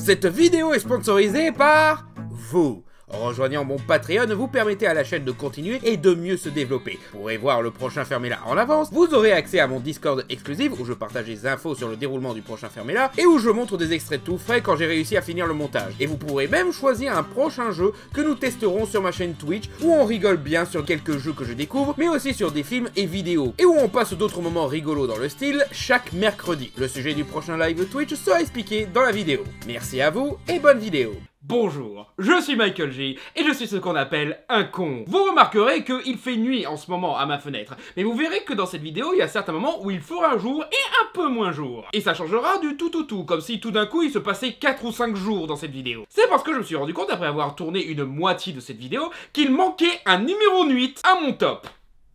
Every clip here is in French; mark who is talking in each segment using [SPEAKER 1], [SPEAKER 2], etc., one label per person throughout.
[SPEAKER 1] Cette vidéo est sponsorisée par vous. En rejoignant mon Patreon, vous permettez à la chaîne de continuer et de mieux se développer. Vous pourrez voir le prochain Fermela en avance, vous aurez accès à mon Discord exclusif où je partage des infos sur le déroulement du prochain Fermela et où je montre des extraits tout frais quand j'ai réussi à finir le montage. Et vous pourrez même choisir un prochain jeu que nous testerons sur ma chaîne Twitch où on rigole bien sur quelques jeux que je découvre, mais aussi sur des films et vidéos. Et où on passe d'autres moments rigolos dans le style chaque mercredi. Le sujet du prochain live Twitch sera expliqué dans la vidéo. Merci à vous et bonne vidéo.
[SPEAKER 2] Bonjour, je suis Michael J et je suis ce qu'on appelle un con. Vous remarquerez qu'il fait nuit en ce moment à ma fenêtre, mais vous verrez que dans cette vidéo, il y a certains moments où il fera jour et un peu moins jour. Et ça changera du tout, comme si tout d'un coup il se passait 4 ou 5 jours dans cette vidéo. C'est parce que je me suis rendu compte, après avoir tourné une moitié de cette vidéo, qu'il manquait un numéro 8 à mon top.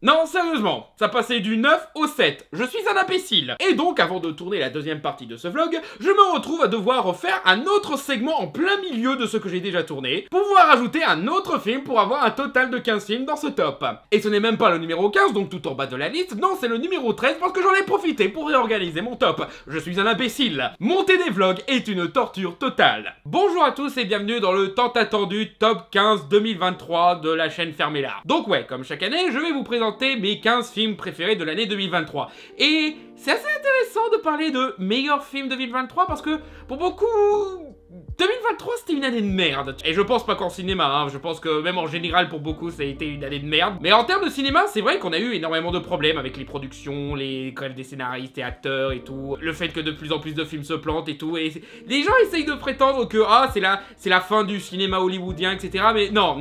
[SPEAKER 2] Non, sérieusement, ça passait du 9 au 7, je suis un imbécile. Et donc, avant de tourner la deuxième partie de ce vlog, je me retrouve à devoir refaire un autre segment en plein milieu de ce que j'ai déjà tourné, pour pouvoir ajouter un autre film pour avoir un total de 15 films dans ce top. Et ce n'est même pas le numéro 15, donc tout en bas de la liste, non, c'est le numéro 13 parce que j'en ai profité pour réorganiser mon top. Je suis un imbécile. Monter des vlogs est une torture totale. Bonjour à tous et bienvenue dans le tant attendu top 15 2023 de la chaîne Fermela. Donc ouais, comme chaque année, je vais vous présenter mes 15 films préférés de l'année 2023. Et c'est assez intéressant de parler de meilleurs films 2023 parce que pour beaucoup... 2023 c'était une année de merde. Et je pense pas qu'en cinéma, hein, je pense que même en général pour beaucoup ça a été une année de merde. Mais en termes de cinéma, c'est vrai qu'on a eu énormément de problèmes avec les productions, les grèves des scénaristes et acteurs et tout. Le fait que de plus en plus de films se plantent et tout. Et les gens essayent de prétendre que c'est la fin du cinéma hollywoodien, etc. Mais non,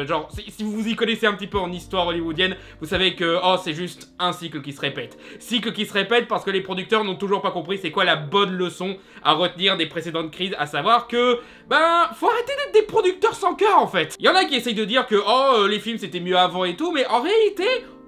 [SPEAKER 2] genre, si vous y connaissez un petit peu en histoire hollywoodienne, vous savez que c'est juste un cycle qui se répète. Cycle qui se répète parce que les producteurs n'ont toujours pas compris c'est quoi la bonne leçon à retenir des précédentes crises, à savoir que, faut arrêter d'être des producteurs sans cœur en fait. Il y en a qui essayent de dire que, les films c'était mieux avant et tout, mais en réalité...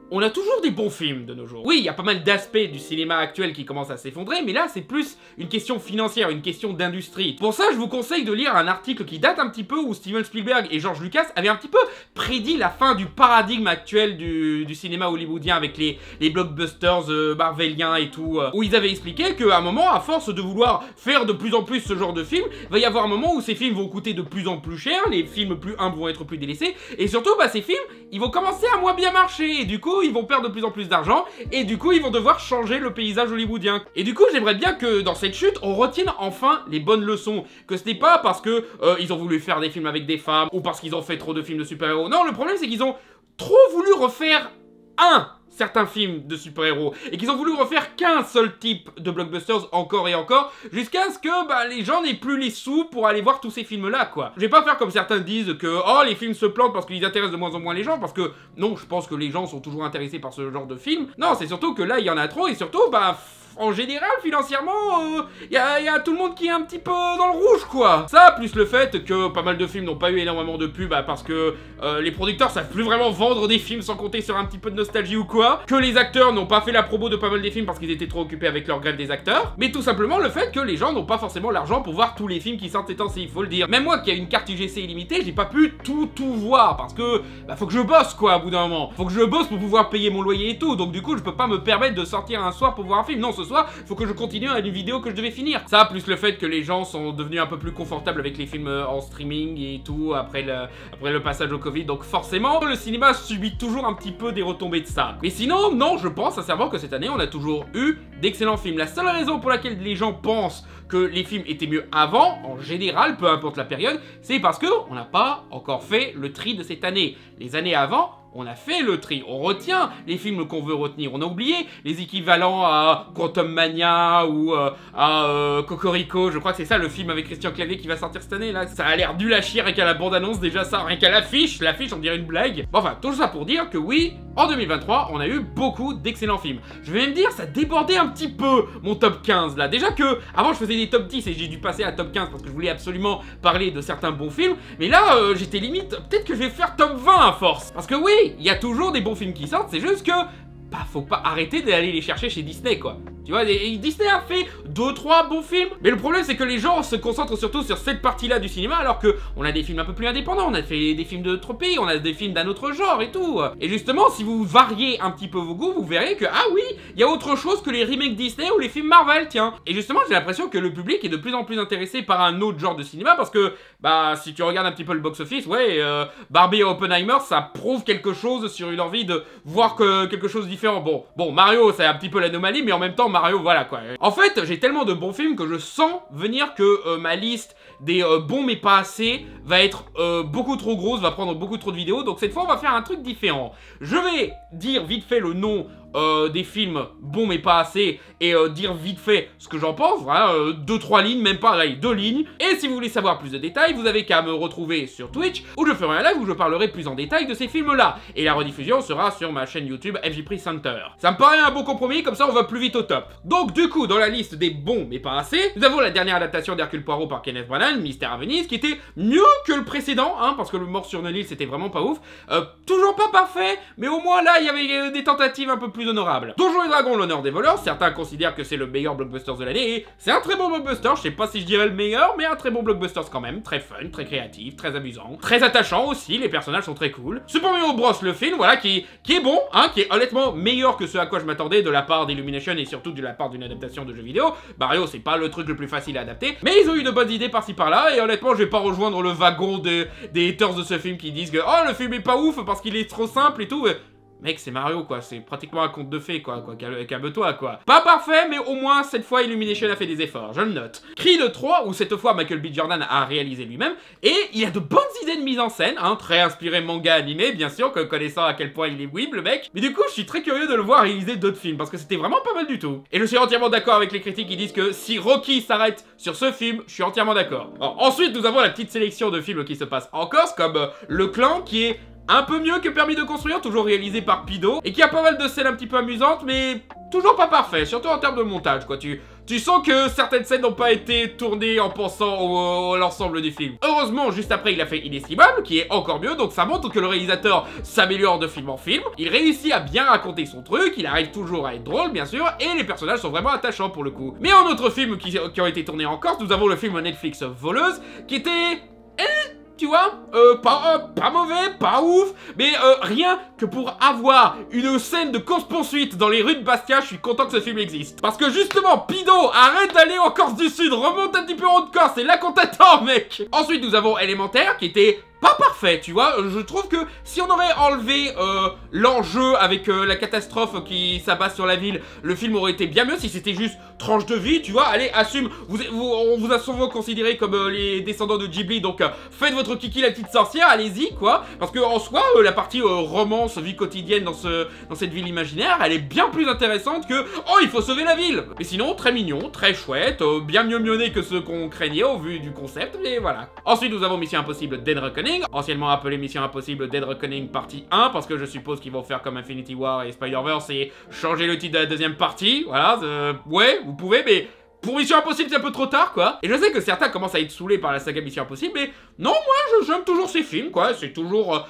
[SPEAKER 2] on a toujours des bons films de nos jours. Oui, il y a pas mal d'aspects du cinéma actuel qui commencent à s'effondrer, mais là, c'est plus une question financière, une question d'industrie. Pour ça, je vous conseille de lire un article qui date un petit peu où Steven Spielberg et George Lucas avaient un petit peu prédit la fin du paradigme actuel du cinéma hollywoodien avec les blockbusters marveliens et tout, où ils avaient expliqué qu'à un moment, à force de vouloir faire de plus en plus ce genre de films, va y avoir un moment où ces films vont coûter de plus en plus cher, les films plus humbles vont être plus délaissés, et surtout, ces films, ils vont commencer à moins bien marcher, et du coup, ils vont perdre de plus en plus d'argent, et du coup, ils vont devoir changer le paysage hollywoodien. Et du coup, j'aimerais bien que, dans cette chute, on retienne enfin les bonnes leçons. Que ce n'est pas parce que ils ont voulu faire des films avec des femmes, ou parce qu'ils ont fait trop de films de super-héros. Non, le problème, c'est qu'ils ont trop voulu refaire certains films de super-héros, et qu'ils ont voulu refaire qu'un seul type de blockbusters encore et encore, jusqu'à ce que les gens n'aient plus les sous pour aller voir tous ces films-là, quoi. Je vais pas faire comme certains disent que les films se plantent parce qu'ils intéressent de moins en moins les gens, parce que non, je pense que les gens sont toujours intéressés par ce genre de film. Non, c'est surtout que là, il y en a trop, et surtout, en général, financièrement, y a tout le monde qui est un petit peu dans le rouge, quoi. Ça, plus le fait que pas mal de films n'ont pas eu énormément de pubs, parce que les producteurs savent plus vraiment vendre des films sans compter sur un petit peu de nostalgie ou quoi. Que les acteurs n'ont pas fait la promo de pas mal des films parce qu'ils étaient trop occupés avec leur grève des acteurs. Mais tout simplement le fait que les gens n'ont pas forcément l'argent pour voir tous les films qui sortent ces temps-ci, il faut le dire. Même moi qui a une carte UGC illimitée, j'ai pas pu tout voir, parce que, faut que je bosse, quoi, à bout d'un moment. Faut que je bosse pour pouvoir payer mon loyer et tout, donc du coup, je peux pas me permettre de sortir un soir pour voir un film. Non, ce soir, faut que je continue à une vidéo que je devais finir. Ça, plus le fait que les gens sont devenus un peu plus confortables avec les films en streaming et tout, après le passage au Covid, donc forcément, le cinéma subit toujours un petit peu des retombées de ça. Mais sinon, non, je pense sincèrement que cette année, on a toujours eu d'excellents films. La seule raison pour laquelle les gens pensent que les films étaient mieux avant, en général, peu importe la période, c'est parce que on n'a pas encore fait le tri de cette année. Les années avant, on a fait le tri, on retient les films qu'on veut retenir, on a oublié les équivalents à Quantum Mania ou à Cocorico, je crois que c'est ça le film avec Christian Clavier qui va sortir cette année là, ça a l'air nul à chier rien qu'à la bande-annonce déjà ça, rien qu'à l'affiche on dirait une blague. Bon, enfin, tout ça pour dire que oui, en 2023, on a eu beaucoup d'excellents films. Je vais même dire, ça débordait un petit peu mon top 15 là, déjà que avant je faisais des top 10 et j'ai dû passer à top 15 parce que je voulais absolument parler de certains bons films, mais là j'étais limite, peut-être que je vais faire top 20 à force, parce que oui, il y a toujours des bons films qui sortent, c'est juste que bah faut pas arrêter d'aller les chercher chez Disney quoi. Tu vois, Disney a fait 2-3 bons films, mais le problème c'est que les gens se concentrent surtout sur cette partie-là du cinéma, alors que on a des films un peu plus indépendants, on a fait des films de d'autres pays, on a des films d'un autre genre et tout. Et justement, si vous variez un petit peu vos goûts, vous verrez que, ah oui, il y a autre chose que les remakes Disney ou les films Marvel, tiens. Et justement, j'ai l'impression que le public est de plus en plus intéressé par un autre genre de cinéma, parce que, bah, si tu regardes un petit peu le box-office, ouais, Barbie et Oppenheimer, ça prouve quelque chose sur une envie de voir quelque chose de différent. Bon, Mario, c'est un petit peu l'anomalie, mais en même temps, Mario, voilà quoi. En fait, j'ai tellement de bons films que je sens venir que ma liste des bons mais pas assez va être beaucoup trop grosse, va prendre beaucoup trop de vidéos, donc cette fois on va faire un truc différent. Je vais dire vite fait le nom des films bons mais pas assez et dire vite fait ce que j'en pense, voilà, 2-3 lignes, même pareil, 2 lignes. Et si vous voulez savoir plus de détails, vous avez qu'à me retrouver sur Twitch où je ferai un live où je parlerai plus en détail de ces films là. Et la rediffusion sera sur ma chaîne YouTube FJPris Center. Ça me paraît un bon compromis, comme ça on va plus vite au top. Donc du coup, dans la liste des bons mais pas assez, nous avons la dernière adaptation d'Hercule Poirot par Kenneth Branagh, Mystère à Venise, qui était mieux que le précédent, hein, parce que le Mort sur Nile c'était vraiment pas ouf. Toujours pas parfait, mais au moins là il y avait des tentatives un peu plus honorables. Donjons et Dragons, l'honneur des voleurs, certains considèrent que c'est le meilleur blockbuster de l'année, et c'est un très bon blockbuster, je sais pas si je dirais le meilleur, mais un très bon blockbuster quand même, très fun, très créatif, très amusant, très attachant aussi, les personnages sont très cool. Super Mario Bros, le film, voilà, qui est bon, hein, qui est honnêtement meilleur que ce à quoi je m'attendais de la part d'Illumination et surtout de la part d'une adaptation de jeu vidéo. Mario, c'est pas le truc le plus facile à adapter, mais ils ont eu de bonnes idées par-ci par-là, et honnêtement, je vais pas rejoindre le wagon des haters de ce film qui disent que oh, le film est pas ouf parce qu'il est trop simple et tout. Mec, c'est Mario, quoi. C'est pratiquement un conte de fées, quoi. Calme-toi, quoi. Pas parfait, mais au moins, cette fois, Illumination a fait des efforts. Je le note. Creed 3, où cette fois, Michael B. Jordan a réalisé lui-même. Et il a de bonnes idées de mise en scène, hein. Très inspiré manga animé, bien sûr, connaissant à quel point il est weeb, le mec. Mais du coup, je suis très curieux de le voir réaliser d'autres films, parce que c'était vraiment pas mal du tout. Et je suis entièrement d'accord avec les critiques qui disent que si Rocky s'arrête sur ce film, je suis entièrement d'accord. Ensuite, nous avons la petite sélection de films qui se passent en Corse, comme Le Clan, qui est un peu mieux que Permis de construire, toujours réalisé par Pido, et qui a pas mal de scènes un petit peu amusantes, mais toujours pas parfait, surtout en termes de montage, quoi. Tu sens que certaines scènes n'ont pas été tournées en pensant à l'ensemble du film. Heureusement, juste après, il a fait Inestimable, qui est encore mieux, donc ça montre que le réalisateur s'améliore de film en film. Il réussit à bien raconter son truc, il arrive toujours à être drôle, bien sûr, et les personnages sont vraiment attachants pour le coup. Mais en autres films qui ont été tournés en Corse, nous avons le film Netflix Voleuse, qui était... tu vois, pas mauvais, pas ouf, mais rien que pour avoir une scène de course-poursuite dans les rues de Bastia, je suis content que ce film existe. Parce que justement, Pido, arrête d'aller en Corse du Sud, remonte un petit peu en Haute-Corse, c'est là qu'on t'attend, mec. Ensuite, nous avons Élémentaire, qui était pas parfait, tu vois. Je trouve que si on aurait enlevé l'enjeu avec la catastrophe qui s'abat sur la ville, le film aurait été bien mieux si c'était juste tranche de vie, tu vois. Allez, assume, on vous a souvent considéré comme les descendants de Ghibli, donc faites votre kiki la petite sorcière, allez-y, quoi. Parce que en soi, la partie romance, vie quotidienne dans cette ville imaginaire, elle est bien plus intéressante que oh, il faut sauver la ville. Mais sinon, très mignon, très chouette, bien mieux mionné que ce qu'on craignait au vu du concept, mais voilà. Ensuite, nous avons Mission Impossible Dead Reckoning, anciennement appelé Mission Impossible Dead Reckoning partie 1, parce que je suppose qu'ils vont faire comme Infinity War et Spider-Verse et changer le titre de la deuxième partie, voilà, ouais, vous pouvez, mais pour Mission Impossible, c'est un peu trop tard, quoi. Et je sais que certains commencent à être saoulés par la saga Mission Impossible, mais non, moi, j'aime toujours ces films, quoi. C'est toujours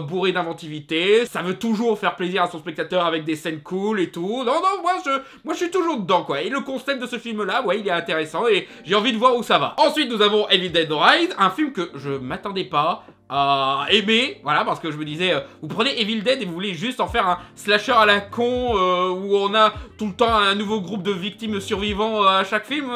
[SPEAKER 2] bourré d'inventivité, ça veut toujours faire plaisir à son spectateur avec des scènes cool et tout. Non, moi, je suis toujours dedans, quoi. Et le concept de ce film-là, ouais, il est intéressant et j'ai envie de voir où ça va. Ensuite, nous avons Evil Dead Rise, un film que je m'attendais pas à aimer, voilà, parce que je me disais, vous prenez Evil Dead et vous voulez juste en faire un slasher à la con, où on a tout le temps un nouveau groupe de victimes survivants à chaque film,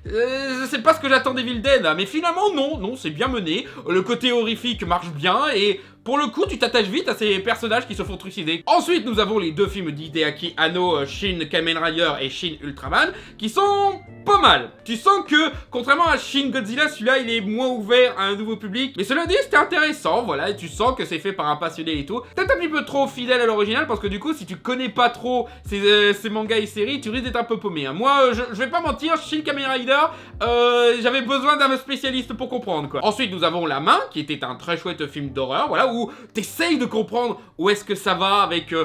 [SPEAKER 2] c'est pas ce que j'attends d'Evil Dead, mais finalement non, c'est bien mené, le côté horrifique marche bien, et pour le coup, tu t'attaches vite à ces personnages qui se font trucider. Ensuite, nous avons les deux films d'Hideaki Anno, Shin Kamen Rider et Shin Ultraman, qui sont pas mal. Tu sens que, contrairement à Shin Godzilla, celui-là, il est moins ouvert à un nouveau public. Mais cela dit, c'était intéressant, voilà, et tu sens que c'est fait par un passionné et tout. Peut-être un petit peu trop fidèle à l'original, parce que du coup, si tu connais pas trop ces mangas et séries, tu risques d'être un peu paumé. Hein. Moi, je vais pas mentir, Shin Kamen Rider, j'avais besoin d'un spécialiste pour comprendre, quoi. Ensuite, nous avons La Main, qui était un très chouette film d'horreur, voilà, où t'essayes de comprendre où est-ce que ça va avec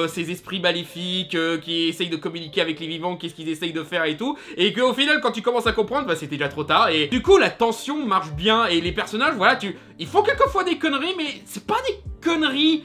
[SPEAKER 2] ces esprits maléfiques qui essayent de communiquer avec les vivants, qu'est-ce qu'ils essayent de faire et tout, et qu'au final, quand tu commences à comprendre, bah c'était déjà trop tard, et du coup, la tension marche bien, et les personnages, voilà, ils font quelquefois des conneries, mais c'est pas des conneries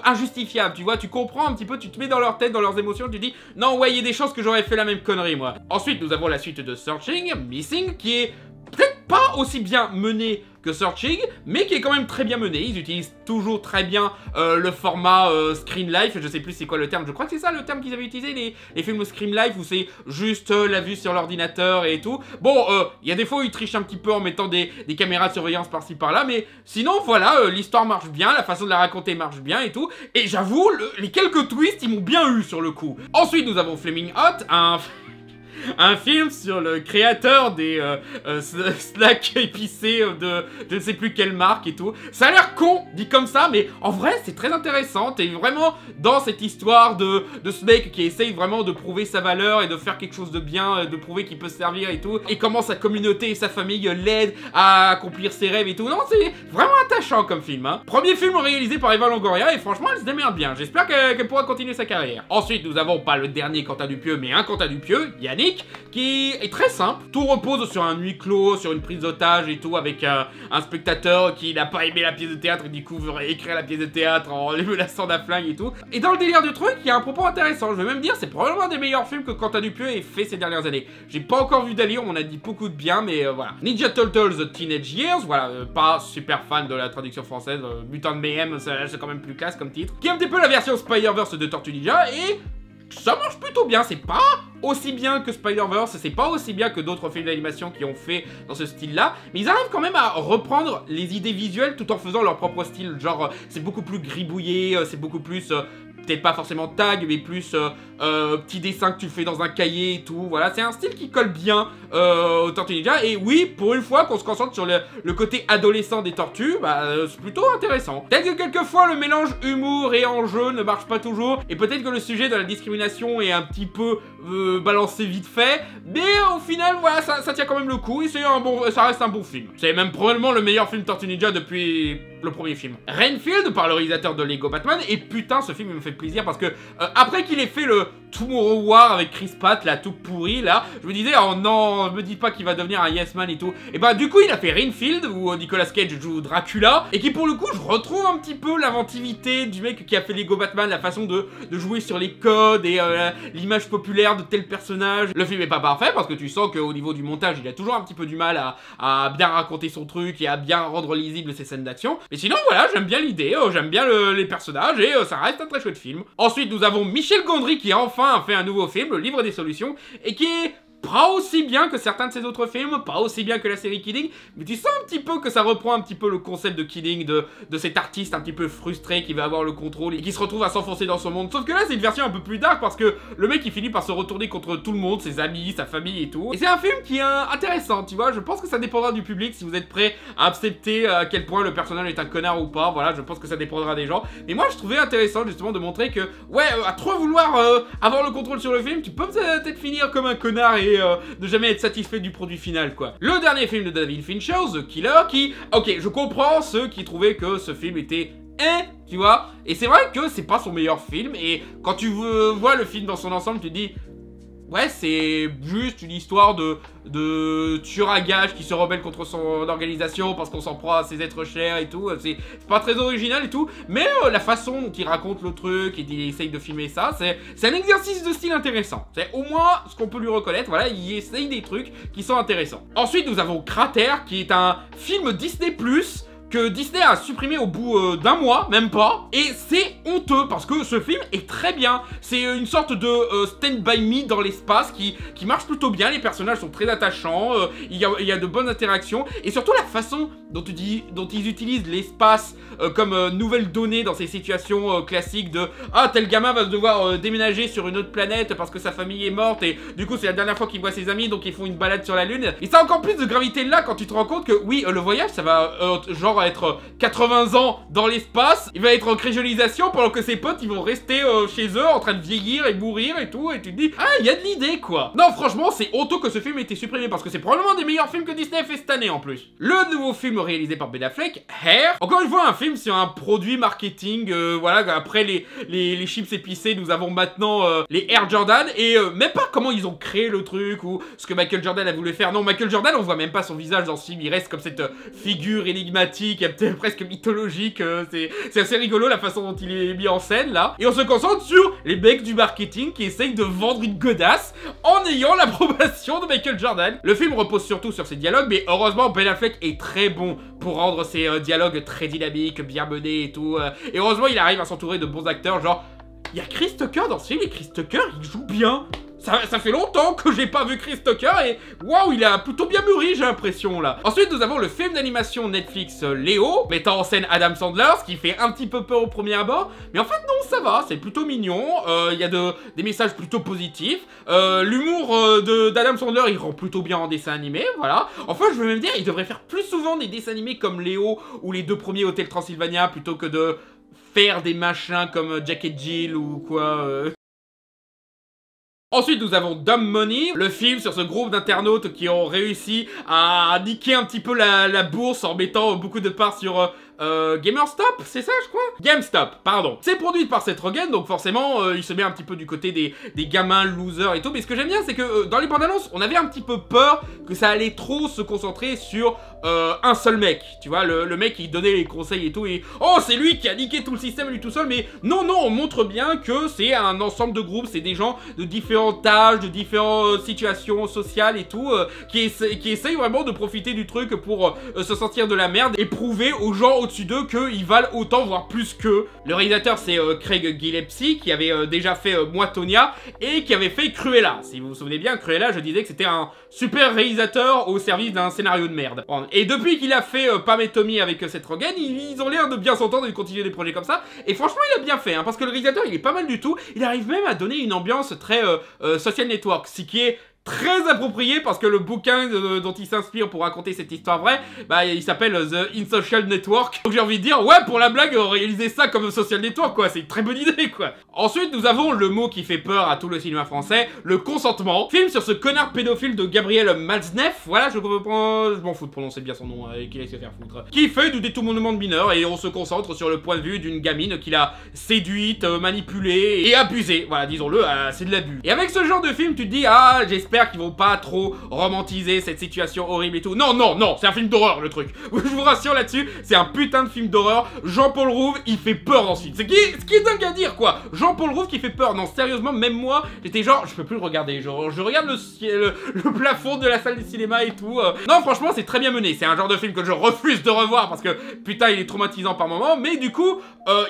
[SPEAKER 2] injustifiable, tu vois, tu comprends un petit peu, tu te mets dans leur tête, dans leurs émotions, tu dis non ouais il y a des chances que j'aurais fait la même connerie moi. Ensuite nous avons la suite de Searching, Missing, qui est peut-être pas aussi bien menée que Searching, mais qui est quand même très bien menée. Ils utilisent toujours très bien le format Screen Life, je sais plus c'est quoi le terme, je crois que c'est ça le terme qu'ils avaient utilisé, les films Screen Life, où c'est juste la vue sur l'ordinateur et tout. Bon, il y a des fois où ils trichent un petit peu en mettant des caméras de surveillance par-ci par-là, mais sinon voilà, l'histoire marche bien, la façon de la raconter marche bien et tout, et j'avoue, les quelques twists, ils m'ont bien eu sur le coup. Ensuite, nous avons Flaming Hot, un film sur le créateur des snacks épicés de je ne sais plus quelle marque et tout. Ça a l'air con, dit comme ça, mais en vrai, c'est très intéressant. T'es vraiment dans cette histoire de ce mec qui essaye vraiment de prouver sa valeur et de faire quelque chose de bien, de prouver qu'il peut se servir et tout. Et comment sa communauté et sa famille l'aident à accomplir ses rêves et tout. Non, c'est vraiment attachant comme film, hein. Premier film réalisé par Eva Longoria et franchement, elle se démerde bien. J'espère qu'elle pourra continuer sa carrière. Ensuite, nous avons pas le dernier Quentin Dupieux, mais un Quentin Dupieux, Yannick, qui est très simple. Tout repose sur un huis clos, sur une prise d'otage et tout, avec un spectateur qui n'a pas aimé la pièce de théâtre et du coup veut réécrire la pièce de théâtre en les menaçant d'un flingue et tout. Et dans le délire du truc, il y a un propos intéressant. Je vais même dire, c'est probablement un des meilleurs films que Quentin Dupieux ait fait ces dernières années. J'ai pas encore vu Dali, on m'en a dit beaucoup de bien, mais voilà. Ninja Turtles The Teenage Years, voilà, pas super fan de la traduction française. Mutant Mayhem, c'est quand même plus classe comme titre. Qui est un petit peu la version Spider-Verse de Tortue Ninja et ça marche plutôt bien. C'est pas aussi bien que Spider-Verse, c'est pas aussi bien que d'autres films d'animation qui ont fait dans ce style-là, mais ils arrivent quand même à reprendre les idées visuelles tout en faisant leur propre style. Genre, c'est beaucoup plus gribouillé, c'est beaucoup plus peut-être pas forcément tag, mais plus petit dessin que tu fais dans un cahier et tout. Voilà, c'est un style qui colle bien aux Tortues Ninja. Et oui, pour une fois qu'on se concentre sur le côté adolescent des tortues, bah c'est plutôt intéressant. Peut-être que quelquefois le mélange humour et enjeu ne marche pas toujours, et peut-être que le sujet de la discrimination est un petit peu balancé vite fait, mais au final, voilà, ça tient quand même le coup et ça reste un bon film. C'est même probablement le meilleur film Tortues Ninja depuis le premier film. Renfield, par le réalisateur de Lego Batman, et putain, ce film il me fait plaisir parce que après qu'il ait fait le Tomorrow War avec Chris Pratt, là, tout pourri, là, je me disais, oh non, me dites pas qu'il va devenir un yes man et tout. Et bah, du coup, il a fait Renfield, où Nicolas Cage joue Dracula, et qui, pour le coup, je retrouve un petit peu l'inventivité du mec qui a fait Lego Batman, la façon de jouer sur les codes et l'image populaire de tel personnage. Le film est pas parfait, parce que tu sens qu'au niveau du montage, il a toujours un petit peu du mal à bien raconter son truc et à bien rendre lisible ses scènes d'action. Mais sinon, voilà, j'aime bien l'idée, j'aime bien les personnages, et ça reste un très chouette film. Ensuite, nous avons Michel Gondry, qui enfin a fait un nouveau film, Le Livre des Solutions, et qui est pas aussi bien que certains de ses autres films, pas aussi bien que la série Killing, mais tu sens un petit peu que ça reprend un petit peu le concept de Killing, de cet artiste un petit peu frustré qui va avoir le contrôle et qui se retrouve à s'enfoncer dans son monde. Sauf que là, c'est une version un peu plus dark parce que le mec, il finit par se retourner contre tout le monde, ses amis, sa famille et tout. Et c'est un film qui est intéressant, tu vois, je pense que ça dépendra du public, si vous êtes prêt à accepter à quel point le personnage est un connard ou pas, voilà, je pense que ça dépendra des gens. Mais moi, je trouvais intéressant justement de montrer que, ouais, à trop vouloir avoir le contrôle sur le film, tu peux peut-être finir comme un connard et de jamais être satisfait du produit final, quoi. Le dernier film de David Fincher, The Killer, qui, ok, je comprends ceux qui trouvaient que ce film était tu vois, et c'est vrai que c'est pas son meilleur film, et quand tu vois le film dans son ensemble, tu te dis, ouais, c'est juste une histoire de tueur à gages qui se rebelle contre son organisation parce qu'on s'en prend à ses êtres chers et tout. C'est pas très original et tout, mais la façon dont il raconte le truc et qu'il essaye de filmer ça, c'est un exercice de style intéressant. C'est au moins ce qu'on peut lui reconnaître, voilà, il essaye des trucs qui sont intéressants. Ensuite, nous avons Crater, qui est un film Disney+, que Disney a supprimé au bout d'un mois, même pas, et c'est honteux parce que ce film est très bien. C'est une sorte de Stand By Me dans l'espace qui marche plutôt bien, les personnages sont très attachants, il y a de bonnes interactions, et surtout la façon dont ils utilisent l'espace comme nouvelle donnée dans ces situations classiques de « Ah, tel gamin va devoir déménager sur une autre planète parce que sa famille est morte, et du coup c'est la dernière fois qu'il voit ses amis, donc ils font une balade sur la Lune. » Et ça a encore plus de gravité là quand tu te rends compte que oui, le voyage, ça va genre être 80 ans dans l'espace, il va être en cryonisation pendant que ses potes ils vont rester chez eux en train de vieillir et mourir et tout, et tu te dis, ah, il y a de l'idée quoi. Non, franchement, c'est honteux que ce film ait été supprimé parce que c'est probablement un des meilleurs films que Disney a fait cette année en plus. Le nouveau film réalisé par Ben Affleck, Hair, encore une fois un film sur un produit marketing, voilà, après les chips épicés, nous avons maintenant les Air Jordan, et même pas comment ils ont créé le truc ou ce que Michael Jordan a voulu faire. Non, Michael Jordan, on voit même pas son visage dans ce film, il reste comme cette figure énigmatique épique, presque mythologique, c'est assez rigolo la façon dont il est mis en scène là. Et on se concentre sur les mecs du marketing qui essayent de vendre une godasse en ayant l'approbation de Michael Jordan. Le film repose surtout sur ses dialogues, mais heureusement Ben Affleck est très bon pour rendre ses dialogues très dynamiques, bien menés et tout. Et heureusement il arrive à s'entourer de bons acteurs, genre il y a Chris Tucker dans ce film et Chris Tucker il joue bien. Ça fait longtemps que j'ai pas vu Chris Tucker et waouh, il a plutôt bien mûri, j'ai l'impression là. Ensuite, nous avons le film d'animation Netflix Léo, mettant en scène Adam Sandler, ce qui fait un petit peu peur au premier abord. Mais en fait, non, ça va, c'est plutôt mignon. Il y a des messages plutôt positifs. L'humour d'Adam Sandler, il rend plutôt bien en dessin animé, voilà. Enfin, je veux même dire, il devrait faire plus souvent des dessins animés comme Léo ou les 2 premiers Hotel Transylvania plutôt que de faire des machins comme Jack et Jill ou quoi. Ensuite, nous avons Dumb Money, le film sur ce groupe d'internautes qui ont réussi à niquer un petit peu la bourse en mettant beaucoup de parts sur GameStop, c'est ça je crois? GameStop, pardon. C'est produit par Seth Rogen, donc forcément il se met un petit peu du côté des gamins losers et tout. Mais ce que j'aime bien c'est que dans les bandes annonces, on avait un petit peu peur que ça allait trop se concentrer sur un seul mec. Tu vois, le mec qui donnait les conseils et tout et oh c'est lui qui a niqué tout le système lui tout seul. Mais non, on montre bien que c'est un ensemble de groupes, c'est des gens de différents âges, de différentes situations sociales et tout, qui essayent vraiment de profiter du truc pour se sortir de la merde et prouver aux gens au-dessus d'eux qu'ils valent autant, voire plus qu'eux. Le réalisateur c'est Craig Gillespie qui avait déjà fait Moi Tonya et qui avait fait Cruella. Si vous vous souvenez bien, Cruella, je disais que c'était un super réalisateur au service d'un scénario de merde. Et depuis qu'il a fait Pam et Tommy avec Seth Rogen, ils ont l'air de bien s'entendre et de continuer des projets comme ça. Et franchement, il a bien fait, hein, parce que le réalisateur, il est pas mal du tout. Il arrive même à donner une ambiance très social network, ce qui est très approprié parce que le bouquin dont il s'inspire pour raconter cette histoire vraie, bah il s'appelle The In-Social Network. Donc j'ai envie de dire, ouais, pour la blague, réaliser ça comme Social Network, quoi, c'est une très bonne idée, quoi. Ensuite, nous avons le mot qui fait peur à tout le cinéma français, le consentement. Film sur ce connard pédophile de Gabriel Matzneff, voilà, je m'en fous de prononcer bien son nom, et qu'il aille se faire foutre. Qui fait du détournement de mineurs, et on se concentre sur le point de vue d'une gamine qu'il a séduite, manipulée et abusée. Voilà, disons-le, c'est de l'abus. Et avec ce genre de film, tu te dis, ah, j'espère qu'ils vont pas trop romantiser cette situation horrible et tout. Non, c'est un film d'horreur le truc. Je vous rassure là-dessus, c'est un putain de film d'horreur. Jean-Paul Rouve, il fait peur dans ce film. Ce qui est dingue à dire quoi. Jean-Paul Rouve qui fait peur. Non, sérieusement, même moi, j'étais genre, je peux plus le regarder. Genre, je regarde le plafond de la salle de cinéma et tout. Non, franchement, c'est très bien mené. C'est un genre de film que je refuse de revoir parce que putain, il est traumatisant par moment. Mais du coup,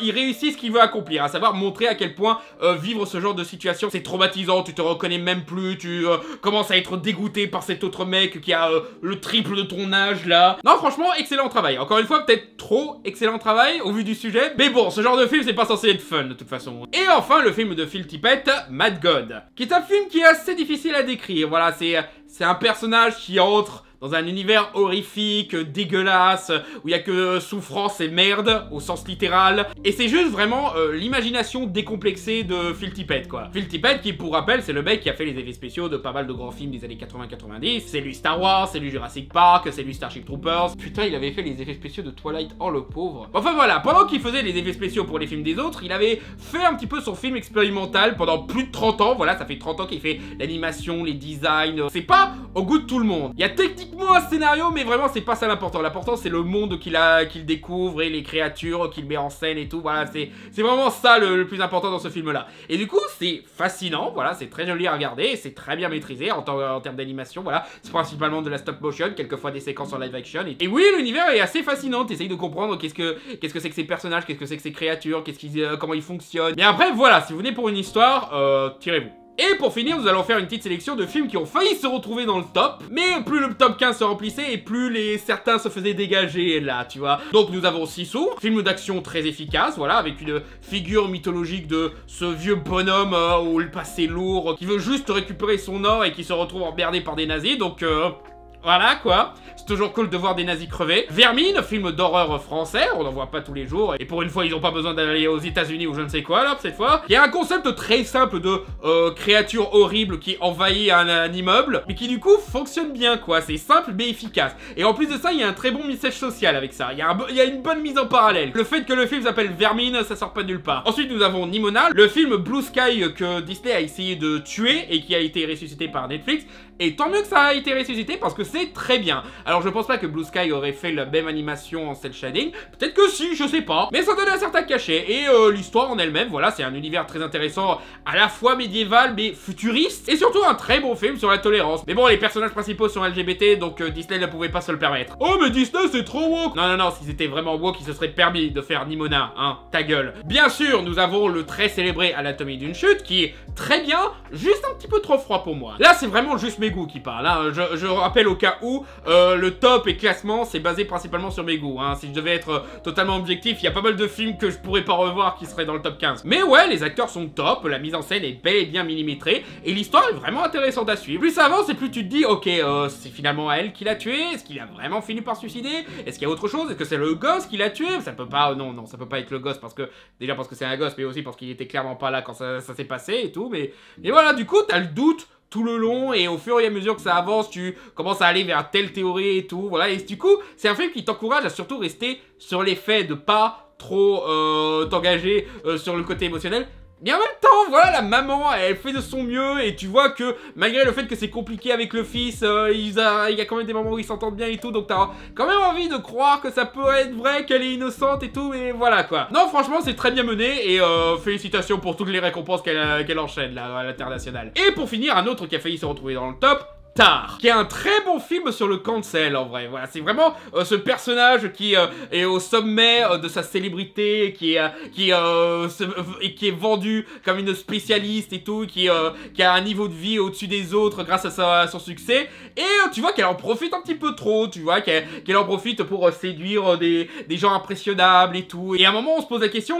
[SPEAKER 2] il réussit ce qu'il veut accomplir, à savoir montrer à quel point vivre ce genre de situation, c'est traumatisant. Tu te reconnais même plus. Tu commence à être dégoûté par cet autre mec qui a le triple de ton âge là. Non, franchement, excellent travail. Encore une fois, peut-être trop excellent travail au vu du sujet. Mais bon, ce genre de film, c'est pas censé être fun de toute façon. Et enfin, le film de Phil Tippett, Mad God, qui est un film qui est assez difficile à décrire. Voilà, c'est un personnage qui entre dans un univers horrifique, dégueulasse, où il y a que souffrance et merde, au sens littéral. Et c'est juste vraiment l'imagination décomplexée de Phil Tippett, quoi. Phil Tippett, qui, pour rappel, c'est le mec qui a fait les effets spéciaux de pas mal de grands films des années 80-90. C'est lui Star Wars, c'est lui Jurassic Park, c'est lui Starship Troopers. Putain, il avait fait les effets spéciaux de Twilight, oh le pauvre. Enfin voilà, pendant qu'il faisait les effets spéciaux pour les films des autres, il avait fait un petit peu son film expérimental pendant plus de 30 ans. Voilà, ça fait 30 ans qu'il fait l'animation, les designs. C'est pas au goût de tout le monde. Il y a techniquement un scénario, mais vraiment c'est pas ça l'important. L'important c'est le monde qu'il découvre et les créatures qu'il met en scène et tout. Voilà, c'est vraiment ça le plus important dans ce film là. Et du coup c'est fascinant, voilà, c'est très joli à regarder, c'est très bien maîtrisé en termes d'animation. Voilà, c'est principalement de la stop motion, quelquefois des séquences en live action. Et oui, l'univers est assez fascinant. T'essayes de comprendre qu'est-ce que c'est que ces personnages, qu'est-ce que c'est que ces créatures, comment ils fonctionnent. Mais après voilà, si vous venez pour une histoire, tirez-vous. Et pour finir, nous allons faire une petite sélection de films qui ont failli se retrouver dans le top, mais plus le top 15 se remplissait et plus certains se faisaient dégager là, tu vois. Donc nous avons Sisu, film d'action très efficace, voilà, avec une figure mythologique de ce vieux bonhomme au passé lourd, qui veut juste récupérer son or et qui se retrouve emmerdé par des nazis, donc voilà quoi, c'est toujours cool de voir des nazis crever. Vermine, film d'horreur français, on n'en voit pas tous les jours, et pour une fois ils n'ont pas besoin d'aller aux États-Unis ou je ne sais quoi là, cette fois. Il y a un concept très simple de créature horrible qui envahit un immeuble, mais qui du coup fonctionne bien quoi, c'est simple mais efficace. Et en plus de ça, il y a un très bon message social avec ça, il y a une bonne mise en parallèle. Le fait que le film s'appelle Vermine, ça sort pas de nulle part. Ensuite nous avons Nimona, le film Blue Sky que Disney a essayé de tuer et qui a été ressuscité par Netflix. Et tant mieux que ça a été ressuscité parce que c'est c'est très bien. Alors je pense pas que Blue Sky aurait fait la même animation en cel shading, peut-être que si, je sais pas, mais ça donne un certain cachet, et l'histoire en elle-même, voilà, c'est un univers très intéressant, à la fois médiéval, mais futuriste, et surtout un très bon film sur la tolérance. Mais bon, les personnages principaux sont LGBT, donc Disney ne pouvait pas se le permettre. Oh mais Disney c'est trop woke. Non, non, non, si c'était vraiment woke, il se serait permis de faire Nimona, hein, ta gueule. Bien sûr, nous avons le très célébré Anatomie d'une chute, qui est très bien, juste un petit peu trop froid pour moi. Là, c'est vraiment juste mes goûts qui parlent, hein. Je rappelle au cas où, le top et classement, c'est basé principalement sur mes goûts, hein. Si je devais être totalement objectif, il y a pas mal de films que je pourrais pas revoir qui seraient dans le top 15. Mais ouais, les acteurs sont top, la mise en scène est bel et bien millimétrée, et l'histoire est vraiment intéressante à suivre. Plus ça avance et plus tu te dis, ok, c'est finalement elle qui l'a tué, est-ce qu'il a vraiment fini par se suicider? Est-ce qu'il y a autre chose? Est-ce que c'est le gosse qui l'a tué? Ça peut pas, non, ça peut pas être le gosse parce que, déjà parce que c'est un gosse, mais aussi parce qu'il était clairement pas là quand ça s'est passé et tout, mais voilà, du coup, t'as le doute tout le long, et au fur et à mesure que ça avance, tu commences à aller vers telle théorie et tout, voilà, et du coup, c'est un film qui t'encourage à surtout rester sur les faits, de pas trop t'engager sur le côté émotionnel. Mais en même temps, voilà, la maman, elle fait de son mieux, et tu vois que, malgré le fait que c'est compliqué avec le fils, il y a quand même des moments où ils s'entendent bien et tout, donc t'as quand même envie de croire que ça peut être vrai, qu'elle est innocente et tout, mais voilà, quoi. Non, franchement, c'est très bien mené, et félicitations pour toutes les récompenses qu'elle enchaîne, là, à l'international. Et pour finir, un autre qui a failli se retrouver dans le top, Tar, qui est un très bon film sur le cancel en vrai. Voilà, c'est vraiment ce personnage qui est au sommet de sa célébrité, et qui est vendu comme une spécialiste et tout, qui a un niveau de vie au-dessus des autres grâce à son succès. Et tu vois qu'elle en profite un petit peu trop, tu vois qu'elle en profite pour séduire des gens impressionnables et tout. Et à un moment, on se pose la question,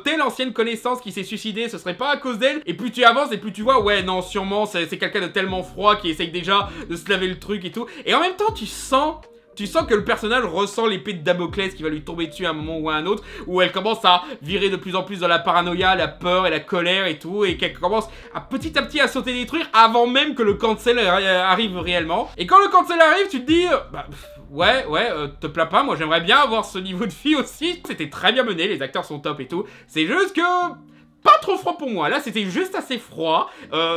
[SPEAKER 2] telle ancienne connaissance qui s'est suicidée, ce serait pas à cause d'elle? Et plus tu avances et plus tu vois, ouais, non, sûrement, c'est quelqu'un de tellement froid qui essaye déjà de se laver le truc et tout. Et en même temps, tu sens que le personnage ressent l'épée de Damoclès qui va lui tomber dessus à un moment ou à un autre, où elle commence à virer de plus en plus dans la paranoïa, la peur et la colère et tout, et qu'elle commence à petit sauter des trucs avant même que le cancel arrive réellement. Et quand le cancel arrive, tu te dis, ouais, te plains pas, moi j'aimerais bien avoir ce niveau de vie aussi. C'était très bien mené, les acteurs sont top et tout. C'est juste que pas trop froid pour moi, là c'était juste assez froid,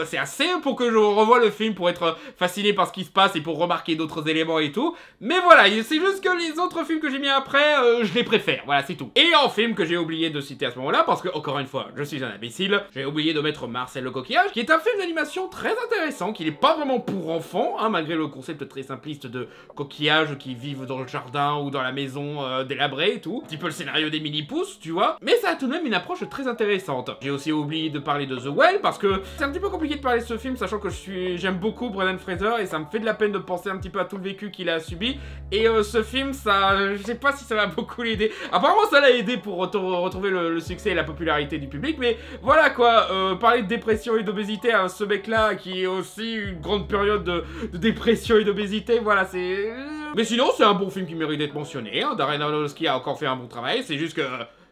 [SPEAKER 2] c'est assez pour que je revoie le film pour être fasciné par ce qui se passe et pour remarquer d'autres éléments et tout, mais voilà, c'est juste que les autres films que j'ai mis après, je les préfère, voilà c'est tout. Et en film que j'ai oublié de citer à ce moment-là, parce que encore une fois, je suis un imbécile, j'ai oublié de mettre Marcel le coquillage, qui est un film d'animation très intéressant, qui n'est pas vraiment pour enfants, hein, malgré le concept très simpliste de coquillages qui vivent dans le jardin ou dans la maison délabrée et tout, un petit peu le scénario des mini-pousses, tu vois, mais ça a tout de même une approche très intéressante. J'ai aussi oublié de parler de The Well parce que c'est un petit peu compliqué de parler de ce film, sachant que j'aime beaucoup Brendan Fraser et ça me fait de la peine de penser un petit peu à tout le vécu qu'il a subi. Et ce film, je sais pas si ça va beaucoup l'aider. Apparemment, ça l'a aidé pour retrouver le succès et la popularité du public, mais voilà quoi. Parler de dépression et d'obésité à ce mec-là qui est aussi une grande période de dépression et d'obésité, voilà, c'est. Mais sinon, c'est un bon film qui mérite d'être mentionné. Hein. Darren Aronofsky a encore fait un bon travail. C'est juste que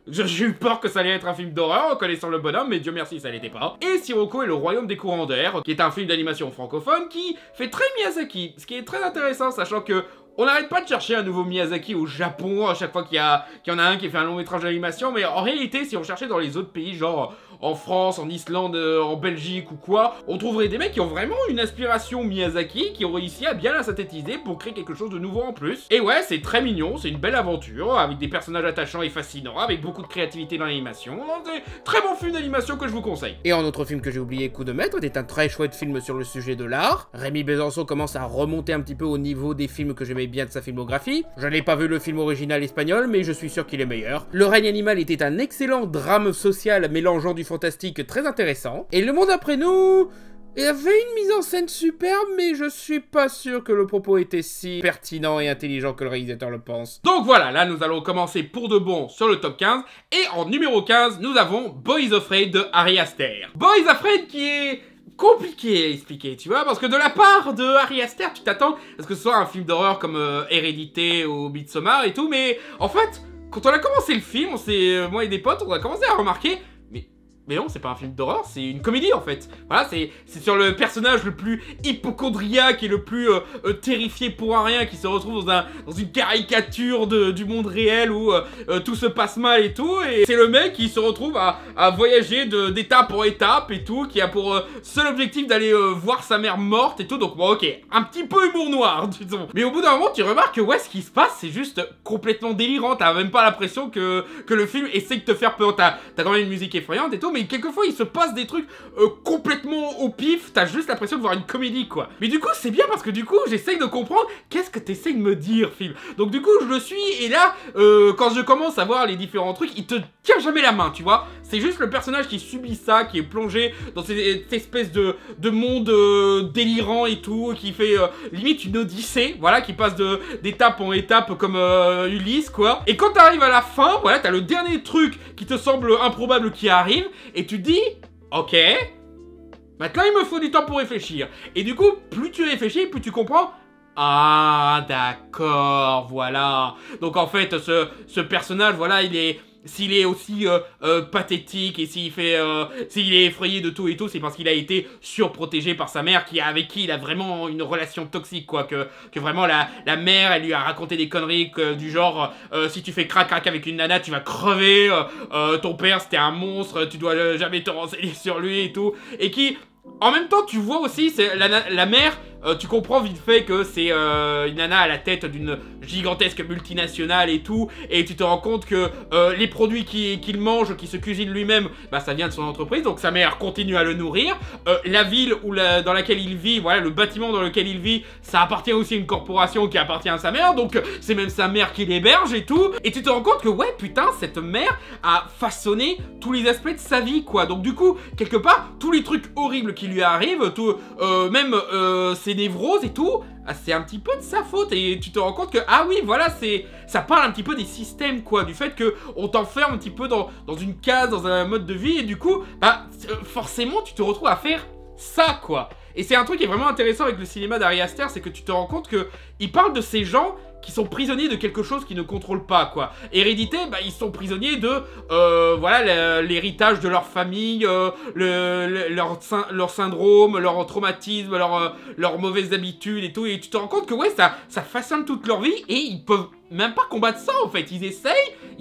[SPEAKER 2] j'ai eu peur que ça allait être un film d'horreur en connaissant le bonhomme, mais Dieu merci ça l'était pas. Et Sirocco et le Royaume des courants d'air, qui est un film d'animation francophone qui fait très Miyazaki, ce qui est très intéressant, sachant que on n'arrête pas de chercher un nouveau Miyazaki au Japon à chaque fois qu'il y en a un qui fait un long métrage d'animation, mais en réalité, si on cherchait dans les autres pays, genre en France, en Islande, en Belgique ou quoi, on trouverait des mecs qui ont vraiment une inspiration Miyazaki, qui ont réussi à bien la synthétiser pour créer quelque chose de nouveau en plus. Et ouais, c'est très mignon, c'est une belle aventure, avec des personnages attachants et fascinants, avec beaucoup de créativité dans l'animation. C'est très bon film d'animation que je vous conseille.
[SPEAKER 1] Et en autre film que j'ai oublié, Coup de maître, est un très chouette film sur le sujet de l'art. Rémi Besançon commence à remonter un petit peu au niveau des films que j'aimais bien de sa filmographie. Je n'ai pas vu le film original espagnol, mais je suis sûr qu'il est meilleur. Le règne animal était un excellent drame social mélangeant du fantastique très intéressant. Et Le Monde après nous, il avait une mise en scène superbe, mais je suis pas sûr que le propos était si pertinent et intelligent que le réalisateur le pense.
[SPEAKER 2] Donc voilà, là nous allons commencer pour de bon sur le top 15. Et en numéro 15, nous avons Boys Afraid de Ari Aster. Boys Afraid qui est compliqué à expliquer, tu vois, parce que de la part de Ari Aster, tu t'attends à ce que ce soit un film d'horreur comme Hérédité ou Midsommar et tout, mais en fait, quand on a commencé le film, moi et des potes, on a commencé à remarquer, Mais non, c'est pas un film d'horreur, c'est une comédie en fait. Voilà, c'est sur le personnage le plus hypocondriaque et le plus terrifié pour un rien qui se retrouve dans une caricature du monde réel où tout se passe mal et tout. Et c'est le mec qui se retrouve à voyager d'étape en étape et tout, qui a pour seul objectif d'aller voir sa mère morte et tout. Donc bon, ok, un petit peu humour noir, disons. Mais au bout d'un moment, tu remarques que ouais, ce qui se passe, c'est juste complètement délirant. T'as même pas l'impression que le film essaie de te faire peur. T'as quand même une musique effrayante et tout, mais quelquefois il se passe des trucs complètement au pif, t'as juste l'impression de voir une comédie quoi. Mais du coup c'est bien parce que du coup j'essaye de comprendre qu'est-ce que t'essayes de me dire film. Donc du coup je le suis et là quand je commence à voir les différents trucs, il te tient jamais la main tu vois. C'est juste le personnage qui subit ça, qui est plongé dans cette espèce de monde délirant et tout, qui fait limite une odyssée, voilà, qui passe d'étape en étape comme Ulysse quoi. Et quand t'arrives à la fin, voilà, t'as le dernier truc qui te semble improbable qui arrive, et tu te dis, ok, maintenant il me faut du temps pour réfléchir. Et du coup, plus tu réfléchis, plus tu comprends, ah d'accord, voilà. Donc en fait, ce personnage, voilà, s'il est aussi pathétique et s'il est effrayé de tout et tout, c'est parce qu'il a été surprotégé par sa mère avec qui il a vraiment une relation toxique quoi, que vraiment la mère elle lui a raconté des conneries du genre si tu fais crac crac avec une nana tu vas crever, ton père c'était un monstre, tu dois jamais te renseigner sur lui et tout, et qui en même temps tu vois aussi c'est la mère. Tu comprends vite fait que c'est une nana à la tête d'une gigantesque multinationale et tout, et tu te rends compte que les produits qu'il mange, qu'il se cuisine lui-même, bah ça vient de son entreprise, donc sa mère continue à le nourrir. La ville dans laquelle il vit, voilà, le bâtiment dans lequel il vit, ça appartient aussi à une corporation qui appartient à sa mère, donc c'est même sa mère qui l'héberge et tout. Et tu te rends compte que ouais, putain, cette mère a façonné tous les aspects de sa vie, quoi. Donc du coup, quelque part, tous les trucs horribles qui lui arrivent, même ses névroses et tout, c'est un petit peu de sa faute, et tu te rends compte que ah oui voilà, ça parle un petit peu des systèmes quoi, du fait que on t'enferme un petit peu dans une case, dans un mode de vie, et du coup bah forcément tu te retrouves à faire ça quoi. Et c'est un truc qui est vraiment intéressant avec le cinéma d'Ari Aster, c'est que tu te rends compte que il parle de ces gens qui sont prisonniers de quelque chose qu'ils ne contrôlent pas, quoi. Hérédité, bah, ils sont prisonniers de, voilà, l'héritage de leur famille, leur syndrome, leur traumatisme, leurs mauvaises habitudes et tout. Et tu te rends compte que, ouais, ça façonne toute leur vie, et ils peuvent même pas combattre ça, en fait. Ils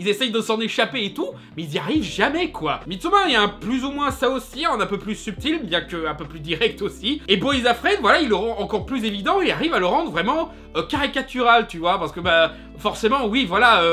[SPEAKER 2] essayent de s'en échapper et tout, mais ils y arrivent jamais, quoi. Midsommar, il y a plus ou moins ça aussi, un peu plus subtil, bien qu'un peu plus direct aussi. Et Boys Afraid, voilà, il le rend encore plus évident, et arrive à le rendre vraiment caricatural, tu vois, parce que, bah, forcément, oui, voilà,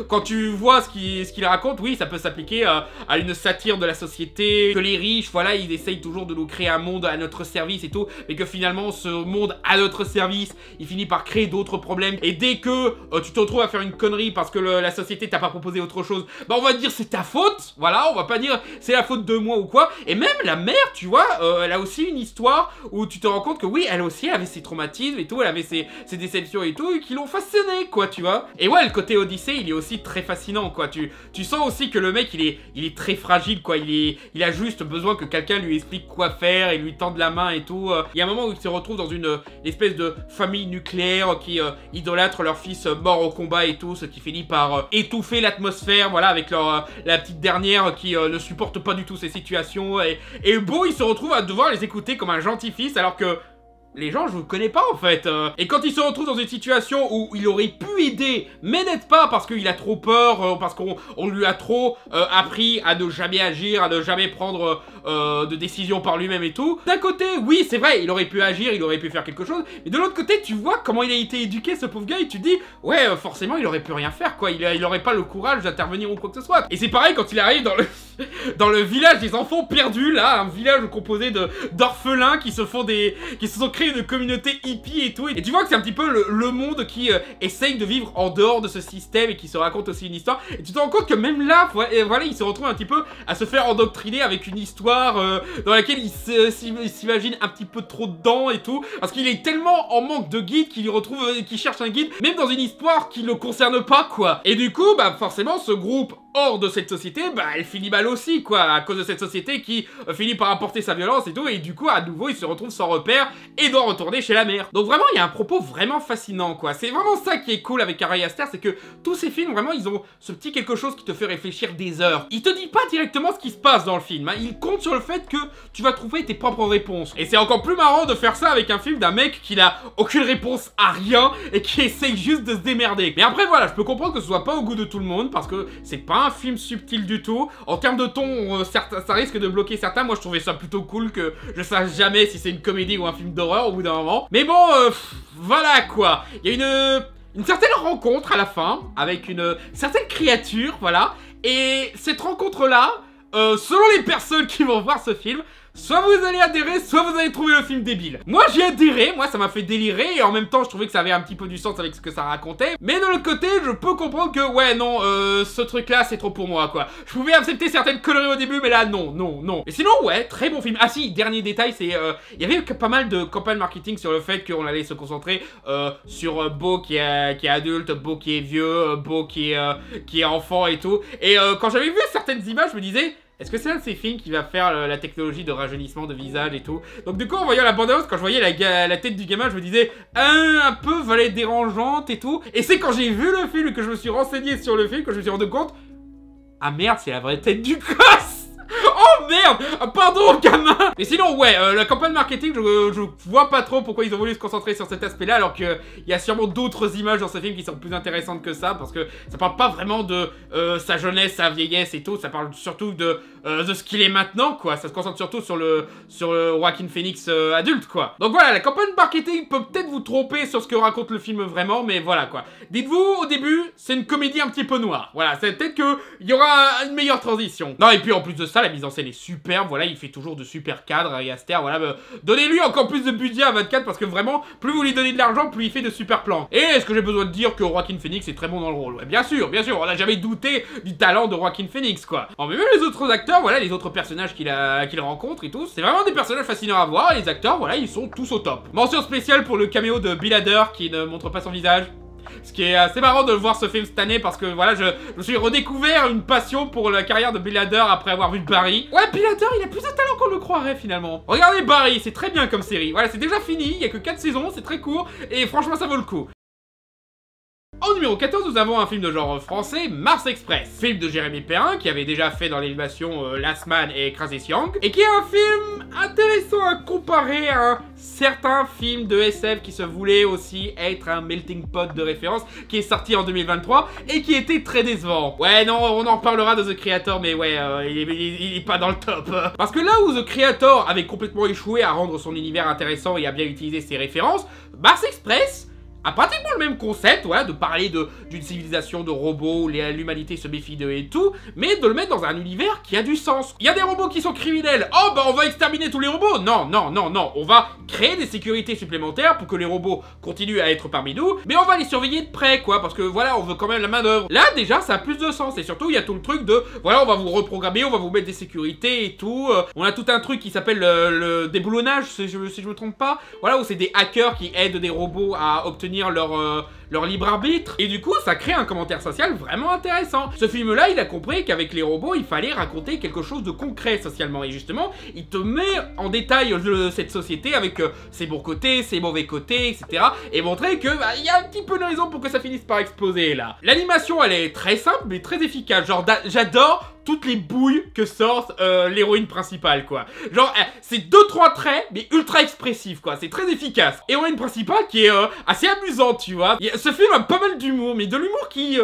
[SPEAKER 2] quand tu vois ce qu'il raconte, oui, ça peut s'appliquer à une satire de la société, que les riches, voilà, ils essayent toujours de nous créer un monde à notre service et tout, mais que finalement, ce monde à notre service, il finit par créer d'autres problèmes, et dès que tu te retrouves à faire une connerie parce que la société t'a pas proposé autre chose, bah on va dire c'est ta faute, voilà, on va pas dire c'est la faute de moi ou quoi. Et même la mère, tu vois, elle a aussi une histoire où tu te rends compte que oui, elle aussi avait ses traumatismes et tout, elle avait ses déceptions et tout, et qui l'ont fasciné, quoi, tu vois. Et ouais, le côté Odyssée, il est aussi très fascinant, quoi. Tu sens aussi que le mec, il est très fragile, quoi. Il a juste besoin que quelqu'un lui explique quoi faire et lui tende la main et tout. Il y a un moment où il se retrouve dans une espèce de famille nucléaire qui idolâtre leur fils mort au combat et tout, ce qui finit par étouffer l'atmosphère, voilà, avec la petite dernière qui ne supporte pas du tout ces situations. Et Beau, il se retrouve à devoir les écouter comme un gentil fils, alors que les gens, je vous connais pas en fait. Et quand il se retrouve dans une situation où il aurait pu aider, mais n'aide pas parce qu'il a trop peur, parce qu'on lui a trop appris à ne jamais agir, à ne jamais prendre de décision par lui-même et tout. D'un côté, oui, c'est vrai, il aurait pu agir, il aurait pu faire quelque chose. Mais de l'autre côté, tu vois comment il a été éduqué, ce pauvre gars, et tu te dis, ouais, forcément, il aurait pu rien faire, quoi. Il aurait pas le courage d'intervenir ou quoi que ce soit. Et c'est pareil quand il arrive dans le village des enfants perdus, là, un village composé d'orphelins qui se sont créés une communauté hippie et tout, et tu vois que c'est un petit peu le monde qui essaye de vivre en dehors de ce système et qui se raconte aussi une histoire, et tu te rends compte que même là, voilà, il se retrouve un petit peu à se faire endoctriner avec une histoire dans laquelle il s'imagine un petit peu trop dedans et tout, parce qu'il est tellement en manque de guide qu'il cherche un guide, même dans une histoire qui le concerne pas, quoi. Et du coup, bah forcément, ce groupe hors de cette société, bah elle finit mal aussi quoi, à cause de cette société qui finit par apporter sa violence et tout, et du coup à nouveau il se retrouve sans repère et doit retourner chez la mère. Donc vraiment il y a un propos vraiment fascinant quoi, c'est vraiment ça qui est cool avec Ari Aster, c'est que tous ces films vraiment ils ont ce petit quelque chose qui te fait réfléchir des heures. Il te dit pas directement ce qui se passe dans le film, hein. Il compte sur le fait que tu vas trouver tes propres réponses. Et c'est encore plus marrant de faire ça avec un film d'un mec qui n'a aucune réponse à rien et qui essaye juste de se démerder. Mais après voilà, je peux comprendre que ce soit pas au goût de tout le monde parce que c'est pas un film subtil du tout. En termes de ton, ça risque de bloquer certains. Moi je trouvais ça plutôt cool que je sache jamais si c'est une comédie ou un film d'horreur au bout d'un moment. Mais bon, voilà quoi. Il y a une certaine rencontre à la fin avec une certaine créature, voilà. Et cette rencontre-là, selon les personnes qui vont voir ce film, soit vous allez adhérer, soit vous allez trouver le film débile. Moi j'ai adhéré, moi ça m'a fait délirer et en même temps je trouvais que ça avait un petit peu du sens avec ce que ça racontait. Mais de l'autre côté, je peux comprendre que ouais non, ce truc là c'est trop pour moi quoi. Je pouvais accepter certaines conneries au début mais là non, non, non. Et sinon ouais, très bon film. Ah si, dernier détail, c'est il y avait pas mal de campagnes marketing sur le fait qu'on allait se concentrer sur Beau qui est adulte, Beau qui est vieux, Beau qui est enfant et tout. Et quand j'avais vu certaines images, je me disais... Est-ce que c'est un de ces films qui va faire la technologie de rajeunissement de visage et tout? Donc du coup, en voyant la bande-annonce, quand je voyais la tête du gamin, je me disais un peu valet dérangeante et tout. Et c'est quand j'ai vu le film et que je me suis renseigné sur le film que je me suis rendu compte... Ah merde, c'est la vraie tête du gosse. Oh merde! Pardon, gamin! Mais sinon, ouais, la campagne marketing, je vois pas trop pourquoi ils ont voulu se concentrer sur cet aspect-là, alors qu'il y a sûrement d'autres images dans ce film qui sont plus intéressantes que ça, parce que ça parle pas vraiment de sa jeunesse, sa vieillesse et tout, ça parle surtout de ce qu'il est maintenant, quoi. Ça se concentre surtout sur le Joaquin Phoenix adulte, quoi. Donc voilà, la campagne marketing peut peut-être vous tromper sur ce que raconte le film vraiment, mais voilà, quoi. Dites-vous, au début, c'est une comédie un petit peu noire. Voilà, c'est peut-être qu'il y aura une meilleure transition. Non, et puis en plus de ça, la mise en scène est superbe, voilà, il fait toujours de super cadres, Ari Aster, voilà, donnez-lui encore plus de budget à 24 parce que vraiment, plus vous lui donnez de l'argent, plus il fait de super plans. Et est-ce que j'ai besoin de dire que Joaquin Phoenix est très bon dans le rôle? Ouais, bien sûr, on n'a jamais douté du talent de Joaquin Phoenix, quoi. Bon, mais même les autres acteurs, voilà, les autres personnages qu'il rencontre et tout, c'est vraiment des personnages fascinants à voir, et les acteurs, voilà, ils sont tous au top. Mention spéciale pour le caméo de Bill Hader qui ne montre pas son visage. Ce qui est assez marrant de voir ce film cette année parce que voilà, je me suis redécouvert une passion pour la carrière de Bill Hader après avoir vu Barry. Ouais, Bill Hader, il a plus de talent qu'on le croirait finalement. Regardez Barry, c'est très bien comme série. Voilà, c'est déjà fini, il y a que 4 saisons, c'est très court et franchement ça vaut le coup. En numéro 14, nous avons un film de genre français, Mars Express. Film de Jérémy Perrin, qui avait déjà fait dans l'animation Last Man et Crazy Young, et qui est un film intéressant à comparer à un certain film de SF qui se voulait aussi être un melting pot de référence, qui est sorti en 2023, et qui était très décevant. Ouais, non, on en reparlera de The Creator, mais ouais, il est pas dans le top. Parce que là où The Creator avait complètement échoué à rendre son univers intéressant et à bien utiliser ses références, Mars Express a pratiquement le même concept, voilà, de parler d'une civilisation de robots où l'humanité se méfie d'eux et tout, mais de le mettre dans un univers qui a du sens. Il y a des robots qui sont criminels, oh bah on va exterminer tous les robots. Non, non, non, non, on va créer des sécurités supplémentaires pour que les robots continuent à être parmi nous, mais on va les surveiller de près, quoi, parce que voilà, on veut quand même la main d'œuvre. Là, déjà, ça a plus de sens, et surtout, il y a tout le truc de, voilà, on va vous reprogrammer, on va vous mettre des sécurités et tout, on a tout un truc qui s'appelle le déboulonnage, si je me trompe pas, voilà, où c'est des hackers qui aident des robots à obtenir leur libre arbitre, et du coup ça crée un commentaire social vraiment intéressant. Ce film là il a compris qu'avec les robots il fallait raconter quelque chose de concret socialement, et justement il te met en détail cette société avec ses bons côtés, ses mauvais côtés, etc. et montrer que bah, y a un petit peu de raison pour que ça finisse par exploser là. L'animation elle est très simple mais très efficace, genre j'adore toutes les bouilles que sort l'héroïne principale, quoi. Genre, c'est 2-3 traits, mais ultra expressifs, quoi. C'est très efficace. Héroïne principale qui est assez amusante, tu vois. Ce film a pas mal d'humour, mais de l'humour qui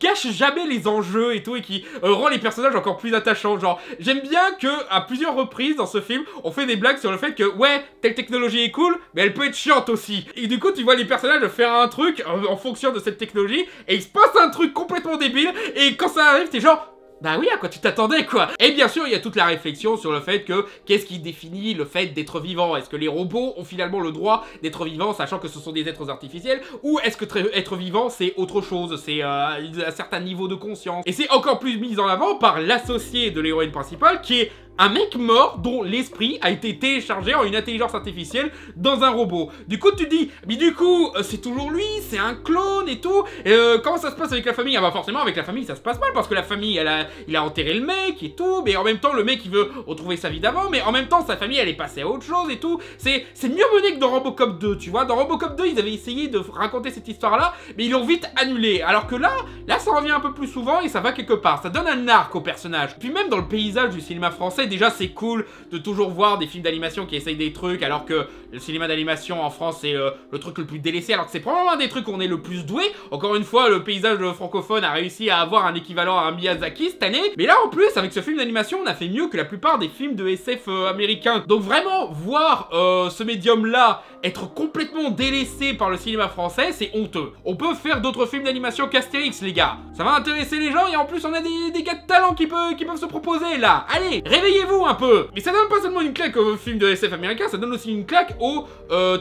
[SPEAKER 2] cache jamais les enjeux et tout, et qui rend les personnages encore plus attachants. Genre, j'aime bien que à plusieurs reprises dans ce film, on fait des blagues sur le fait que, ouais, telle technologie est cool, mais elle peut être chiante aussi. Et du coup, tu vois les personnages faire un truc en fonction de cette technologie, et il se passe un truc complètement débile, et quand ça arrive, t'es genre... Bah oui, à quoi tu t'attendais, quoi. Et bien sûr, il y a toute la réflexion sur le fait que, qu'est-ce qui définit le fait d'être vivant? Est-ce que les robots ont finalement le droit d'être vivants, sachant que ce sont des êtres artificiels? Ou est-ce que être vivant, c'est autre chose? C'est un certain niveau de conscience. Et c'est encore plus mis en avant par l'associé de l'héroïne principale, qui est un mec mort dont l'esprit a été téléchargé en une intelligence artificielle dans un robot. Du coup tu te dis, mais du coup c'est toujours lui, c'est un clone et tout, et comment ça se passe avec la famille? Ah bah forcément avec la famille ça se passe mal, parce que la famille il a enterré le mec et tout, mais en même temps le mec il veut retrouver sa vie d'avant, mais en même temps sa famille elle est passée à autre chose et tout. C'est mieux mené que dans Robocop 2, tu vois. Dans Robocop 2 ils avaient essayé de raconter cette histoire là, mais ils l'ont vite annulé, alors que là ça revient un peu plus souvent et ça va quelque part, ça donne un arc au personnage. Puis même dans le paysage du cinéma français, déjà c'est cool de toujours voir des films d'animation qui essayent des trucs, alors que le cinéma d'animation en France c'est le truc le plus délaissé, alors que c'est probablement un des trucs où on est le plus doué. Encore une fois, le paysage francophone a réussi à avoir un équivalent à un Miyazaki cette année, mais là en plus avec ce film d'animation on a fait mieux que la plupart des films de SF américains. Donc vraiment voir ce médium là être complètement délaissé par le cinéma français, c'est honteux. On peut faire d'autres films d'animation qu'Astérix les gars, ça va intéresser les gens et en plus on a des gars de talent qui peuvent se proposer là. Allez, réveillez-vous un peu. Mais ça donne pas seulement une claque aux films de SF américains, ça donne aussi une claque aux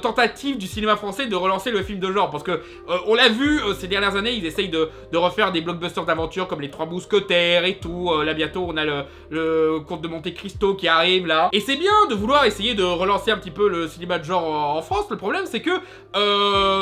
[SPEAKER 2] tentatives du cinéma français de relancer le film de genre, parce que on l'a vu ces dernières années, ils essayent de refaire des blockbusters d'aventure comme les Trois Mousquetaires et tout. Là bientôt on a le Comte de Monte Cristo qui arrive là, et c'est bien de vouloir essayer de relancer un petit peu le cinéma de genre en France. Le problème c'est que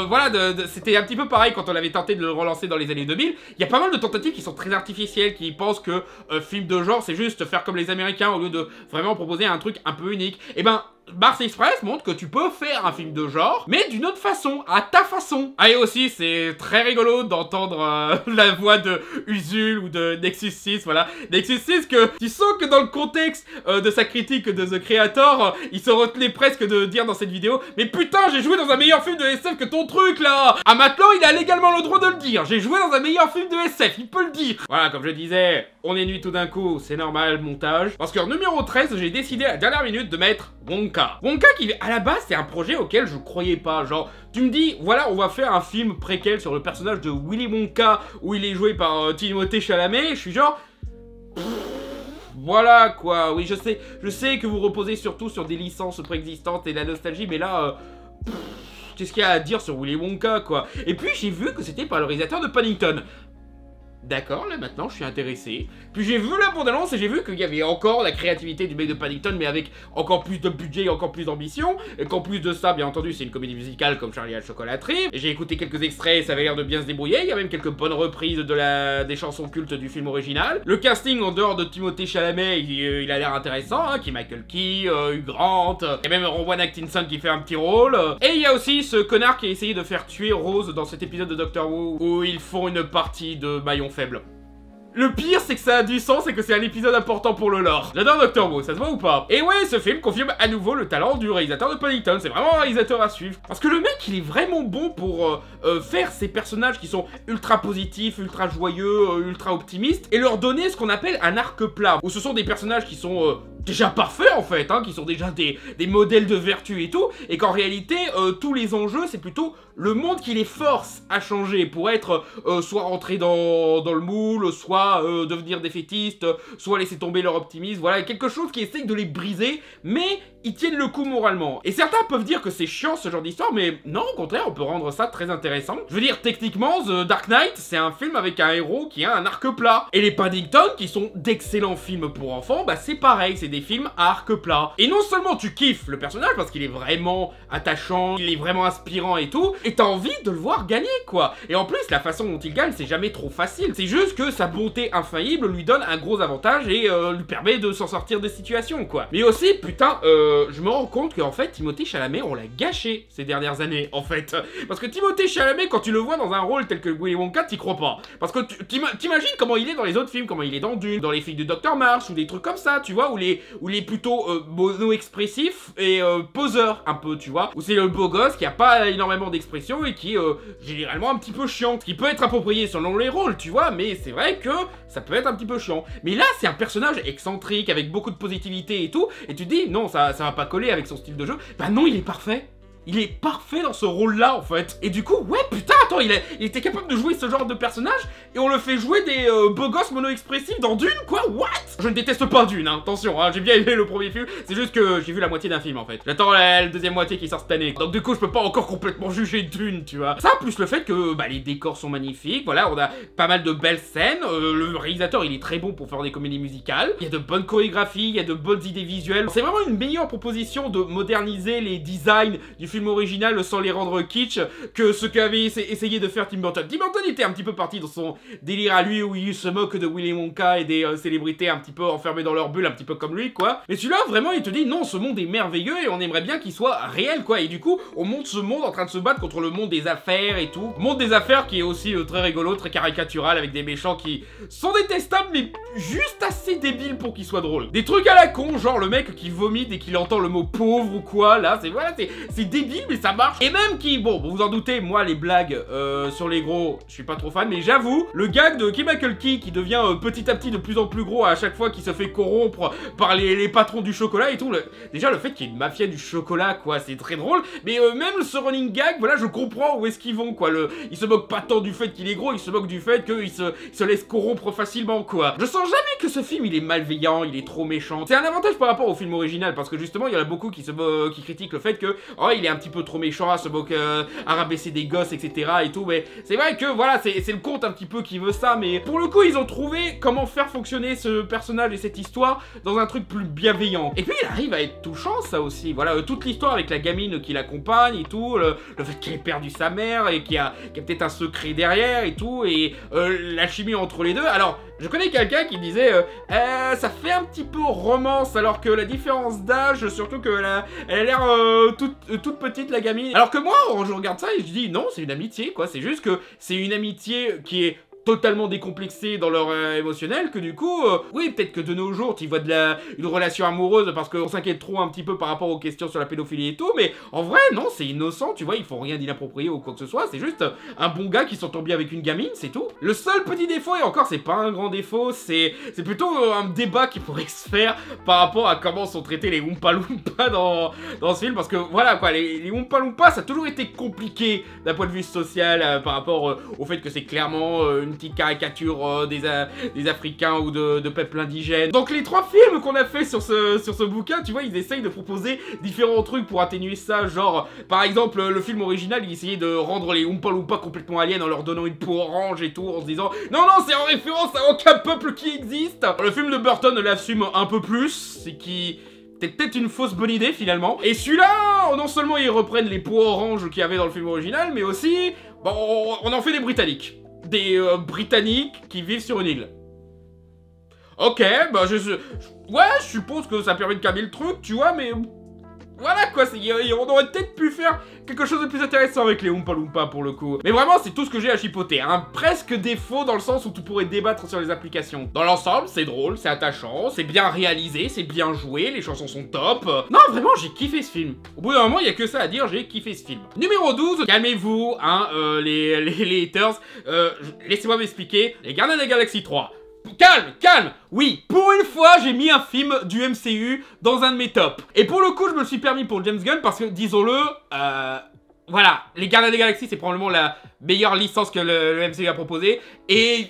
[SPEAKER 2] voilà, c'était un petit peu pareil quand on avait tenté de le relancer dans les années 2000. Il y a pas mal de tentatives qui sont très artificielles, qui pensent que film de genre c'est juste faire comme les Américains au lieu de vraiment proposer un truc un peu unique. Et ben Mars Express montre que tu peux faire un film de genre, mais d'une autre façon, à ta façon. Ah, et aussi, c'est très rigolo d'entendre la voix de Usul ou de Nexus 6, voilà. Nexus 6, que tu sens que dans le contexte de sa critique de The Creator, il se retenait presque de dire dans cette vidéo « Mais putain, j'ai joué dans un meilleur film de SF que ton truc, là !» Ah, maintenant, il a légalement le droit de le dire. J'ai joué dans un meilleur film de SF, il peut le dire. Voilà, comme je disais, on est nuit tout d'un coup, c'est normal, montage. Parce qu'en numéro 13, j'ai décidé à la dernière minute de mettre Wonka. Wonka qui, à la base, c'est un projet auquel je croyais pas. Genre, tu me dis, voilà, on va faire un film préquel sur le personnage de Willy Wonka, où il est joué par Timothée Chalamet. Je suis genre... Voilà, quoi. Oui, je sais que vous reposez surtout sur des licences préexistantes et de la nostalgie, mais là... qu'est-ce qu'il y a à dire sur Willy Wonka, quoi. Et puis, j'ai vu que c'était par le réalisateur de Paddington. D'accord, là maintenant je suis intéressé. Puis j'ai vu la bande-annonce et j'ai vu qu'il y avait encore la créativité du mec de Paddington, mais avec encore plus de budget et encore plus d'ambition. Et qu'en plus de ça, bien entendu, c'est une comédie musicale comme Charlie et la chocolaterie. Et j'ai écouté quelques extraits et ça avait l'air de bien se débrouiller. Il y a même quelques bonnes reprises des chansons cultes du film original. Le casting en dehors de Timothée Chalamet, il a l'air intéressant, hein, qui est Michael Key, Hugh Grant, et même Rowan Atkinson qui fait un petit rôle. Et il y a aussi ce connard qui a essayé de faire tuer Rose dans cet épisode de Doctor Who où ils font une partie de maillon faible. Le pire, c'est que ça a du sens et que c'est un épisode important pour le lore. J'adore Doctor Who, ça se voit ou pas? Et ouais, ce film confirme à nouveau le talent du réalisateur de Paddington. C'est vraiment un réalisateur à suivre. Parce que le mec, il est vraiment bon pour faire ces personnages qui sont ultra positifs, ultra joyeux, ultra optimistes, et leur donner ce qu'on appelle un arc plat. Où ce sont des personnages qui sont... déjà parfaits en fait, hein, qui sont déjà des modèles de vertu et tout, et qu'en réalité, tous les enjeux, c'est plutôt le monde qui les force à changer pour être soit rentrés dans le moule, soit devenir défaitistes, soit laisser tomber leur optimisme, voilà, quelque chose qui essaye de les briser, mais ils tiennent le coup moralement. Et certains peuvent dire que c'est chiant ce genre d'histoire, mais non, au contraire, on peut rendre ça très intéressant. Je veux dire, techniquement, The Dark Knight, c'est un film avec un héros qui a un arc plat. Et les Paddington, qui sont d'excellents films pour enfants, bah c'est pareil, c'est des films à arc plat. Et non seulement tu kiffes le personnage, parce qu'il est vraiment attachant, il est vraiment inspirant et tout, et t'as envie de le voir gagner, quoi. Et en plus, la façon dont il gagne, c'est jamais trop facile. C'est juste que sa bonté infaillible lui donne un gros avantage et lui permet de s'en sortir des situations, quoi. Mais aussi, putain, je me rends compte qu'en fait, Timothée Chalamet, on l'a gâché ces dernières années, en fait. Parce que Timothée Chalamet, quand tu le vois dans un rôle tel que Willy Wonka, t'y crois pas. Parce que t'imagines comment il est dans les autres films, comment il est dans Dune, dans les films de Dr. Marsh, ou des trucs comme ça, tu vois, où il est plutôt mono-expressif et poseur, un peu, tu vois. Où c'est le beau gosse qui a pas énormément d'expression et qui est généralement un petit peu chiant. Ce qui peut être approprié selon les rôles, tu vois, mais c'est vrai que ça peut être un petit peu chiant. Mais là, c'est un personnage excentrique, avec beaucoup de positivité et tout, et tu te dis, non, ça va pas coller avec son style de jeu. Bah non, il est parfait. il est parfait dans ce rôle-là, en fait. Et du coup, ouais, putain, attends, il était capable de jouer ce genre de personnage, et on le fait jouer des beaux gosses mono-expressifs dans Dune, quoi, what? Je ne déteste pas Dune, hein, attention, hein, j'ai bien aimé le premier film, c'est juste que j'ai vu la moitié d'un film, en fait. J'attends la deuxième moitié qui sort cette année. Donc du coup, je peux pas encore complètement juger Dune, tu vois. Ça, plus le fait que, bah, les décors sont magnifiques, voilà, on a pas mal de belles scènes, le réalisateur, il est très bon pour faire des comédies musicales, il y a de bonnes chorégraphies, il y a de bonnes idées visuelles. C'est vraiment une meilleure proposition de moderniser les designs du film original sans les rendre kitsch que ce qu'avait essayé de faire Tim Burton. Tim Burton était un petit peu parti dans son délire à lui où il se moque de Willy Wonka et des célébrités un petit peu enfermées dans leur bulle, un petit peu comme lui, quoi. Mais celui-là, vraiment, il te dit non, ce monde est merveilleux et on aimerait bien qu'il soit réel, quoi. Et du coup, on montre ce monde en train de se battre contre le monde des affaires et tout. Monde des affaires qui est aussi très rigolo, très caricatural, avec des méchants qui sont détestables, mais juste assez débiles pour qu'ils soient drôles. Des trucs à la con, genre le mec qui vomit dès qu'il entend le mot pauvre ou quoi, là, c'est voilà, c'est débile, mais ça marche. Et même qui, bon, vous en doutez, moi, les blagues sur les gros, je suis pas trop fan, mais j'avoue, le gag de Keegan-Michael Key qui devient petit à petit de plus en plus gros à chaque fois qu'il se fait corrompre par les patrons du chocolat et tout, déjà le fait qu'il y ait une mafia du chocolat, quoi, c'est très drôle, mais même ce running gag, voilà, je comprends où est-ce qu'ils vont, quoi, il se moque pas tant du fait qu'il est gros, il se moque du fait qu'il se laisse corrompre facilement, quoi. Je sens jamais que ce film, il est malveillant, il est trop méchant. C'est un avantage par rapport au film original, parce que justement, il y en a beaucoup qui critiquent le fait que, oh, il est un petit peu trop méchant, à se moque, à rabaisser des gosses, etc. et tout, mais c'est vrai que, voilà, c'est le conte un petit peu qui veut ça, mais pour le coup, ils ont trouvé comment faire fonctionner ce personnage et cette histoire dans un truc plus bienveillant. Et puis, il arrive à être touchant, ça aussi, voilà, toute l'histoire avec la gamine qui l'accompagne et tout, le fait qu'elle ait perdu sa mère et qu'il y a peut-être un secret derrière et tout, et l'alchimie entre les deux. Alors, je connais quelqu'un qui disait ça fait un petit peu romance alors que la différence d'âge, surtout qu'elle a l'air toute petite la gamine. Alors que moi, je regarde ça et je dis non, c'est une amitié quoi, c'est juste que c'est une amitié qui est totalement décomplexés dans leur émotionnel, que du coup, oui, peut-être que de nos jours, tu vois une relation amoureuse parce qu'on s'inquiète trop un petit peu par rapport aux questions sur la pédophilie et tout, mais en vrai, non, c'est innocent, tu vois, ils font rien d'inapproprié ou quoi que ce soit, c'est juste un bon gars qui s'entend bien avec une gamine, c'est tout. Le seul petit défaut, et encore, c'est pas un grand défaut, c'est plutôt un débat qui pourrait se faire par rapport à comment sont traités les Oompa Loompa dans ce film, parce que voilà, quoi, les Oompa Loompa, ça a toujours été compliqué d'un point de vue social par rapport au fait que c'est clairement une petite caricature des Africains ou de peuples indigènes. Donc les trois films qu'on a fait sur ce bouquin, tu vois, ils essayent de proposer différents trucs pour atténuer ça, genre, par exemple, le film original, il essayait de rendre les Oompa Loompa complètement aliens en leur donnant une peau orange et tout, en se disant « Non, non, c'est en référence à aucun peuple qui existe !» Le film de Burton l'assume un peu plus, c'est qui... C'était peut-être une fausse bonne idée finalement. Et celui-là, non seulement ils reprennent les peaux oranges qu'il y avait dans le film original, mais aussi, bon, on en fait des Britanniques. Des Britanniques qui vivent sur une île. Ok, bah ouais, je suppose que ça permet de calmer le truc, tu vois, mais... Voilà quoi, on aurait peut-être pu faire quelque chose de plus intéressant avec les Oompa Loompa pour le coup. Mais vraiment, c'est tout ce que j'ai à chipoter. Un presque défaut dans le sens où tu pourrais débattre sur les applications. Dans l'ensemble, c'est drôle, c'est attachant, c'est bien réalisé, c'est bien joué, les chansons sont top. Non, vraiment, j'ai kiffé ce film. Au bout d'un moment, il y a que ça à dire, j'ai kiffé ce film. Numéro 12, calmez-vous, hein, les haters. Laissez-moi m'expliquer. Les Gardiens de la Galaxie 3. Calme, calme. Oui, pour une fois, j'ai mis un film du MCU dans un de mes tops. Et pour le coup, je me le suis permis pour James Gunn parce que, disons-le, voilà, les Gardiens des Galaxies, c'est probablement la meilleure licence que le MCU a proposée. Et...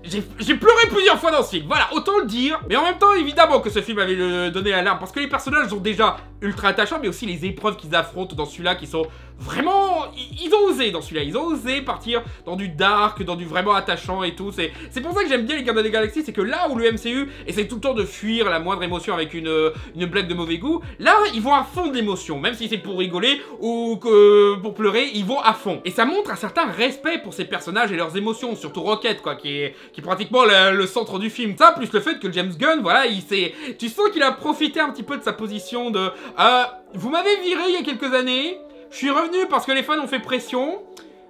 [SPEAKER 2] J'ai pleuré plusieurs fois dans ce film, voilà, autant le dire. Mais en même temps, évidemment que ce film avait donné la larme, parce que les personnages sont déjà ultra attachants, mais aussi les épreuves qu'ils affrontent dans celui-là qui sont vraiment... Ils ont osé dans celui-là, ils ont osé partir dans du dark, dans du vraiment attachant et tout. C'est pour ça que j'aime bien les Gardiens des Galaxies, c'est que là où le MCU essaie tout le temps de fuir la moindre émotion avec une blague de mauvais goût, là, ils vont à fond de l'émotion, même si c'est pour rigoler ou pour pleurer, ils vont à fond. Et ça montre un certain respect pour ces personnages et leurs émotions, surtout Rocket, quoi, qui est pratiquement le centre du film. Ça, plus le fait que James Gunn, voilà, tu sens qu'il a profité un petit peu de sa position de... vous m'avez viré il y a quelques années, je suis revenu parce que les fans ont fait pression,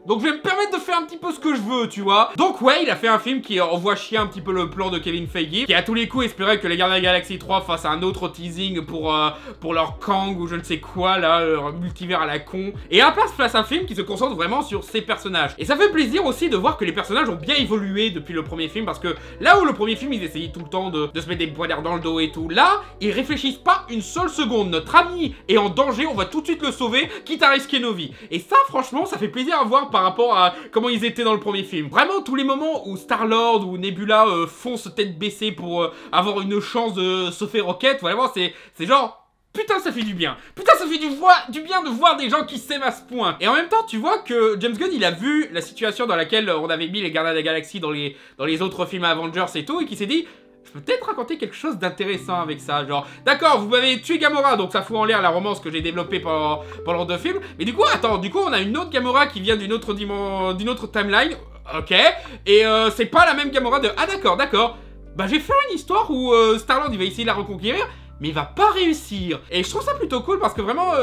[SPEAKER 2] Donc je vais me permettre de faire un petit peu ce que je veux, tu vois. Donc ouais, il a fait un film qui envoie chier un petit peu le plan de Kevin Feige, qui à tous les coups espérait que les Gardiens de la Galaxie 3 fassent un autre teasing pour leur Kang ou je ne sais quoi, là, leur multivers à la con. Et à la place un film qui se concentre vraiment sur ses personnages. Et ça fait plaisir aussi de voir que les personnages ont bien évolué depuis le premier film, parce que là où le premier film, ils essayaient tout le temps de se mettre des poignards dans le dos et tout, là, ils réfléchissent pas une seule seconde. Notre ami est en danger, on va tout de suite le sauver, quitte à risquer nos vies. Et ça, franchement, ça fait plaisir à voir par rapport à comment ils étaient dans le premier film. Vraiment, tous les moments où Star-Lord ou Nebula foncent tête baissée pour avoir une chance de sauver Rocket, vraiment, c'est genre... Putain, ça fait du bien. Putain, ça fait du bien de voir des gens qui s'aiment à ce point. Et en même temps, tu vois que James Gunn, il a vu la situation dans laquelle on avait mis les Gardiens de la Galaxie dans les autres films Avengers et tout, et qui s'est dit... Je peux peut-être raconter quelque chose d'intéressant avec ça, genre... D'accord, vous m'avez tué Gamora, donc ça fout en l'air la romance que j'ai développée pendant 2 films. Mais du coup, attends, on a une autre Gamora qui vient d'une autre timeline. Ok. Et c'est pas la même Gamora de... Ah d'accord. Bah je vais faire une histoire où Star-Lord, il va essayer de la reconquérir, mais il va pas réussir. Et je trouve ça plutôt cool parce que vraiment,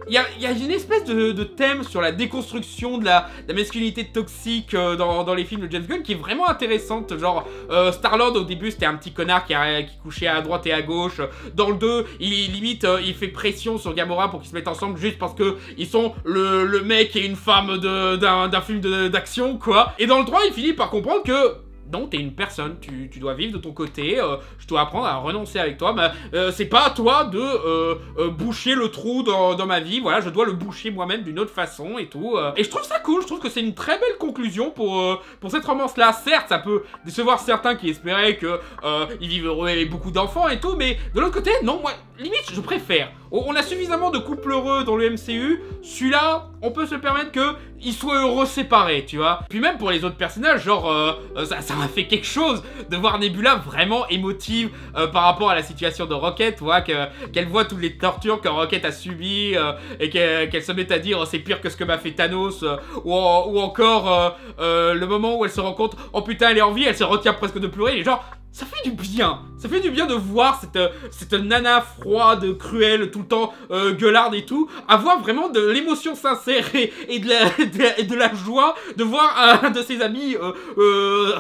[SPEAKER 2] il y a une espèce de thème sur la déconstruction de la masculinité toxique dans les films de James Gunn qui est vraiment intéressante. Genre, Star-Lord au début c'était un petit connard qui couchait à droite et à gauche. Dans le 2, il fait pression sur Gamora pour qu'ils se mettent ensemble juste parce que ils sont le mec et une femme d'un film d'action, quoi. Et dans le 3, il finit par comprendre que... Non, t'es une personne, tu dois vivre de ton côté, je dois apprendre à renoncer avec toi, mais c'est pas à toi de boucher le trou dans ma vie, voilà, je dois le boucher moi-même d'une autre façon et tout. Et je trouve ça cool, je trouve que c'est une très belle conclusion pour cette romance-là. Certes, ça peut décevoir certains qui espéraient qu'ils vivent heureux avec beaucoup d'enfants et tout, mais de l'autre côté, non, moi, limite, je préfère. On a suffisamment de couples heureux dans le MCU, celui-là, on peut se permettre qu'ils soient heureux séparés, tu vois. Puis même pour les autres personnages, genre, ça m'a fait quelque chose de voir Nebula vraiment émotive par rapport à la situation de Rocket, tu vois, qu'elle voit toutes les tortures que Rocket a subies et qu'elle se met à dire oh, c'est pire que ce que m'a fait Thanos, ou encore le moment où elle se rend compte oh putain elle est en vie, elle se retient presque de pleurer, et genre... Ça fait du bien. Ça fait du bien de voir cette nana froide, cruelle, tout le temps gueularde et tout, avoir vraiment de l'émotion sincère et de la joie de voir un de ses amis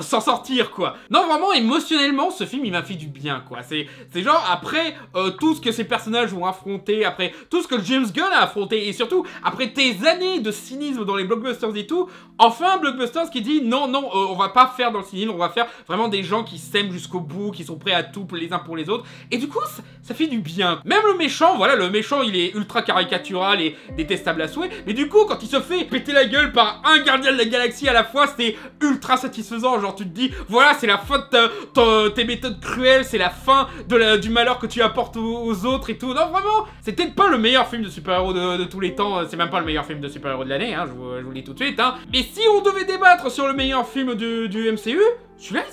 [SPEAKER 2] s'en sortir, quoi. Non, vraiment, émotionnellement, ce film, il m'a fait du bien, quoi. C'est genre, après tout ce que ces personnages ont affronté, après tout ce que James Gunn a affronté, et surtout, après tes années de cynisme dans les blockbusters et tout, enfin, un blockbuster qui dit non, on va pas faire dans le cynisme, on va faire vraiment des gens qui s'aiment jusqu'au bout, qui sont prêts à tout les uns pour les autres, et du coup ça fait du bien. Même le méchant, voilà, le méchant il est ultra caricatural et détestable à souhait, mais du coup quand il se fait péter la gueule par un gardien de la galaxie à la fois, c'est ultra satisfaisant. Genre tu te dis voilà, c'est la fin de tes méthodes cruelles, c'est la fin du malheur que tu apportes aux autres et tout. Non vraiment, c'est peut-être pas le meilleur film de super-héros de tous les temps, c'est même pas le meilleur film de super-héros de l'année, hein, je vous le dis tout de suite, hein. Mais si on devait débattre sur le meilleur film du MCU, celui-là,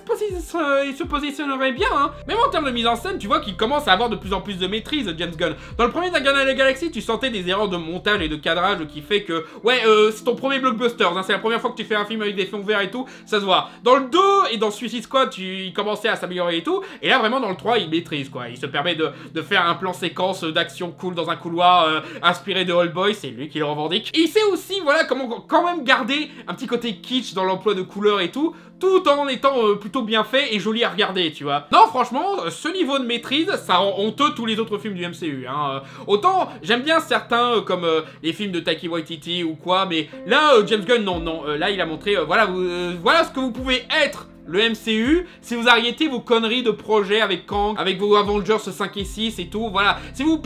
[SPEAKER 2] il se positionnerait bien, hein. Même en termes de mise en scène, tu vois qu'il commence à avoir de plus en plus de maîtrise, James Gunn. Dans le premier Gardiens de la Galaxie, tu sentais des erreurs de montage et de cadrage qui fait que, ouais, c'est ton premier blockbuster, hein, c'est la première fois que tu fais un film avec des fonds verts et tout, ça se voit. Dans le 2 et dans Suicide Squad, il commençait à s'améliorer et tout, et là, vraiment, dans le 3, il maîtrise, quoi. Il se permet de faire un plan séquence d'action cool dans un couloir inspiré de Old Boy, c'est lui qui le revendique. Et il sait aussi, voilà, comment quand même garder un petit côté kitsch dans l'emploi de couleurs et tout en étant plutôt bien fait et joli à regarder, tu vois. Non, franchement, ce niveau de maîtrise, ça rend honteux tous les autres films du MCU, hein. Autant, j'aime bien certains, comme les films de Taika Waititi ou quoi, mais là, James Gunn, non, là, il a montré, voilà ce que vous pouvez être le MCU, si vous arrêtez vos conneries de projets avec Kang, avec vos Avengers 5 et 6 et tout, voilà. Si vous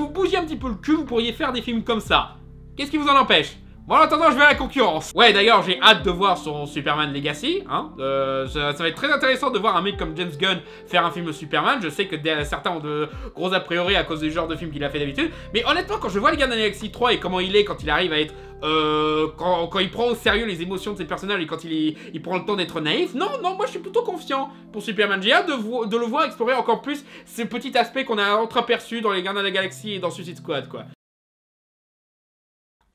[SPEAKER 2] bougiez un petit peu le cul, vous pourriez faire des films comme ça. Qu'est-ce qui vous en empêche ? Bon, en attendant, je vais à la concurrence. Ouais, d'ailleurs, j'ai hâte de voir son Superman Legacy, hein. Ça va être très intéressant de voir un mec comme James Gunn faire un film Superman. Je sais que certains ont de gros a priori à cause du genre de film qu'il a fait d'habitude. Mais honnêtement, quand je vois les Gardiens de la Galaxie 3 et comment il est quand il arrive à être... quand il prend au sérieux les émotions de ses personnages et quand il prend le temps d'être naïf, non, moi je suis plutôt confiant pour Superman. J'ai hâte de le voir explorer encore plus ce petit aspect qu'on a entreaperçu dans les Gardiens de la Galaxie et dans Suicide Squad, quoi.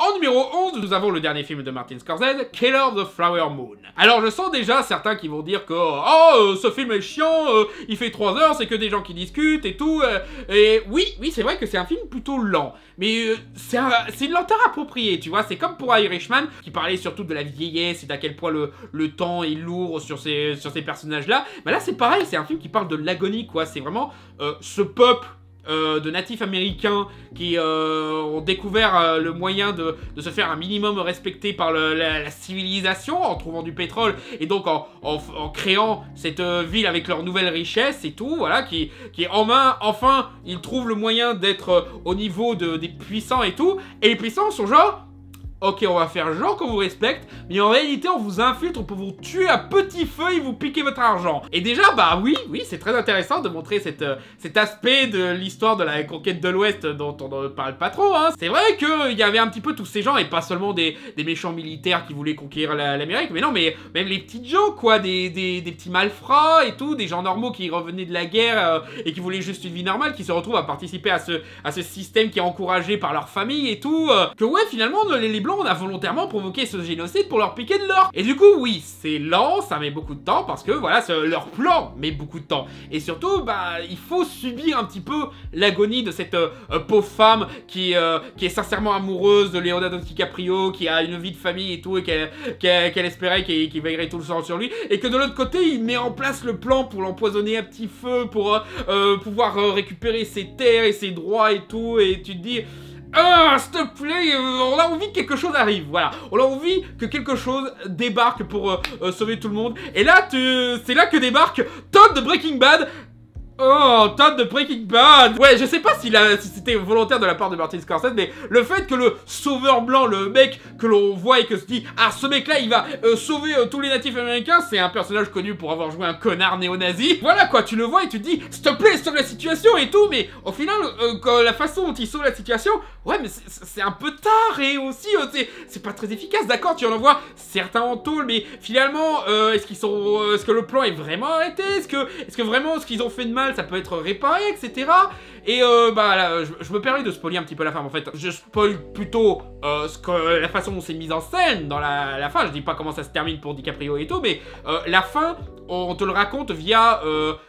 [SPEAKER 2] En numéro 11, nous avons le dernier film de Martin Scorsese, Killer of the Flower Moon. Alors je sens déjà certains qui vont dire que ce film est chiant, il fait 3 heures, c'est que des gens qui discutent et tout. Et oui, c'est vrai que c'est un film plutôt lent. Mais c'est une lenteur appropriée, tu vois. C'est comme pour Irishman, qui parlait surtout de la vieillesse et d'à quel point le temps est lourd sur ces personnages-là. Mais là c'est pareil, c'est un film qui parle de l'agonie, quoi. C'est vraiment ce peuple de natifs américains qui ont découvert le moyen de se faire un minimum respecter par la civilisation en trouvant du pétrole et donc en créant cette ville avec leurs nouvelles richesses et tout, voilà, qui est enfin ils trouvent le moyen d'être au niveau des puissants et tout, et les puissants sont genre ok, on va faire genre qu'on vous respecte, mais en réalité, on vous infiltre pour vous tuer à petit feu et vous piquer votre argent. Et déjà, bah oui, c'est très intéressant de montrer cet aspect de l'histoire de la conquête de l'Ouest dont on ne parle pas trop, hein. C'est vrai qu'il y avait un petit peu tous ces gens, et pas seulement des méchants militaires qui voulaient conquérir l'Amérique, mais non, mais même les petites gens, quoi, des petits malfrats et tout, des gens normaux qui revenaient de la guerre et qui voulaient juste une vie normale, qui se retrouvent à participer à ce système qui est encouragé par leur famille et tout, que ouais, finalement, les Blancs, on a volontairement provoqué ce génocide pour leur piquer de l'or. Et du coup, oui, c'est lent, ça met beaucoup de temps, parce que voilà, leur plan met beaucoup de temps. Et surtout, bah, il faut subir un petit peu l'agonie de cette pauvre femme qui est sincèrement amoureuse de Leonardo DiCaprio, qui a une vie de famille et tout, et qu'elle espérait qu'il veillerait tout le sang sur lui, et que de l'autre côté, il met en place le plan pour l'empoisonner à petit feu, pour pouvoir récupérer ses terres et ses droits et tout, et tu te dis... Ah, s'il te plaît, on a envie que quelque chose arrive, voilà. On a envie que quelque chose débarque pour sauver tout le monde. Et là, c'est là que débarque Todd de Breaking Bad. Oh, Todd de Breaking Bad. Ouais, je sais pas si c'était volontaire de la part de Martin Scorsese, mais le fait que le sauveur blanc, le mec que l'on voit et que se dit « Ah, ce mec-là, il va sauver tous les natifs américains », c'est un personnage connu pour avoir joué un connard néo-nazi. Voilà, quoi, tu le vois et tu te dis « S'il te plaît, sauve la situation et tout », mais au final, la façon dont il sauve la situation, ouais, mais c'est un peu tard et aussi, c'est pas très efficace. D'accord, tu en envoies certains en tôle, mais finalement, est-ce que le plan est vraiment arrêté? Est-ce que vraiment ce qu'ils ont fait de mal ça peut être réparé, etc. Et bah là, je me permets de spoiler un petit peu la fin en fait. Je spoil plutôt la façon dont c'est mis en scène dans la fin. Je dis pas comment ça se termine pour DiCaprio et tout, mais la fin, on te le raconte via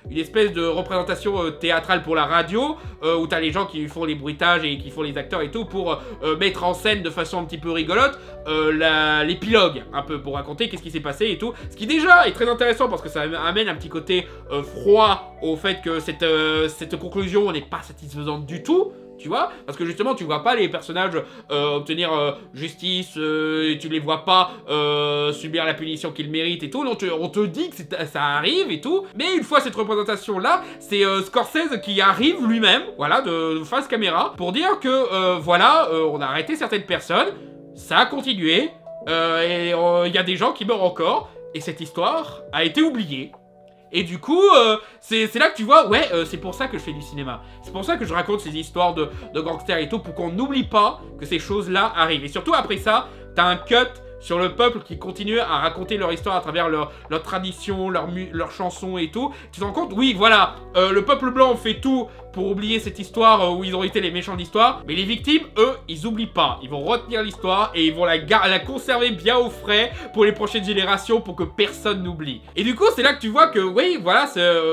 [SPEAKER 2] une espèce de représentation théâtrale pour la radio, où t'as les gens qui font les bruitages et qui font les acteurs et tout pour mettre en scène de façon un petit peu rigolote l'épilogue, un peu pour raconter qu'est-ce qui s'est passé et tout. Ce qui déjà est très intéressant parce que ça amène un petit côté froid au fait que cette conclusion n'est pas satisfaisante du tout. Tu vois, parce que justement tu vois pas les personnages obtenir justice, et tu les vois pas subir la punition qu'ils méritent et tout. Non, on te dit que ça arrive et tout, mais une fois cette représentation là, c'est Scorsese qui arrive lui-même, voilà, de face caméra, pour dire que voilà, on a arrêté certaines personnes, ça a continué, et il y a des gens qui meurent encore, et cette histoire a été oubliée. Et du coup, c'est là que tu vois, ouais, c'est pour ça que je fais du cinéma. C'est pour ça que je raconte ces histoires de gangsters et tout, pour qu'on n'oublie pas que ces choses-là arrivent. Et surtout, après ça, t'as un cut sur le peuple qui continue à raconter leur histoire à travers leur tradition, leurs chansons et tout. Tu te rends compte, oui, voilà, le peuple blanc fait tout pour oublier cette histoire où ils ont été les méchants de l'histoire. Mais les victimes, eux, ils oublient pas. Ils vont retenir l'histoire et ils vont la conserver bien au frais pour les prochaines générations pour que personne n'oublie. Et du coup, c'est là que tu vois que, oui, voilà,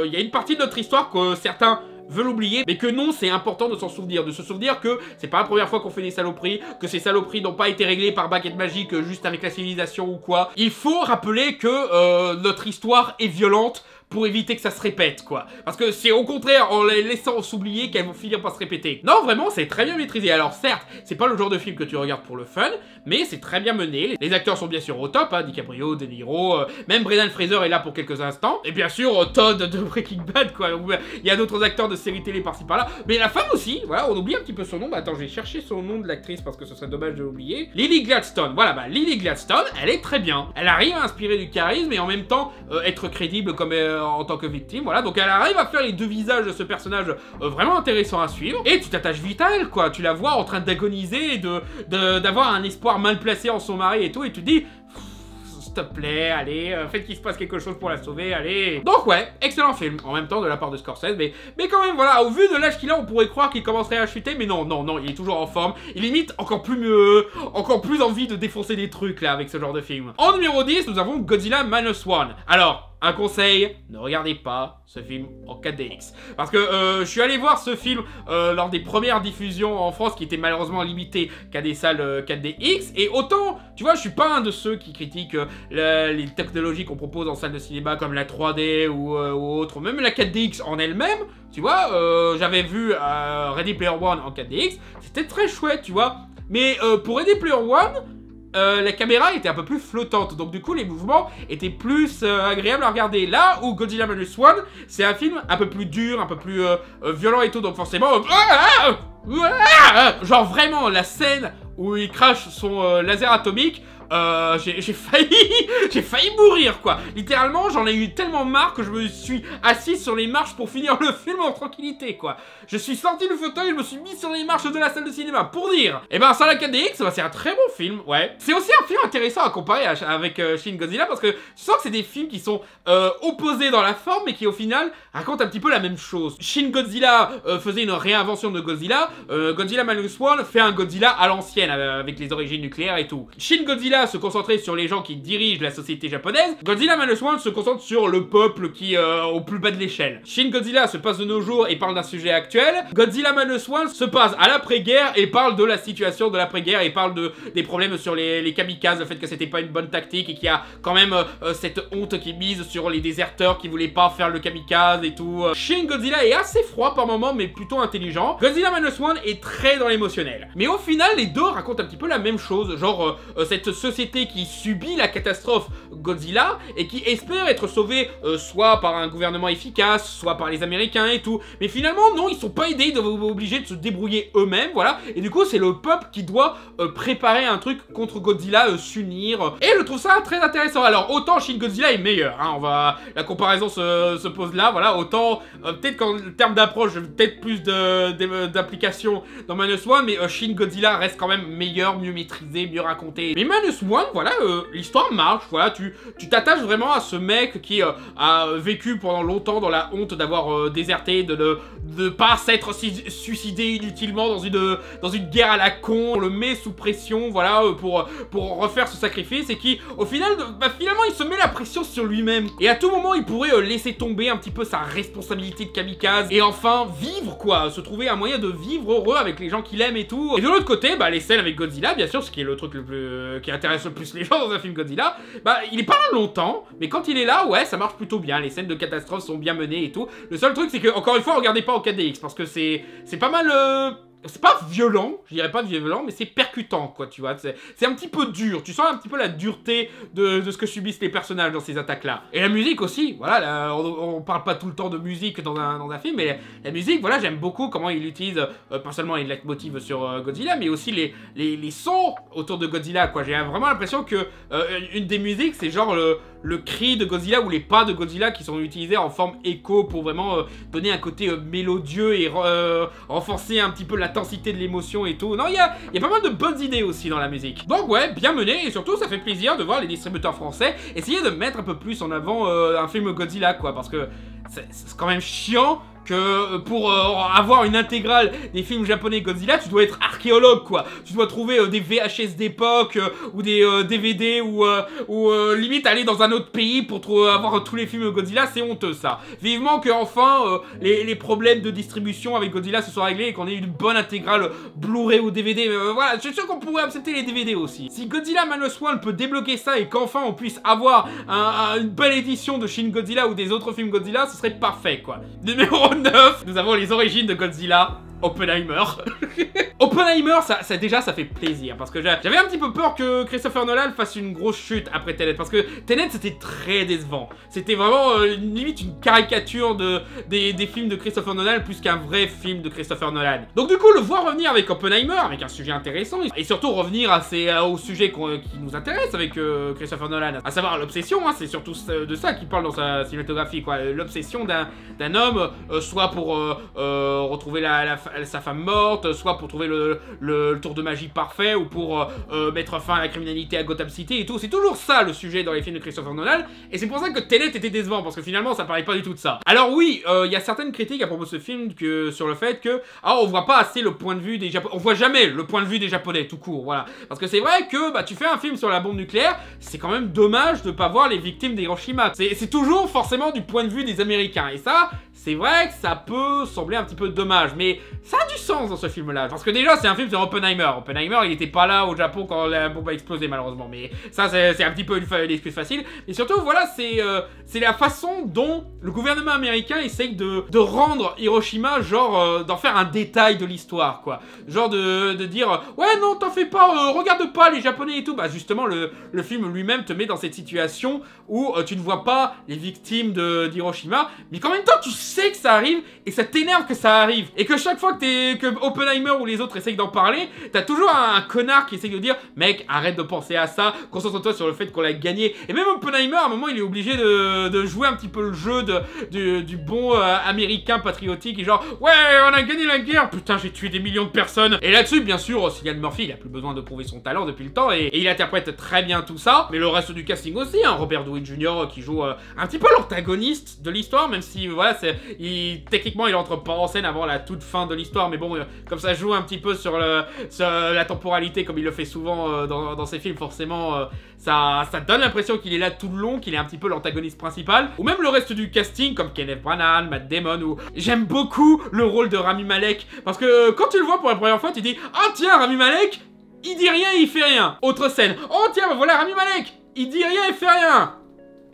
[SPEAKER 2] il y a une partie de notre histoire que certains veulent oublier, mais que non, c'est important de s'en souvenir, de se souvenir que c'est pas la première fois qu'on fait des saloperies, que ces saloperies n'ont pas été réglées par baguette magique juste avec la civilisation ou quoi. Il faut rappeler que notre histoire est violente pour éviter que ça se répète, quoi. Parce que c'est au contraire en les laissant s'oublier qu'elles vont finir par se répéter. Non, vraiment, c'est très bien maîtrisé. Alors certes, c'est pas le genre de film que tu regardes pour le fun, mais c'est très bien mené. Les acteurs sont bien sûr au top, hein, DiCaprio, De Niro, même Brendan Fraser est là pour quelques instants. Et bien sûr, Todd de Breaking Bad, quoi. Il y a d'autres acteurs de séries télé par-ci par-là. Mais la femme aussi, voilà, on oublie un petit peu son nom. Bah attends, je vais chercher son nom de l'actrice parce que ce serait dommage de l'oublier. Lily Gladstone, voilà, bah Lily Gladstone, elle est très bien. Elle arrive à inspirer du charisme et en même temps être crédible comme en tant que victime, voilà, donc elle arrive à faire les deux visages de ce personnage vraiment intéressant à suivre, et tu t'attaches vite à elle, quoi, tu la vois en train d'agoniser et d'avoir un espoir mal placé en son mari et tout, et tu te dis, s'il te plaît, allez, faites qu'il se passe quelque chose pour la sauver, allez. Donc ouais, excellent film, en même temps de la part de Scorsese, mais quand même, voilà, au vu de l'âge qu'il a, on pourrait croire qu'il commencerait à chuter, mais non, il est toujours en forme, il limite encore plus envie de défoncer des trucs, là, avec ce genre de film. En numéro 10, nous avons Godzilla Minus One. Alors, un conseil, ne regardez pas ce film en 4DX. Parce que je suis allé voir ce film lors des premières diffusions en France qui étaient malheureusement limitées qu'à des salles 4DX. Et autant, tu vois, je suis pas un de ceux qui critiquent les technologies qu'on propose en salle de cinéma comme la 3D ou autre, même la 4DX en elle-même. Tu vois, j'avais vu Ready Player One en 4DX, c'était très chouette, tu vois. Mais pour Ready Player One, la caméra était un peu plus flottante, donc du coup les mouvements étaient plus agréables à regarder. Là où Godzilla Minus One, c'est un film un peu plus dur, un peu plus violent et tout, donc forcément... genre vraiment, la scène où il crache son laser atomique, j'ai failli mourir, quoi. Littéralement, j'en ai eu tellement marre que je me suis assis sur les marches pour finir le film en tranquillité, quoi. Je suis sorti du fauteuil, je me suis mis sur les marches de la salle de cinéma pour dire. Et ben, ça, la 4DX, bah, c'est un très bon film, ouais. C'est aussi un film intéressant à comparer avec Shin Godzilla parce que tu sens que c'est des films qui sont opposés dans la forme, mais qui au final racontent un petit peu la même chose. Shin Godzilla faisait une réinvention de Godzilla. Godzilla Minus One fait un Godzilla à l'ancienne avec les origines nucléaires et tout. Shin Godzilla se concentrait sur les gens qui dirigent la société japonaise. Godzilla Minus One se concentre sur le peuple qui au plus bas de l'échelle. Shin Godzilla se passe de nos jours et parle d'un sujet actuel. Godzilla Minus One se passe à l'après-guerre et parle de la situation de l'après-guerre et parle des problèmes sur les kamikazes, le fait que c'était pas une bonne tactique et qu'il y a quand même cette honte qui mise sur les déserteurs qui voulaient pas faire le kamikaze et tout. Shin Godzilla est assez froid par moments mais plutôt intelligent. Godzilla Minus One est très dans l'émotionnel. Mais au final, les deux racontent un petit peu la même chose, genre cette société qui subit la catastrophe Godzilla et qui espère être sauvée soit par un gouvernement efficace, soit par les Américains et tout. Mais finalement, non, ils sont pas aidés, ils doivent être obligés de se débrouiller eux-mêmes, voilà. Et du coup, c'est le peuple qui doit préparer un truc contre Godzilla, s'unir. Et je trouve ça très intéressant. Alors, autant Shin Godzilla est meilleur, hein, la comparaison se pose là, voilà. Autant, peut-être qu'en termes d'approche, peut-être plus d'application dans Minus One, mais Shin Godzilla reste quand même meilleur, mieux maîtrisé, mieux raconté. Mais Minus One, voilà, l'histoire marche, voilà, tu t'attaches vraiment à ce mec qui a vécu pendant longtemps dans la honte d'avoir déserté, de ne pas s'être suicidé inutilement dans une guerre à la con. On le met sous pression, voilà, pour refaire ce sacrifice et qui, au final, finalement, il se met la pression sur lui-même. Et à tout moment, il pourrait laisser tomber un petit peu sa responsabilité de kamikaze et enfin vivre, quoi, se trouver un moyen de vivre heureux avec les gens qu'il aime et tout. Et de l'autre côté, bah, les scènes avec Godzilla, bien sûr, ce qui est le truc qui intéresse le plus les gens dans un film Godzilla, bah, il est pas là longtemps, mais quand il est là, ouais, ça marche plutôt bien. Les scènes de catastrophe sont bien menées et tout. Le seul truc, c'est que, encore une fois, regardez pas en 4DX, parce que c'est pas mal... C'est pas violent, je dirais pas violent, mais c'est percutant, quoi, tu vois. C'est un petit peu dur, tu sens un petit peu la dureté de ce que subissent les personnages dans ces attaques-là. Et la musique aussi, voilà, là, on parle pas tout le temps de musique dans un film, mais la musique, voilà, j'aime beaucoup comment il utilise, pas seulement les leitmotivs sur Godzilla, mais aussi les sons autour de Godzilla, quoi. J'ai vraiment l'impression que une des musiques, c'est genre le cri de Godzilla ou les pas de Godzilla qui sont utilisés en forme écho pour vraiment donner un côté mélodieux et renforcer un petit peu l'intensité de l'émotion et tout. Non, il y a pas mal de bonnes idées aussi dans la musique. Donc ouais, bien mené, et surtout ça fait plaisir de voir les distributeurs français essayer de mettre un peu plus en avant un film Godzilla, quoi, parce que c'est quand même chiant que pour avoir une intégrale des films japonais Godzilla, tu dois être archéologue, quoi. Tu dois trouver des VHS d'époque ou des DVD ou limite aller dans un autre pays pour avoir tous les films Godzilla. C'est honteux, ça. Vivement que enfin les problèmes de distribution avec Godzilla se soient réglés et qu'on ait une bonne intégrale Blu-ray ou DVD. Voilà, je suis sûr qu'on pourrait accepter les DVD aussi. Si Godzilla Minus One peut débloquer ça et qu'enfin on puisse avoir une belle édition de Shin Godzilla ou des autres films Godzilla, ce serait parfait, quoi. Numéro 9, nous avons les origines de Godzilla. Oppenheimer. Oppenheimer, déjà ça fait plaisir parce que j'avais un petit peu peur que Christopher Nolan fasse une grosse chute après Tenet, parce que Tenet c'était très décevant. C'était vraiment limite une caricature des films de Christopher Nolan plus qu'un vrai film de Christopher Nolan. Donc du coup, le voir revenir avec Oppenheimer, avec un sujet intéressant et surtout revenir au sujet qui nous intéresse avec Christopher Nolan, à savoir l'obsession, hein, c'est surtout de ça qu'il parle dans sa cinématographie, quoi. L'obsession d'un homme, soit pour retrouver la sa femme morte, soit pour trouver le tour de magie parfait, ou pour mettre fin à la criminalité à Gotham City et tout. C'est toujours ça le sujet dans les films de Christopher Nolan, et c'est pour ça que Tenet était décevant, parce que finalement ça parlait pas du tout de ça. Alors oui, il y a certaines critiques à propos de ce film sur le fait que on voit pas assez le point de vue des Japonais, on voit jamais le point de vue des Japonais tout court, voilà. Parce que c'est vrai que tu fais un film sur la bombe nucléaire, c'est quand même dommage de pas voir les victimes d'Hiroshima. C'est toujours forcément du point de vue des Américains, et ça, c'est vrai que ça peut sembler un petit peu dommage, mais ça a du sens dans ce film-là. Parce que déjà, c'est un film sur Oppenheimer. Oppenheimer, il était pas là au Japon quand la bombe a explosé, malheureusement. Mais ça, c'est un petit peu une excuse facile. Mais surtout, voilà, c'est la façon dont le gouvernement américain essaye de rendre Hiroshima, genre, d'en faire un détail de l'histoire, quoi. Genre de dire, ouais, non, t'en fais pas, regarde pas les Japonais et tout. Bah, justement, le film lui-même te met dans cette situation où tu ne vois pas les victimes d'Hiroshima, mais qu'en même temps, tu sais que ça arrive, et ça t'énerve que ça arrive. Et que chaque fois que Oppenheimer ou les autres essayent d'en parler, t'as toujours un connard qui essaye de dire, mec, arrête de penser à ça, concentre-toi sur le fait qu'on l'a gagné. Et même Oppenheimer, à un moment, il est obligé de jouer un petit peu le jeu du bon américain patriotique, et genre, ouais, on a gagné la guerre, putain, j'ai tué des millions de personnes. Et là-dessus, bien sûr, Cillian Murphy, il a plus besoin de prouver son talent depuis le temps, et il interprète très bien tout ça. Mais le reste du casting aussi, hein, Robert Downey Jr. qui joue un petit peu l'antagoniste de l'histoire, même si, voilà, techniquement, il entre pas en scène avant la toute fin de l'histoire, mais bon, comme ça joue un petit peu sur la temporalité, comme il le fait souvent dans ses films, forcément, ça donne l'impression qu'il est là tout le long, qu'il est un petit peu l'antagoniste principal. Ou même le reste du casting, comme Kenneth Branagh, Matt Damon, ou... J'aime beaucoup le rôle de Rami Malek, parce que quand tu le vois pour la première fois, tu dis « Ah tiens, Rami Malek, il dit rien, il fait rien !» Autre scène « Oh tiens, voilà Rami Malek, il dit rien, il fait rien !»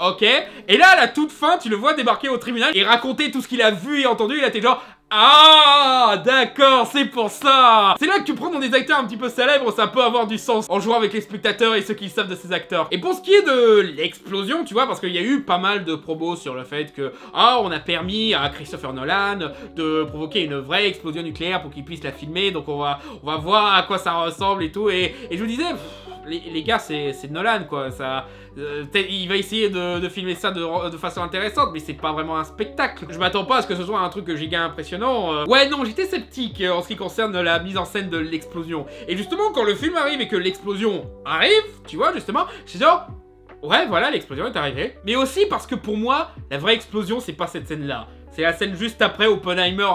[SPEAKER 2] Ok, et là, à la toute fin, tu le vois débarquer au tribunal et raconter tout ce qu'il a vu et entendu, et là t'es genre... Ah, d'accord, c'est pour ça. C'est là que tu prends dans des acteurs un petit peu célèbres, ça peut avoir du sens en jouant avec les spectateurs et ceux qui savent de ces acteurs. Et pour ce qui est de l'explosion, tu vois, parce qu'il y a eu pas mal de promos sur le fait que on a permis à Christopher Nolan de provoquer une vraie explosion nucléaire pour qu'il puisse la filmer, donc on va voir à quoi ça ressemble et tout. Et je vous disais, les gars, c'est Nolan, quoi. Ça, il va essayer de filmer ça de façon intéressante, mais c'est pas vraiment un spectacle. Je m'attends pas à ce que ce soit un truc giga impressionnant. Ouais, non, j'étais sceptique en ce qui concerne la mise en scène de l'explosion. Et justement, quand le film arrive et que l'explosion arrive, tu vois, justement, je suis genre... Ouais, voilà, l'explosion est arrivée. Mais aussi parce que pour moi, la vraie explosion, c'est pas cette scène-là. C'est la scène juste après où Oppenheimer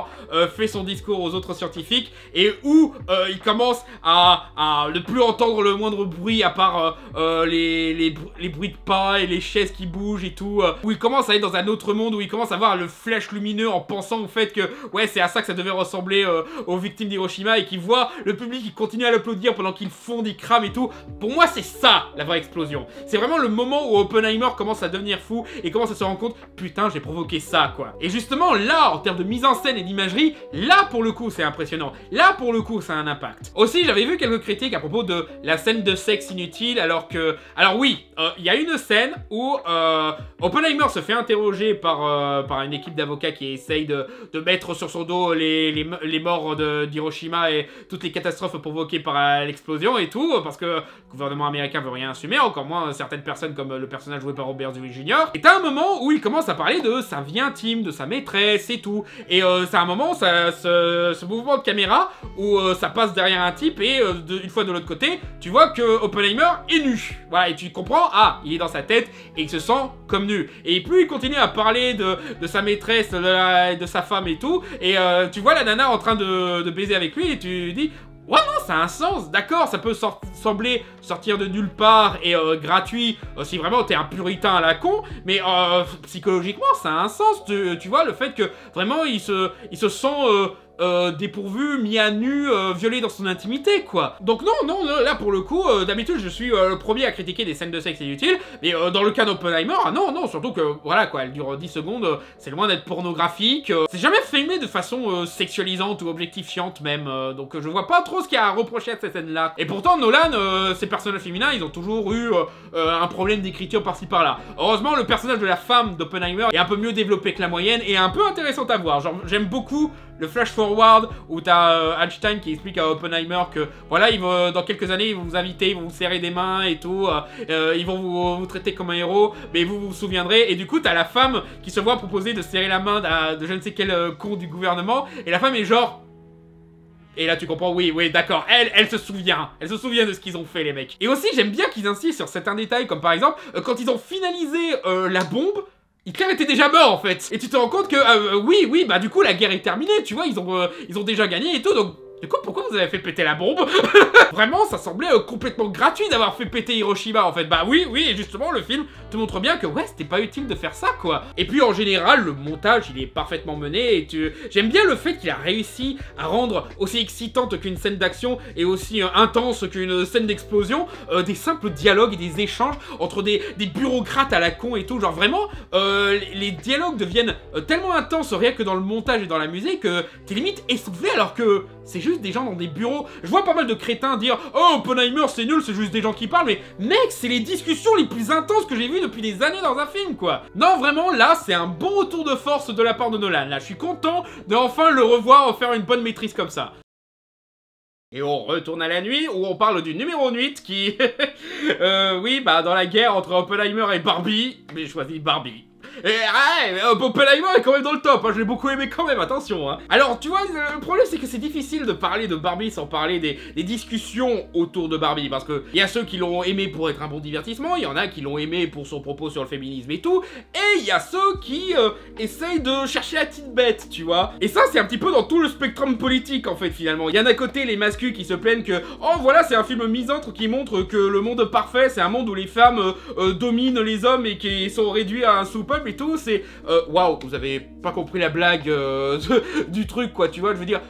[SPEAKER 2] fait son discours aux autres scientifiques et où il commence à ne plus entendre le moindre bruit à part les bruits de pas et les chaises qui bougent et tout. Où il commence à être dans un autre monde, où il commence à voir le flash lumineux en pensant au fait que ouais, c'est à ça que ça devait ressembler aux victimes d'Hiroshima, et qu'il voit le public qui continue à l'applaudir pendant qu'il fonde, il crame et tout. Pour moi, c'est ça la vraie explosion. C'est vraiment le moment où Oppenheimer commence à devenir fou et commence à se rendre compte, putain, j'ai provoqué ça, quoi. Et justement, là, en termes de mise en scène et d'imagerie, là, pour le coup, c'est impressionnant. Là, pour le coup, ça a un impact. Aussi, j'avais vu quelques critiques à propos de la scène de sexe inutile, alors oui, il y a une scène où Oppenheimer se fait interroger par une équipe d'avocats qui essaye de mettre sur son dos les morts d'Hiroshima et toutes les catastrophes provoquées par l'explosion et tout, parce que le gouvernement américain veut rien assumer, encore moins certaines personnes comme le personnage joué par Robert Downey Jr. Et t'as un moment où il commence à parler de sa vie intime, de sa maîtresse et tout. Et c'est un moment, ce mouvement de caméra où ça passe derrière un type et une fois de l'autre côté, tu vois que Oppenheimer est nu. Voilà, et tu comprends, il est dans sa tête et il se sent comme nu. Et plus il continue à parler de sa maîtresse, de sa femme et tout, et tu vois la nana en train de baiser avec lui et tu dis... Ouais, non, ça a un sens, d'accord, ça peut sembler sortir de nulle part et gratuit si vraiment t'es un puritain à la con, mais psychologiquement, ça a un sens, tu vois, le fait que vraiment il se sent dépourvu, mis à nu, violé dans son intimité, quoi. Donc non, là pour le coup, d'habitude je suis le premier à critiquer des scènes de sexe inutiles, mais dans le cas d'Oppenheimer, non, surtout que, voilà quoi, elle dure 10 secondes, c'est loin d'être pornographique, c'est jamais filmé de façon sexualisante ou objectifiante même, donc je vois pas trop ce qu'il y a à reprocher à cette scène-là. Et pourtant, Nolan, ses personnages féminins, ils ont toujours eu un problème d'écriture par-ci par-là. Heureusement, le personnage de la femme d'Oppenheimer est un peu mieux développé que la moyenne et un peu intéressant à voir. Genre, j'aime beaucoup le flash forward où t'as Einstein qui explique à Oppenheimer que voilà, dans quelques années ils vont vous inviter, ils vont vous serrer des mains et tout, ils vont vous traiter comme un héros, mais vous vous souviendrez. Et du coup t'as la femme qui se voit proposer de serrer la main de je ne sais quel con du gouvernement, et la femme est genre Et là tu comprends, oui, d'accord, elle se souvient de ce qu'ils ont fait les mecs. Et aussi j'aime bien qu'ils insistent sur certains détails, comme par exemple, quand ils ont finalisé la bombe, Hitler était déjà mort en fait. Et tu te rends compte que, oui, bah du coup la guerre est terminée, tu vois, ils ont déjà gagné et tout, donc... Du coup, pourquoi vous avez fait péter la bombe? Vraiment, ça semblait complètement gratuit d'avoir fait péter Hiroshima, en fait. Bah oui, et justement, le film te montre bien que, ouais, c'était pas utile de faire ça, quoi. Et puis, en général, le montage, il est parfaitement mené, et j'aime bien le fait qu'il a réussi à rendre aussi excitante qu'une scène d'action, et aussi intense qu'une scène d'explosion, des simples dialogues et des échanges entre des bureaucrates à la con et tout. Genre, vraiment, les dialogues deviennent tellement intenses, rien que dans le montage et dans la musique, que t'es limite essoufflé, alors que c'est juste des gens dans des bureaux. Je vois pas mal de crétins dire « Oh, Oppenheimer, c'est nul, c'est juste des gens qui parlent », mais mec, c'est les discussions les plus intenses que j'ai vues depuis des années dans un film, quoi. Non, vraiment, là, c'est un bon retour de force de la part de Nolan. Là, je suis content de enfin le revoir faire une bonne maîtrise comme ça. Et on retourne à la nuit, où on parle du numéro 8 qui... oui, bah, dans la guerre entre Oppenheimer et Barbie, mais je choisis Barbie. Et Oppenheimer est quand même dans le top, hein, je l'ai beaucoup aimé quand même, attention. Hein. Alors, tu vois, le problème c'est que c'est difficile de parler de Barbie sans parler des discussions autour de Barbie, parce que il y a ceux qui l'ont aimé pour être un bon divertissement, il y en a qui l'ont aimé pour son propos sur le féminisme et tout, et il y a ceux qui essayent de chercher la petite bête, tu vois. Et ça, c'est un petit peu dans tout le spectrum politique, en fait, finalement. Il y en a d'un côté les masculins qui se plaignent que, oh voilà, c'est un film misanthrope qui montre que le monde parfait, c'est un monde où les femmes dominent les hommes et qui sont réduits à un sous-peuple et tout, c'est... Waouh, vous avez pas compris la blague du truc, quoi, tu vois, je veux dire...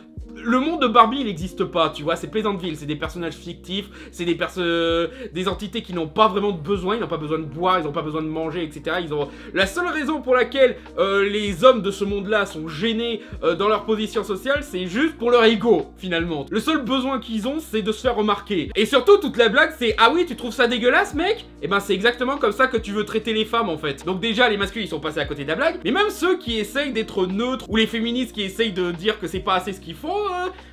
[SPEAKER 2] Le monde de Barbie, il n'existe pas, tu vois, c'est Pleasantville, c'est des personnages fictifs, c'est des entités qui n'ont pas vraiment de besoin, ils n'ont pas besoin de boire, ils n'ont pas besoin de manger, etc. La seule raison pour laquelle les hommes de ce monde-là sont gênés dans leur position sociale, c'est juste pour leur ego, finalement. Le seul besoin qu'ils ont, c'est de se faire remarquer. Et surtout, toute la blague, c'est « Ah oui, tu trouves ça dégueulasse, mec ?» Et ben c'est exactement comme ça que tu veux traiter les femmes, en fait. Donc déjà, les masculins, ils sont passés à côté de la blague, mais même ceux qui essayent d'être neutres, ou les féministes qui essayent de dire que c'est pas assez ce qu'ils font,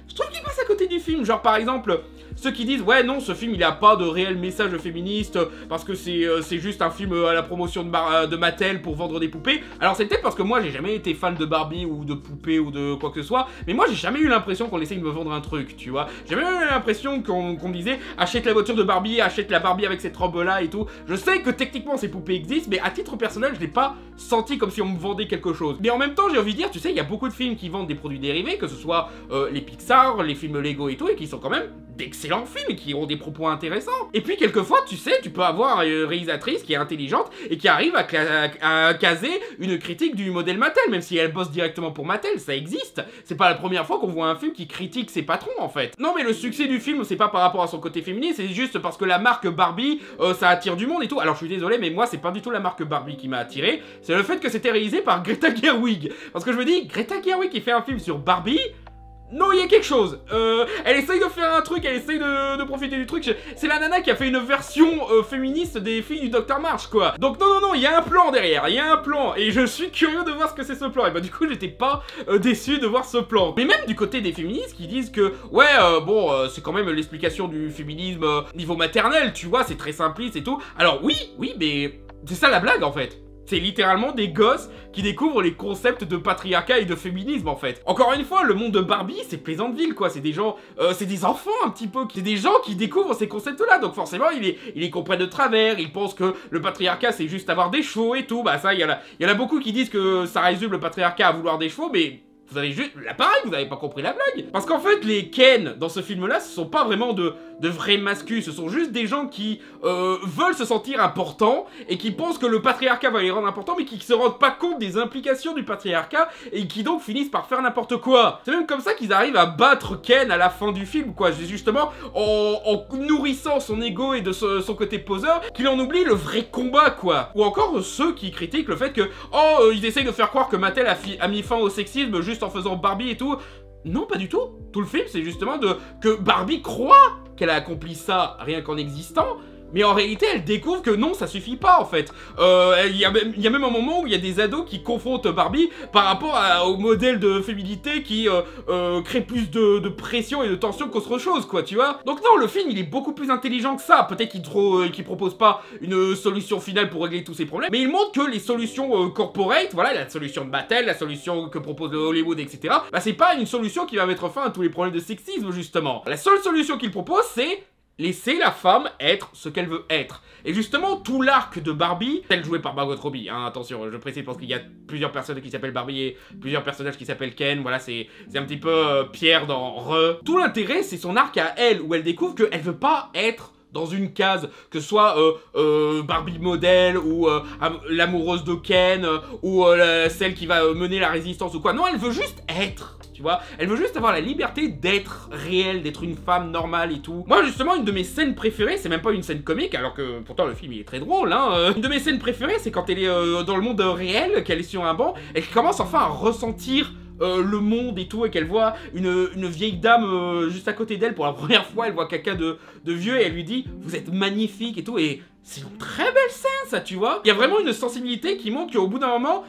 [SPEAKER 2] je trouve qu'ils passent à côté du film. Genre par exemple, ceux qui disent ouais non, ce film il a pas de réel message féministe parce que c'est juste un film à la promotion de Mattel pour vendre des poupées. Alors c'est peut-être parce que moi j'ai jamais été fan de Barbie ou de poupées ou de quoi que ce soit, mais moi j'ai jamais eu l'impression qu'on essaye de me vendre un truc, tu vois. J'ai jamais eu l'impression qu'on me disait achète la voiture de Barbie, achète la Barbie avec cette robe là et tout. Je sais que techniquement ces poupées existent, mais à titre personnel je l'ai pas senti comme si on me vendait quelque chose. Mais en même temps j'ai envie de dire, tu sais, il y a beaucoup de films qui vendent des produits dérivés, que ce soit les Pixar, les films Lego et tout, et qui sont quand même d'excellents films et qui ont des propos intéressants. Et puis quelquefois, tu sais, tu peux avoir une réalisatrice qui est intelligente et qui arrive à caser une critique du modèle Mattel, même si elle bosse directement pour Mattel, ça existe. C'est pas la première fois qu'on voit un film qui critique ses patrons, en fait. Non, mais le succès du film, c'est pas par rapport à son côté féministe, c'est juste parce que la marque Barbie, ça attire du monde et tout. Alors je suis désolé, mais moi, c'est pas du tout la marque Barbie qui m'a attiré, c'est le fait que c'était réalisé par Greta Gerwig. Parce que je me dis, Greta Gerwig qui fait un film sur Barbie, non, il y a quelque chose. Elle essaye de faire un truc, elle essaye de profiter du truc. C'est la nana qui a fait une version féministe des filles du Dr March, quoi. Donc non, il y a un plan derrière, il y a un plan. Et je suis curieux de voir ce que c'est ce plan. Et bah du coup, j'étais pas déçu de voir ce plan. Mais même du côté des féministes qui disent que, ouais, c'est quand même l'explication du féminisme niveau maternel, tu vois, c'est très simpliste et tout. Alors oui, mais c'est ça la blague, en fait. C'est littéralement des gosses qui découvrent les concepts de patriarcat et de féminisme, en fait. Encore une fois, le monde de Barbie, c'est Pleasantville, quoi. C'est des gens... c'est des enfants, un petit peu. C'est des gens qui découvrent ces concepts-là. Donc forcément, ils les comprennent de travers. Ils pensent que le patriarcat, c'est juste avoir des chevaux et tout. Bah ça, il y en a beaucoup qui disent que ça résume le patriarcat à vouloir des chevaux, mais... Vous avez juste... Là, pareil, vous avez pas compris la blague. Parce qu'en fait, les Ken, dans ce film-là, ce sont pas vraiment de vrais masculins. Ce sont juste des gens qui veulent se sentir importants et qui pensent que le patriarcat va les rendre importants, mais qui se rendent pas compte des implications du patriarcat et qui donc finissent par faire n'importe quoi. C'est même comme ça qu'ils arrivent à battre Ken à la fin du film, quoi. Justement, en nourrissant son ego et de son côté poseur, qu'il en oublie le vrai combat, quoi. Ou encore ceux qui critiquent le fait que, ils essayent de faire croire que Mattel a mis fin au sexisme juste en faisant Barbie et tout. Non, pas du tout. Tout le film, c'est justement que Barbie croit qu'elle a accompli ça rien qu'en existant, Mais en réalité, elle découvre que non, ça suffit pas en fait. Il y a même un moment où il y a des ados qui confrontent Barbie par rapport au modèle de féminité qui crée plus de pression et de tension qu'autre chose, quoi, tu vois. Donc non, le film il est beaucoup plus intelligent que ça. Peut-être qu'il propose pas une solution finale pour régler tous ces problèmes, mais il montre que les solutions corporate, voilà, la solution de Mattel, la solution que propose le Hollywood, etc. Bah c'est pas une solution qui va mettre fin à tous les problèmes de sexisme, justement. La seule solution qu'il propose, c'est laisser la femme être ce qu'elle veut être. Et justement, tout l'arc de Barbie, tel joué par Margot Robbie, hein, attention, je précise parce qu'il y a plusieurs personnes qui s'appellent Barbie et plusieurs personnages qui s'appellent Ken, voilà, c'est un petit peu Pierre dans Re. Tout l'intérêt, c'est son arc à elle, où elle découvre qu'elle veut pas être dans une case, que ce soit Barbie modèle, ou l'amoureuse de Ken, ou celle qui va mener la résistance ou quoi. Non, elle veut juste être. Tu vois, elle veut juste avoir la liberté d'être réelle, d'être une femme normale et tout. Moi, justement, une de mes scènes préférées, c'est même pas une scène comique, alors que pourtant le film il est très drôle, hein. Une de mes scènes préférées, c'est quand elle est dans le monde réel, qu'elle est sur un banc, et qu'elle commence enfin à ressentir le monde et tout, et qu'elle voit une vieille dame juste à côté d'elle pour la première fois. Elle voit quelqu'un de vieux et elle lui dit « Vous êtes magnifique » et tout, et c'est une très belle scène, ça, tu vois. Il y a vraiment une sensibilité qui montre qu'au bout d'un moment,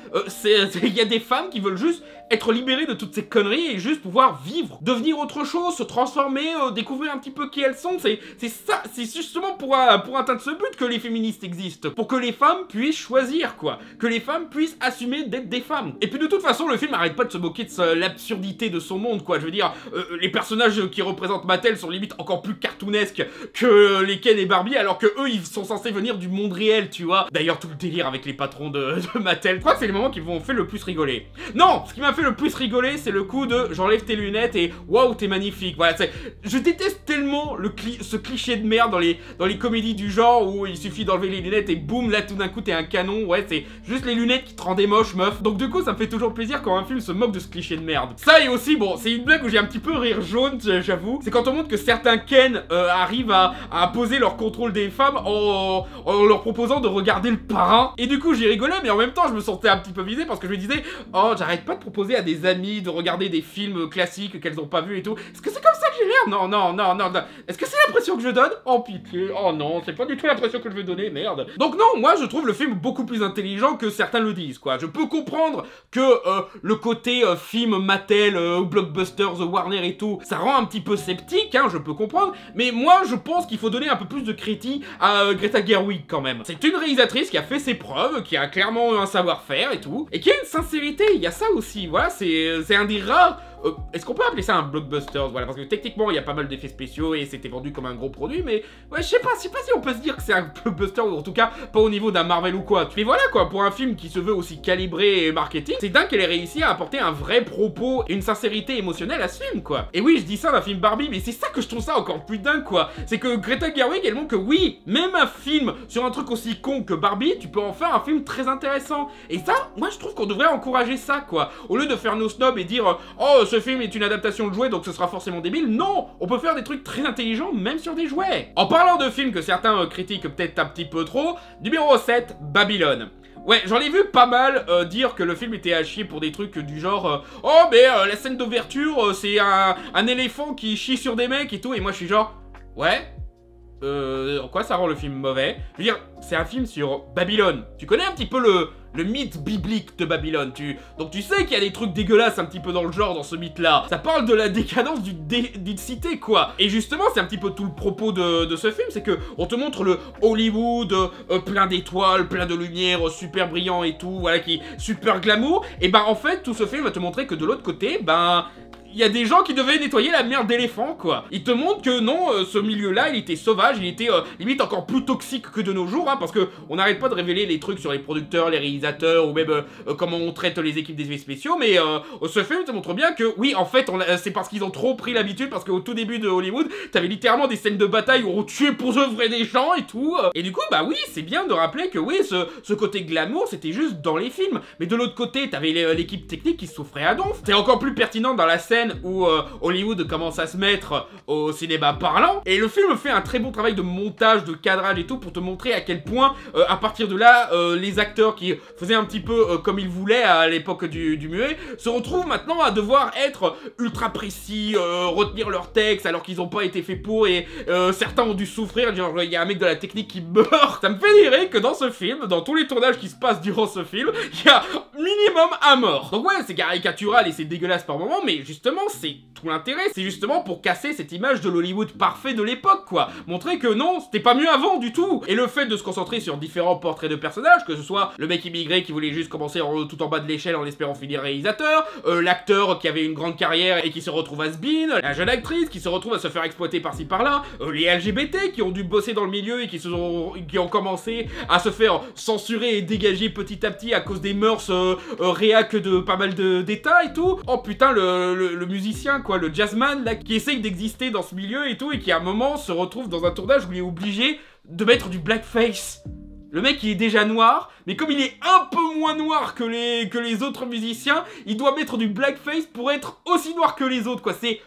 [SPEAKER 2] il y a des femmes qui veulent juste être libérées de toutes ces conneries et juste pouvoir vivre, devenir autre chose, se transformer, découvrir un petit peu qui elles sont. C'est ça, c'est justement pour atteindre ce but que les féministes existent. Pour que les femmes puissent choisir, quoi. Que les femmes puissent assumer d'être des femmes. Et puis de toute façon, le film n'arrête pas de se moquer de l'absurdité de son monde, quoi. Je veux dire, les personnages qui représentent Mattel sont limite encore plus cartoonesques que les Ken et Barbie, alors que eux, ils sont censés venir du monde réel, tu vois. D'ailleurs, tout le délire avec les patrons de Mattel, je crois que c'est les moments qui m'ont fait le plus rigoler. Non, ce qui m'a fait le plus rigoler, c'est le coup de j'enlève tes lunettes et waouh, t'es magnifique. Voilà, je déteste tellement ce cliché de merde dans les comédies du genre où il suffit d'enlever les lunettes et boum, là tout d'un coup t'es un canon. Ouais, c'est juste les lunettes qui te rendaient moche, meuf. Donc du coup, ça me fait toujours plaisir quand un film se moque de ce cliché de merde. Ça et aussi, bon, c'est une blague où j'ai un petit peu rire jaune, j'avoue. C'est quand on montre que certains Ken arrivent à poser leur contrôle des femmes en leur proposant de regarder le parrain. Et du coup, j'y rigolais, mais en même temps, je me sentais un petit peu visé parce que je me disais, oh, j'arrête pas de proposer à des amis de regarder des films classiques qu'elles ont pas vus et tout. Est-ce que c'est comme ça que j'ai l'air? Non, non, non, non, non. Est-ce que c'est l'impression que je donne? Oh, pitié. Oh non, c'est pas du tout l'impression que je veux donner, merde. Donc non, moi, je trouve le film beaucoup plus intelligent que certains le disent, quoi. Je peux comprendre que le côté film Mattel, Blockbuster, The Warner et tout, ça rend un petit peu sceptique, hein, je peux comprendre. Mais moi, je pense qu'il faut donner un peu plus de crédit à Greta Gerwig, quand même. C'est une réalisatrice qui a fait ses preuves, qui a clairement un savoir-faire et tout, et qui a une sincérité, il y a ça aussi, voilà, c'est un des rares... Est-ce qu'on peut appeler ça un blockbuster? Voilà, parce que techniquement, il y a pas mal d'effets spéciaux et c'était vendu comme un gros produit, mais ouais, je sais pas si on peut se dire que c'est un blockbuster, ou en tout cas, pas au niveau d'un Marvel ou quoi. Mais voilà, quoi, pour un film qui se veut aussi calibré et marketing, c'est dingue qu'elle ait réussi à apporter un vrai propos et une sincérité émotionnelle à ce film, quoi. Et oui, je dis ça d'un film Barbie, mais c'est ça que je trouve ça encore plus dingue, quoi. C'est que Greta Gerwig, elle montre que oui, même un film sur un truc aussi con que Barbie, tu peux en faire un film très intéressant. Et ça, moi, je trouve qu'on devrait encourager ça, quoi. Au lieu de faire nos snobs et dire, oh, ce film est une adaptation de jouets, donc ce sera forcément débile. Non, on peut faire des trucs très intelligents, même sur des jouets. En parlant de films que certains critiquent peut-être un petit peu trop, numéro 7, Babylone. Ouais, j'en ai vu pas mal dire que le film était à chier pour des trucs du genre oh, mais la scène d'ouverture, c'est un éléphant qui chie sur des mecs et tout, et moi je suis genre, ouais, en quoi ça rend le film mauvais? Je veux dire, c'est un film sur Babylone. Tu connais un petit peu le mythe biblique de Babylone, donc tu sais qu'il y a des trucs dégueulasses un petit peu dans le genre, dans ce mythe-là. Ça parle de la décadence d'une cité, quoi. Et justement, c'est un petit peu tout le propos de ce film, c'est que on te montre le Hollywood plein d'étoiles, plein de lumière, super brillant et tout, voilà, qui est super glamour. Et ben en fait, tout ce film va te montrer que de l'autre côté, ben... il y a des gens qui devaient nettoyer la merde d'éléphant, quoi. Ils te montrent que non, ce milieu-là, il était sauvage, il était limite encore plus toxique que de nos jours, hein, parce que on n'arrête pas de révéler les trucs sur les producteurs, les réalisateurs, ou même comment on traite les équipes des effets spéciaux, mais ce film te montre bien que, oui, en fait, c'est parce qu'ils ont trop pris l'habitude, parce qu'au tout début de Hollywood, t'avais littéralement des scènes de bataille où on tuait pour de vrai des gens et tout, et du coup, bah oui, c'est bien de rappeler que, oui, ce côté glamour, c'était juste dans les films, mais de l'autre côté, t'avais l'équipe technique qui souffrait à donf. C'est encore plus pertinent dans la scène scène où Hollywood commence à se mettre au cinéma parlant. Et le film fait un très bon travail de montage, de cadrage et tout pour te montrer à quel point, à partir de là, les acteurs qui faisaient un petit peu comme ils voulaient à l'époque du muet se retrouvent maintenant à devoir être ultra précis, retenir leur texte alors qu'ils n'ont pas été faits pour, et certains ont dû souffrir. Genre, il y a un mec de la technique qui meurt. Ça me fait dire que dans ce film, dans tous les tournages qui se passent durant ce film, il y a minimum un mort. Donc ouais, c'est caricatural et c'est dégueulasse par moment, mais justement, c'est tout l'intérêt. C'est justement pour casser cette image de l'Hollywood parfait de l'époque, quoi. Montrer que non, c'était pas mieux avant du tout. Et le fait de se concentrer sur différents portraits de personnages, que ce soit le mec immigré qui voulait juste commencer tout en bas de l'échelle en espérant finir réalisateur, l'acteur qui avait une grande carrière et qui se retrouve has-been, la jeune actrice qui se retrouve à se faire exploiter par-ci par-là, les LGBT qui ont dû bosser dans le milieu et qui ont commencé à se faire censurer et dégager petit à petit à cause des mœurs réac de pas mal d'états et tout. Oh putain, le musicien, quoi, le jazzman, là, qui essaye d'exister dans ce milieu et tout, et qui à un moment se retrouve dans un tournage où il est obligé de mettre du blackface. Le mec, il est déjà noir, mais comme il est un peu moins noir que les autres musiciens, il doit mettre du blackface pour être aussi noir que les autres, quoi. C'est...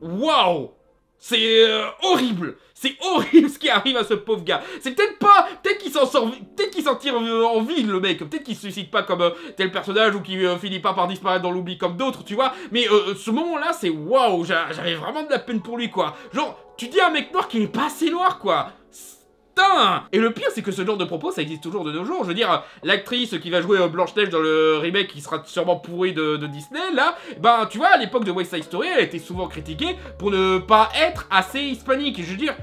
[SPEAKER 2] Waouh! C'est horrible! C'est horrible ce qui arrive à ce pauvre gars. C'est peut-être qu'il s'en sort, peut-être qu'il s'en tire en ville, le mec. Peut-être qu'il se suicide pas comme tel personnage, ou qu'il finit pas par disparaître dans l'oubli comme d'autres, tu vois. Mais ce moment-là, c'est waouh, j'avais vraiment de la peine pour lui, quoi. Genre, tu dis à un mec noir qu'il est pas assez noir, quoi. Et le pire, c'est que ce genre de propos, ça existe toujours de nos jours. Je veux dire, l'actrice qui va jouer Blanche-Neige dans le remake qui sera sûrement pourri de Disney, là, ben, tu vois, à l'époque de West Side Story, elle a été souvent critiquée pour ne pas être assez hispanique. Et je veux dire...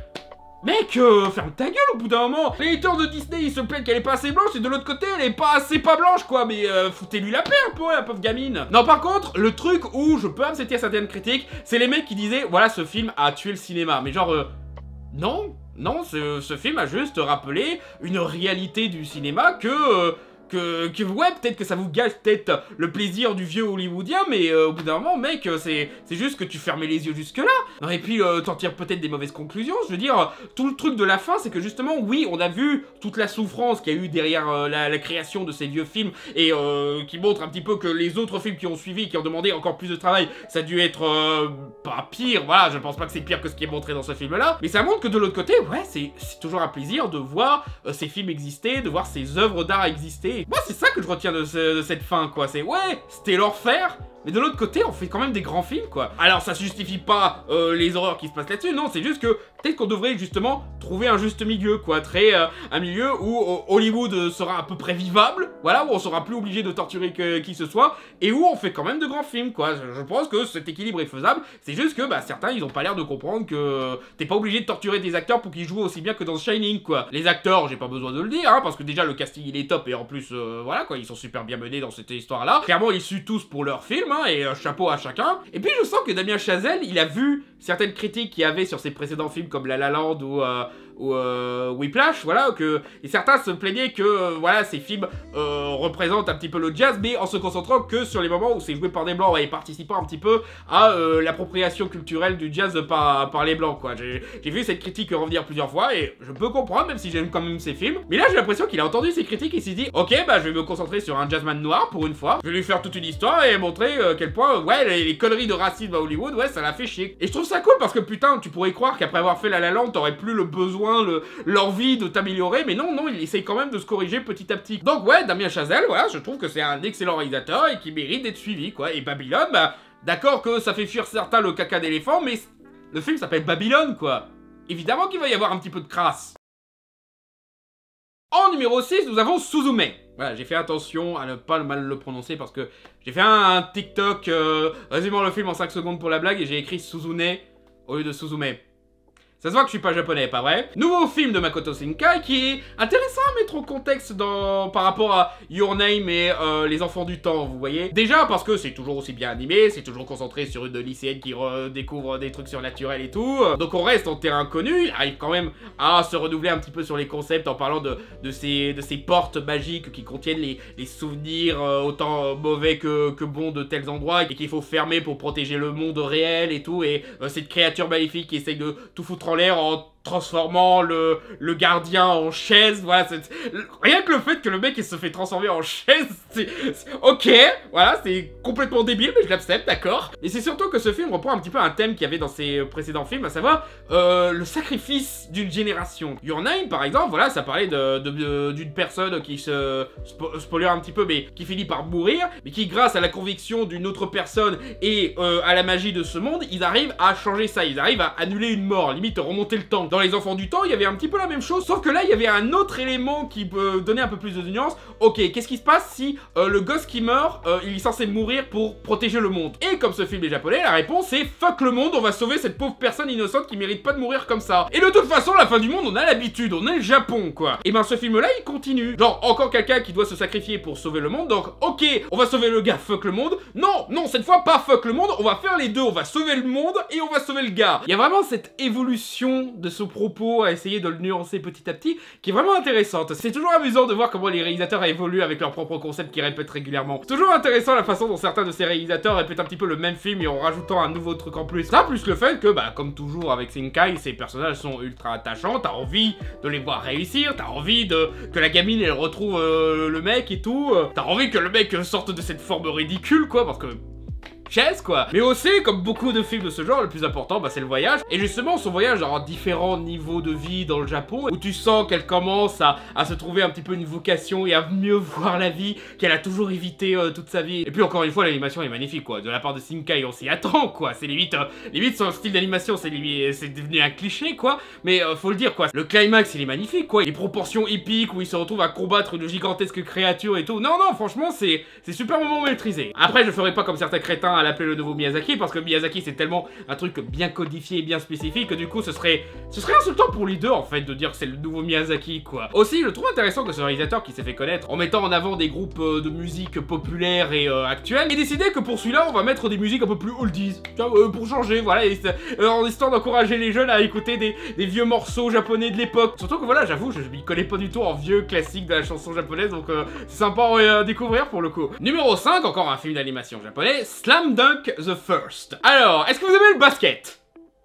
[SPEAKER 2] Mec, ferme ta gueule au bout d'un moment. Les haters de Disney, ils se plaignent qu'elle est pas assez blanche, et de l'autre côté, elle est pas assez pas blanche, quoi. Mais foutez-lui la paix un peu, la pauvre gamine. Non, par contre, le truc où je peux accepter certaines critiques, c'est les mecs qui disaient, voilà, ce film a tué le cinéma. Mais genre, non. Non, ce film a juste rappelé une réalité du cinéma que ouais, peut-être que ça vous gâche peut-être le plaisir du vieux hollywoodien, mais au bout d'un moment, mec, c'est juste que tu fermais les yeux jusque-là. Non, et puis, t'en tires peut-être des mauvaises conclusions. Je veux dire, tout le truc de la fin, c'est que justement, oui, on a vu toute la souffrance qu'il y a eu derrière la création de ces vieux films, et qui montre un petit peu que les autres films qui ont suivi, qui ont demandé encore plus de travail, ça a dû être pas pire. Voilà, je pense pas que c'est pire que ce qui est montré dans ce film-là, mais ça montre que de l'autre côté, ouais, c'est toujours un plaisir de voir ces films exister, de voir ces œuvres d'art exister. Moi, c'est ça que je retiens de cette fin, quoi. C'est, ouais, c'était l'enfer, mais de l'autre côté, on fait quand même des grands films, quoi. Alors, ça justifie pas les horreurs qui se passent là-dessus, non, c'est juste que peut-être qu'on devrait justement trouver un juste milieu, quoi. Un milieu où Hollywood sera à peu près vivable, voilà, où on sera plus obligé de torturer qui que ce soit, et où on fait quand même de grands films, quoi. Je pense que cet équilibre est faisable, c'est juste que, bah, certains, ils ont pas l'air de comprendre que t'es pas obligé de torturer des acteurs pour qu'ils jouent aussi bien que dans Shining, quoi. Les acteurs, j'ai pas besoin de le dire, hein, parce que déjà, le casting, il est top, et en plus, voilà, quoi, ils sont super bien menés dans cette histoire-là. Clairement, ils suent tous pour leur film, hein, et chapeau à chacun. Et puis, je sens que Damien Chazelle, il a vu certaines critiques qu'il y avait sur ses précédents films comme La La Land ou Whiplash, voilà, et certains se plaignaient que, voilà, ces films représentent un petit peu le jazz, mais en se concentrant que sur les moments où c'est joué par des blancs, et participant un petit peu à l'appropriation culturelle du jazz par les blancs, quoi. J'ai vu cette critique revenir plusieurs fois, et je peux comprendre, même si j'aime quand même ces films, mais là, j'ai l'impression qu'il a entendu ces critiques et s'est dit, ok, bah, je vais me concentrer sur un jazzman noir, pour une fois, je vais lui faire toute une histoire, et montrer quel point, ouais, les conneries de racisme à Hollywood, ouais, ça l'a fait chier. Et je trouve ça cool, parce que, putain, tu pourrais croire qu'après avoir fait La La Land, t'aurais plus le besoin, l'envie de t'améliorer, mais non, il essaye quand même de se corriger petit à petit. Donc ouais, Damien Chazelle, voilà, je trouve que c'est un excellent réalisateur et qui mérite d'être suivi, quoi. Et Babylone, bah, d'accord que ça fait fuir certains le caca d'éléphant, mais le film s'appelle Babylone, quoi. Évidemment qu'il va y avoir un petit peu de crasse. En numéro 6, nous avons Suzume. Voilà, j'ai fait attention à ne pas mal le prononcer parce que j'ai fait un TikTok résumant le film en 5 secondes pour la blague et j'ai écrit Suzune au lieu de Suzume. Ça se voit que je suis pas japonais, pas vrai? Nouveau film de Makoto Shinkai qui est intéressant à mettre en contexte par rapport à Your Name et Les Enfants du Temps, vous voyez? Déjà parce que c'est toujours aussi bien animé, c'est toujours concentré sur une lycéenne qui redécouvre des trucs surnaturels et tout. Donc on reste en terrain connu, il arrive quand même à se renouveler un petit peu sur les concepts en parlant de ces portes magiques qui contiennent les souvenirs autant mauvais que bons de tels endroits et qu'il faut fermer pour protéger le monde réel et tout. Et cette créature maléfique qui essaye de tout foutre en l'air en transformant le gardien en chaise, voilà, rien que le fait que le mec il se fait transformer en chaise, ok, voilà, c'est complètement débile, mais je l'accepte, d'accord. Et c'est surtout que ce film reprend un petit peu un thème qu'il y avait dans ses précédents films, à savoir le sacrifice d'une génération. Your Name, par exemple, voilà, ça parlait d'une personne qui se spoiler un petit peu, mais qui finit par mourir, mais qui, grâce à la conviction d'une autre personne et à la magie de ce monde, ils arrivent à changer ça, ils arrivent à annuler une mort, limite remonter le temps. Dans Les Enfants du Temps, il y avait un petit peu la même chose, sauf que là, il y avait un autre élément qui peut donner un peu plus de nuances. Ok, qu'est-ce qui se passe si le gosse qui meurt, il est censé mourir pour protéger le monde? Et comme ce film est japonais, la réponse est fuck le monde, on va sauver cette pauvre personne innocente qui mérite pas de mourir comme ça. Et de toute façon, la fin du monde, on a l'habitude, on est le Japon, quoi. Et ben ce film-là, il continue. Genre, encore quelqu'un qui doit se sacrifier pour sauver le monde, donc ok, on va sauver le gars, fuck le monde. Non, non, cette fois, pas fuck le monde, on va faire les deux, on va sauver le monde et on va sauver le gars. Il y a vraiment cette évolution de ce propos à essayer de le nuancer petit à petit qui est vraiment intéressante. C'est toujours amusant de voir comment les réalisateurs évoluent avec leur propre concept qu'ils répètent régulièrement. C'est toujours intéressant la façon dont certains de ces réalisateurs répètent un petit peu le même film et en rajoutant un nouveau truc en plus. Ça, plus le fait que, bah, comme toujours avec Shinkai, ces personnages sont ultra attachants, t'as envie de les voir réussir, t'as envie que la gamine elle retrouve le mec et tout, t'as envie que le mec sorte de cette forme ridicule, quoi, parce que chaise, quoi. Mais aussi, comme beaucoup de films de ce genre, le plus important, bah, c'est le voyage. Et justement, son voyage en différents niveaux de vie dans le Japon, où tu sens qu'elle commence à se trouver un petit peu une vocation et à mieux voir la vie qu'elle a toujours évité toute sa vie. Et puis, encore une fois, l'animation est magnifique, quoi. De la part de Shinkai, on s'y attend, quoi. C'est limite son style d'animation, c'est devenu un cliché, quoi. Mais faut le dire, quoi. Le climax, il est magnifique, quoi. Les proportions épiques où il se retrouve à combattre une gigantesque créature et tout. Non, non, franchement, c'est super moment maîtrisé. Après, je ferai pas comme certains crétins à l'appeler le nouveau Miyazaki, parce que Miyazaki c'est tellement un truc bien codifié et bien spécifique que du coup ce serait insultant pour les deux en fait de dire que c'est le nouveau Miyazaki, quoi. Aussi, je trouve intéressant que ce réalisateur qui s'est fait connaître en mettant en avant des groupes de musique populaires et actuels ait décidé que pour celui-là on va mettre des musiques un peu plus oldies, pour changer, voilà, en histoire d'encourager les jeunes à écouter des vieux morceaux japonais de l'époque. Surtout que voilà, j'avoue, je m'y connais pas du tout en vieux classiques de la chanson japonaise, donc c'est sympa à découvrir pour le coup. Numéro 5, encore un film d'animation japonais, Slam Dunk the First. Alors, est-ce que vous aimez le basket?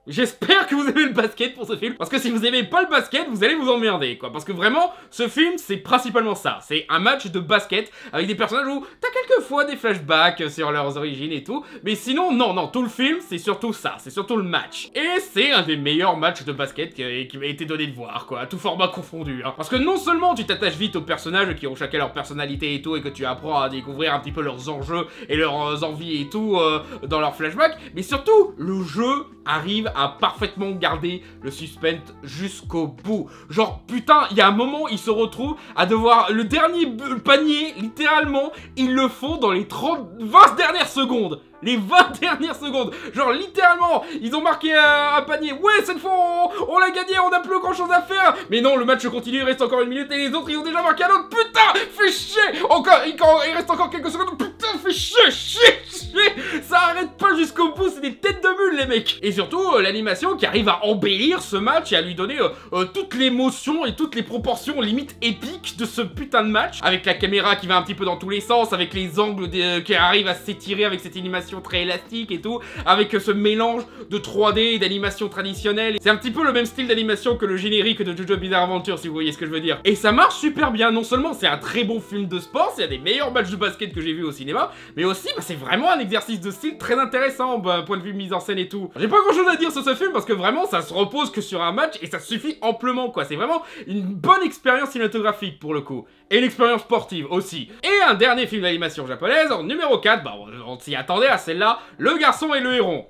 [SPEAKER 2] J'espère que vous aimez le basket pour ce film, parce que si vous aimez pas le basket, vous allez vous emmerder, quoi. Parce que vraiment, ce film, c'est principalement ça. C'est un match de basket avec des personnages où t'as quelquefois des flashbacks sur leurs origines et tout, mais sinon, non, tout le film, c'est surtout ça, c'est surtout le match. Et c'est un des meilleurs matchs de basket qui m'a été donné de voir, quoi, tout format confondu, hein. Parce que non seulement tu t'attaches vite aux personnages qui ont chacun leur personnalité et tout, et que tu apprends à découvrir un petit peu leurs enjeux et leurs envies et tout dans leurs flashbacks, mais surtout, le jeu arrive à parfaitement garder le suspense jusqu'au bout. Genre, putain, il y a un moment, ils se retrouvent à devoir... Le dernier panier, littéralement, ils le font dans les 20 dernières secondes. Les 20 dernières secondes. Genre, littéralement, ils ont marqué un panier. Ouais, cette fois, on l'a gagné, on n'a plus grand chose à faire. Mais non, le match continue, il reste encore une minute et les autres, ils ont déjà marqué un autre. Putain, fais chier. Il reste encore quelques secondes. Putain, fais chier. Ça arrête pas jusqu'au bout, c'est des têtes de mule, les mecs. Et surtout, l'animation qui arrive à embellir ce match et à lui donner toute l'émotion et toutes les proportions limite épiques de ce putain de match. Avec la caméra qui va un petit peu dans tous les sens, avec les angles qui arrivent à s'étirer avec cette animation très élastique et tout, avec ce mélange de 3D et d'animation traditionnelle. C'est un petit peu le même style d'animation que le générique de JoJo's Bizarre Adventure, si vous voyez ce que je veux dire. Et ça marche super bien, non seulement c'est un très bon film de sport, c'est un des meilleurs matchs de basket que j'ai vu au cinéma, mais aussi bah, c'est vraiment un exercice de style très intéressant, bah, point de vue mise en scène et tout. J'ai pas grand chose à dire sur ce film parce que vraiment ça se repose que sur un match et ça suffit amplement, quoi. C'est vraiment une bonne expérience cinématographique pour le coup. Et une expérience sportive aussi. Et un dernier film d'animation japonaise, en numéro 4, bah on s'y attendait à celle-là, Le Garçon et le Héron.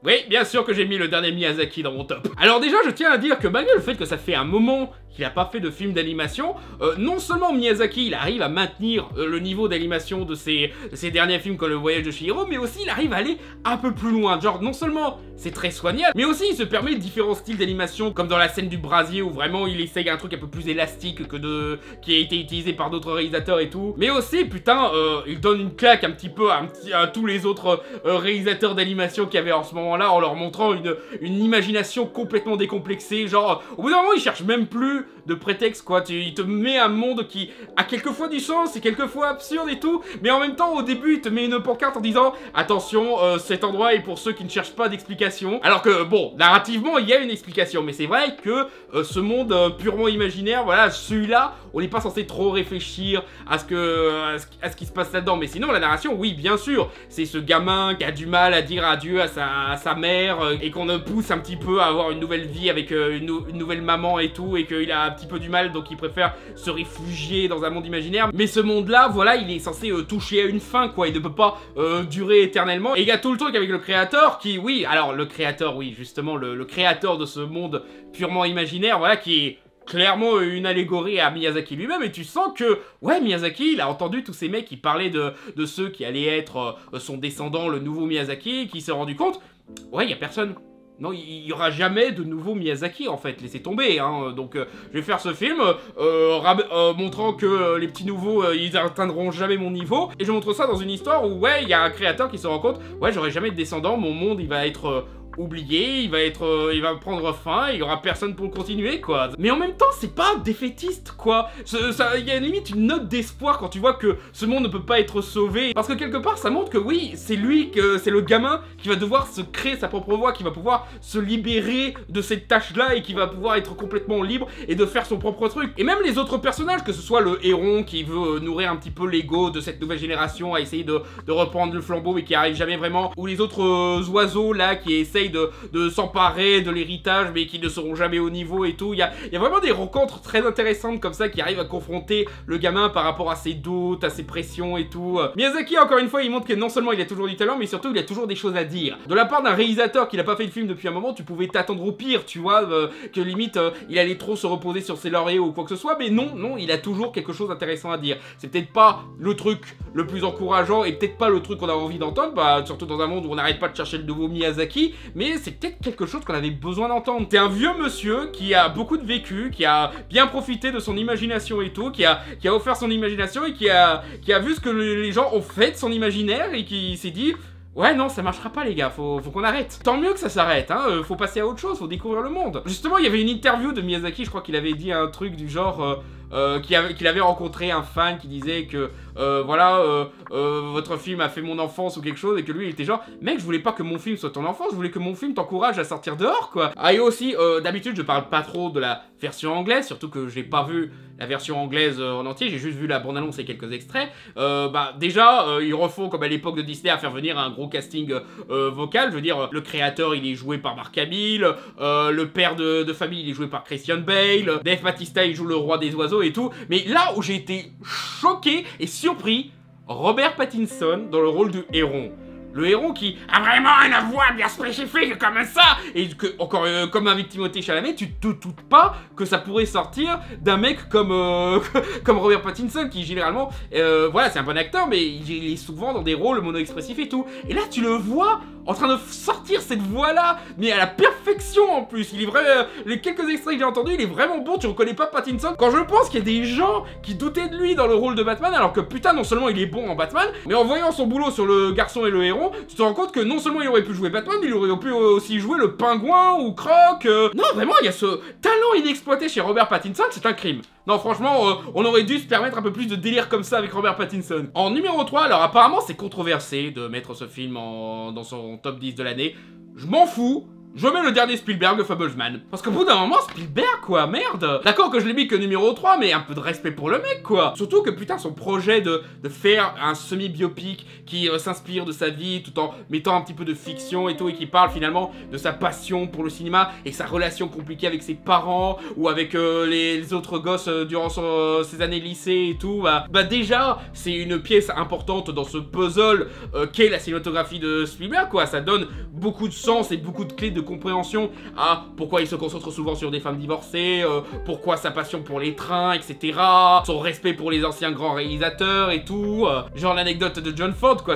[SPEAKER 2] Oui, bien sûr que j'ai mis le dernier Miyazaki dans mon top. Alors déjà, je tiens à dire que malgré le fait que ça fait un moment qu'il n'a pas fait de film d'animation, non seulement Miyazaki, il arrive à maintenir le niveau d'animation de ses derniers films comme Le Voyage de Chihiro, mais aussi il arrive à aller un peu plus loin. Genre, non seulement c'est très soigné, mais aussi il se permet différents styles d'animation, comme dans la scène du brasier où vraiment il essaye un truc un peu plus élastique que qui a été utilisé par d'autres réalisateurs et tout. Mais aussi, putain, il donne une claque un petit peu à tous les autres réalisateurs d'animation qu'il y avait en ce moment-là, en leur montrant une imagination complètement décomplexée. Genre, au bout d'un moment, ils cherchent même plus de prétexte, quoi. Il te met un monde qui a quelquefois du sens, c'est quelquefois absurde et tout, mais en même temps, au début, il te met une pancarte en disant « Attention, cet endroit est pour ceux qui ne cherchent pas d'explication. » Alors que, bon, narrativement, il y a une explication, mais c'est vrai que ce monde purement imaginaire, voilà, celui-là, on n'est pas censé trop réfléchir à ce qui se passe là-dedans. Mais sinon, la narration, oui, bien sûr, c'est ce gamin qui a du mal à dire adieu à sa mère et qu'on pousse un petit peu à avoir une nouvelle vie avec une nouvelle maman et tout, et qu'il a un petit peu du mal, donc il préfère se réfugier dans un monde imaginaire. Mais ce monde-là, voilà, il est censé toucher à une fin, quoi. Il ne peut pas durer éternellement. Et il y a tout le truc avec le créateur qui, oui, alors le créateur, oui, justement, le créateur de ce monde purement imaginaire, voilà, qui est clairement une allégorie à Miyazaki lui-même, et tu sens que, ouais, Miyazaki, il a entendu tous ces mecs qui parlaient de ceux qui allaient être son descendant, le nouveau Miyazaki, qui s'est rendu compte, ouais, il y a personne. Non, il y aura jamais de nouveau Miyazaki, en fait, laissez tomber, hein. Donc, je vais faire ce film, montrant que les petits nouveaux, ils atteindront jamais mon niveau, et je montre ça dans une histoire où, ouais, il y a un créateur qui se rend compte, ouais, j'aurai jamais de descendant, mon monde, il va être oublié, il va prendre fin, il y aura personne pour continuer, quoi. Mais en même temps, c'est pas défaitiste, quoi. Il y a limite une note d'espoir quand tu vois que ce monde ne peut pas être sauvé, parce que quelque part, ça montre que oui, c'est le gamin qui va devoir se créer sa propre voie, qui va pouvoir se libérer de cette tâche-là et qui va pouvoir être complètement libre et de faire son propre truc. Et même les autres personnages, que ce soit le héron qui veut nourrir un petit peu l'ego de cette nouvelle génération, à essayer de reprendre le flambeau mais qui arrive jamais vraiment, ou les autres oiseaux là qui essaient de s'emparer de l'héritage mais qui ne seront jamais au niveau et tout. Il y a vraiment des rencontres très intéressantes comme ça qui arrivent à confronter le gamin par rapport à ses doutes, à ses pressions et tout. Miyazaki, encore une fois, il montre que non seulement il a toujours du talent, mais surtout il a toujours des choses à dire. De la part d'un réalisateur qui n'a pas fait de film depuis un moment, tu pouvais t'attendre au pire, tu vois, que limite il allait trop se reposer sur ses lauriers ou quoi que ce soit, mais non, il a toujours quelque chose d'intéressant à dire. C'est peut-être pas le truc le plus encourageant et peut-être pas le truc qu'on a envie d'entendre, bah, surtout dans un monde où on n'arrête pas de chercher le nouveau Miyazaki, mais c'est peut-être quelque chose qu'on avait besoin d'entendre. T'es un vieux monsieur qui a beaucoup de vécu, qui a bien profité de son imagination et tout, qui a offert son imagination et qui a vu ce que les gens ont fait de son imaginaire et qui s'est dit... Ouais, non, ça marchera pas, les gars, faut qu'on arrête. Tant mieux que ça s'arrête, hein, faut passer à autre chose, faut découvrir le monde. Justement, il y avait une interview de Miyazaki, je crois qu'il avait dit un truc du genre... qu'il avait rencontré un fan qui disait que votre film a fait mon enfance ou quelque chose, et que lui il était genre mec, je voulais pas que mon film soit ton enfance, je voulais que mon film t'encourage à sortir dehors, quoi. Ah, et aussi d'habitude je parle pas trop de la version anglaise, surtout que j'ai pas vu la version anglaise en entier, j'ai juste vu la bande-annonce et quelques extraits. Déjà ils refont comme à l'époque de Disney à faire venir un gros casting vocal. Je veux dire, le créateur il est joué par Mark Hamill, le père de famille il est joué par Christian Bale, Dave Bautista il joue le roi des oiseaux et tout. Mais là où j'ai été choqué et surpris, Robert Pattinson dans le rôle du héron. Le héron qui a vraiment une voix bien spécifique comme ça, et que, encore comme avec Timothée Chalamet, tu te doutes pas que ça pourrait sortir d'un mec comme Robert Pattinson, qui généralement, voilà, c'est un bon acteur, mais il est souvent dans des rôles mono-expressifs et tout. Et là, tu le vois en train de sortir cette voix-là, mais à la perfection en plus. Il est vrai, les quelques extraits que j'ai entendus, il est vraiment bon, tu reconnais pas Pattinson. Quand je pense qu'il y a des gens qui doutaient de lui dans le rôle de Batman, alors que putain, non seulement il est bon en Batman, mais en voyant son boulot sur Le Garçon et le Héron, tu te rends compte que non seulement il aurait pu jouer Batman, mais il aurait pu aussi jouer le Pingouin ou Croc. Non, vraiment, il y a ce talent inexploité chez Robert Pattinson, c'est un crime. Non, franchement, on aurait dû se permettre un peu plus de délire comme ça avec Robert Pattinson. En numéro 3, alors apparemment c'est controversé de mettre ce film dans son top 10 de l'année. Je m'en fous. Je mets le dernier Spielberg, le Fablesman. Parce qu'au bout d'un moment, Spielberg, quoi, merde. D'accord que je l'ai mis que numéro 3, mais un peu de respect pour le mec, quoi. Surtout que, putain, son projet de faire un semi-biopic qui s'inspire de sa vie, tout en mettant un petit peu de fiction et tout, et qui parle finalement de sa passion pour le cinéma, et sa relation compliquée avec ses parents, ou avec les autres gosses durant ses années lycée et tout, bah déjà, c'est une pièce importante dans ce puzzle qu'est la cinématographie de Spielberg, quoi. Ça donne beaucoup de sens et beaucoup de clés de compréhension à pourquoi il se concentre souvent sur des femmes divorcées, pourquoi sa passion pour les trains, etc. Son respect pour les anciens grands réalisateurs et tout. Genre l'anecdote de John Ford, quoi.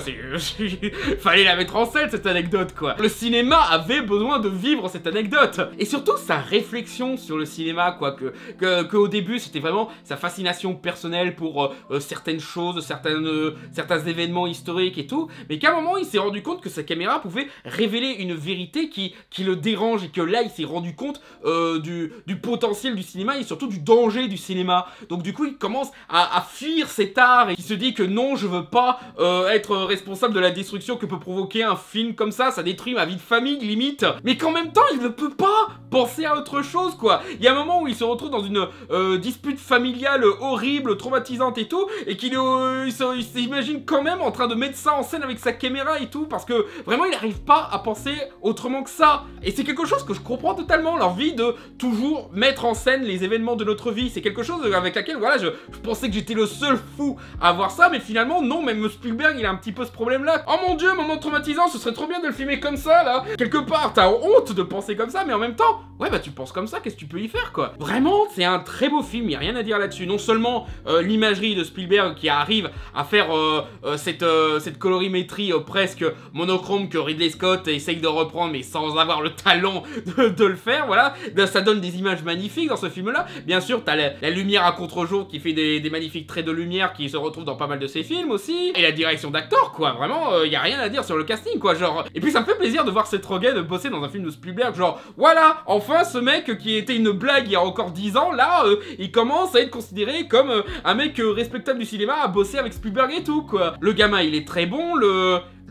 [SPEAKER 2] Fallait la mettre en scène, cette anecdote, quoi. Le cinéma avait besoin de vivre cette anecdote. Et surtout sa réflexion sur le cinéma, quoi. Que au début, c'était vraiment sa fascination personnelle pour certaines choses, certains événements historiques et tout. Mais qu'à un moment, il s'est rendu compte que sa caméra pouvait révéler une vérité qui qui le dérange et que là il s'est rendu compte du potentiel du cinéma et surtout du danger du cinéma. Donc du coup il commence à fuir cet art et il se dit que non, je veux pas être responsable de la destruction que peut provoquer un film comme ça détruit ma vie de famille limite. Mais qu'en même temps il ne peut pas penser à autre chose quoi. Il y a un moment où il se retrouve dans une dispute familiale horrible, traumatisante et tout, et qu'il s'imagine quand même en train de mettre ça en scène avec sa caméra et tout, parce que vraiment il n'arrive pas à penser autrement que ça. Et c'est quelque chose que je comprends totalement, l'envie de toujours mettre en scène les événements de notre vie. C'est quelque chose avec laquelle voilà, je pensais que j'étais le seul fou à voir ça, mais finalement non, même Spielberg il a un petit peu ce problème là. Oh mon dieu, moment traumatisant, ce serait trop bien de le filmer comme ça là. Quelque part t'as honte de penser comme ça, mais en même temps, ouais bah tu penses comme ça, qu'est-ce que tu peux y faire quoi. Vraiment, c'est un très beau film, y a rien à dire là-dessus. Non seulement l'imagerie de Spielberg qui arrive à faire cette colorimétrie presque monochrome que Ridley Scott essaye de reprendre mais sans avoir le talent de le faire, voilà. Ça donne des images magnifiques dans ce film-là. Bien sûr, t'as la lumière à contre-jour qui fait des magnifiques traits de lumière qui se retrouvent dans pas mal de ses films aussi. Et la direction d'acteur, quoi. Vraiment, y a rien à dire sur le casting, quoi. Genre. Et puis ça me fait plaisir de voir Seth Rogen bosser dans un film de Spielberg. Genre, voilà, enfin ce mec qui était une blague il y a encore 10 ans, là, il commence à être considéré comme un mec respectable du cinéma à bosser avec Spielberg et tout, quoi. Le gamin, il est très bon,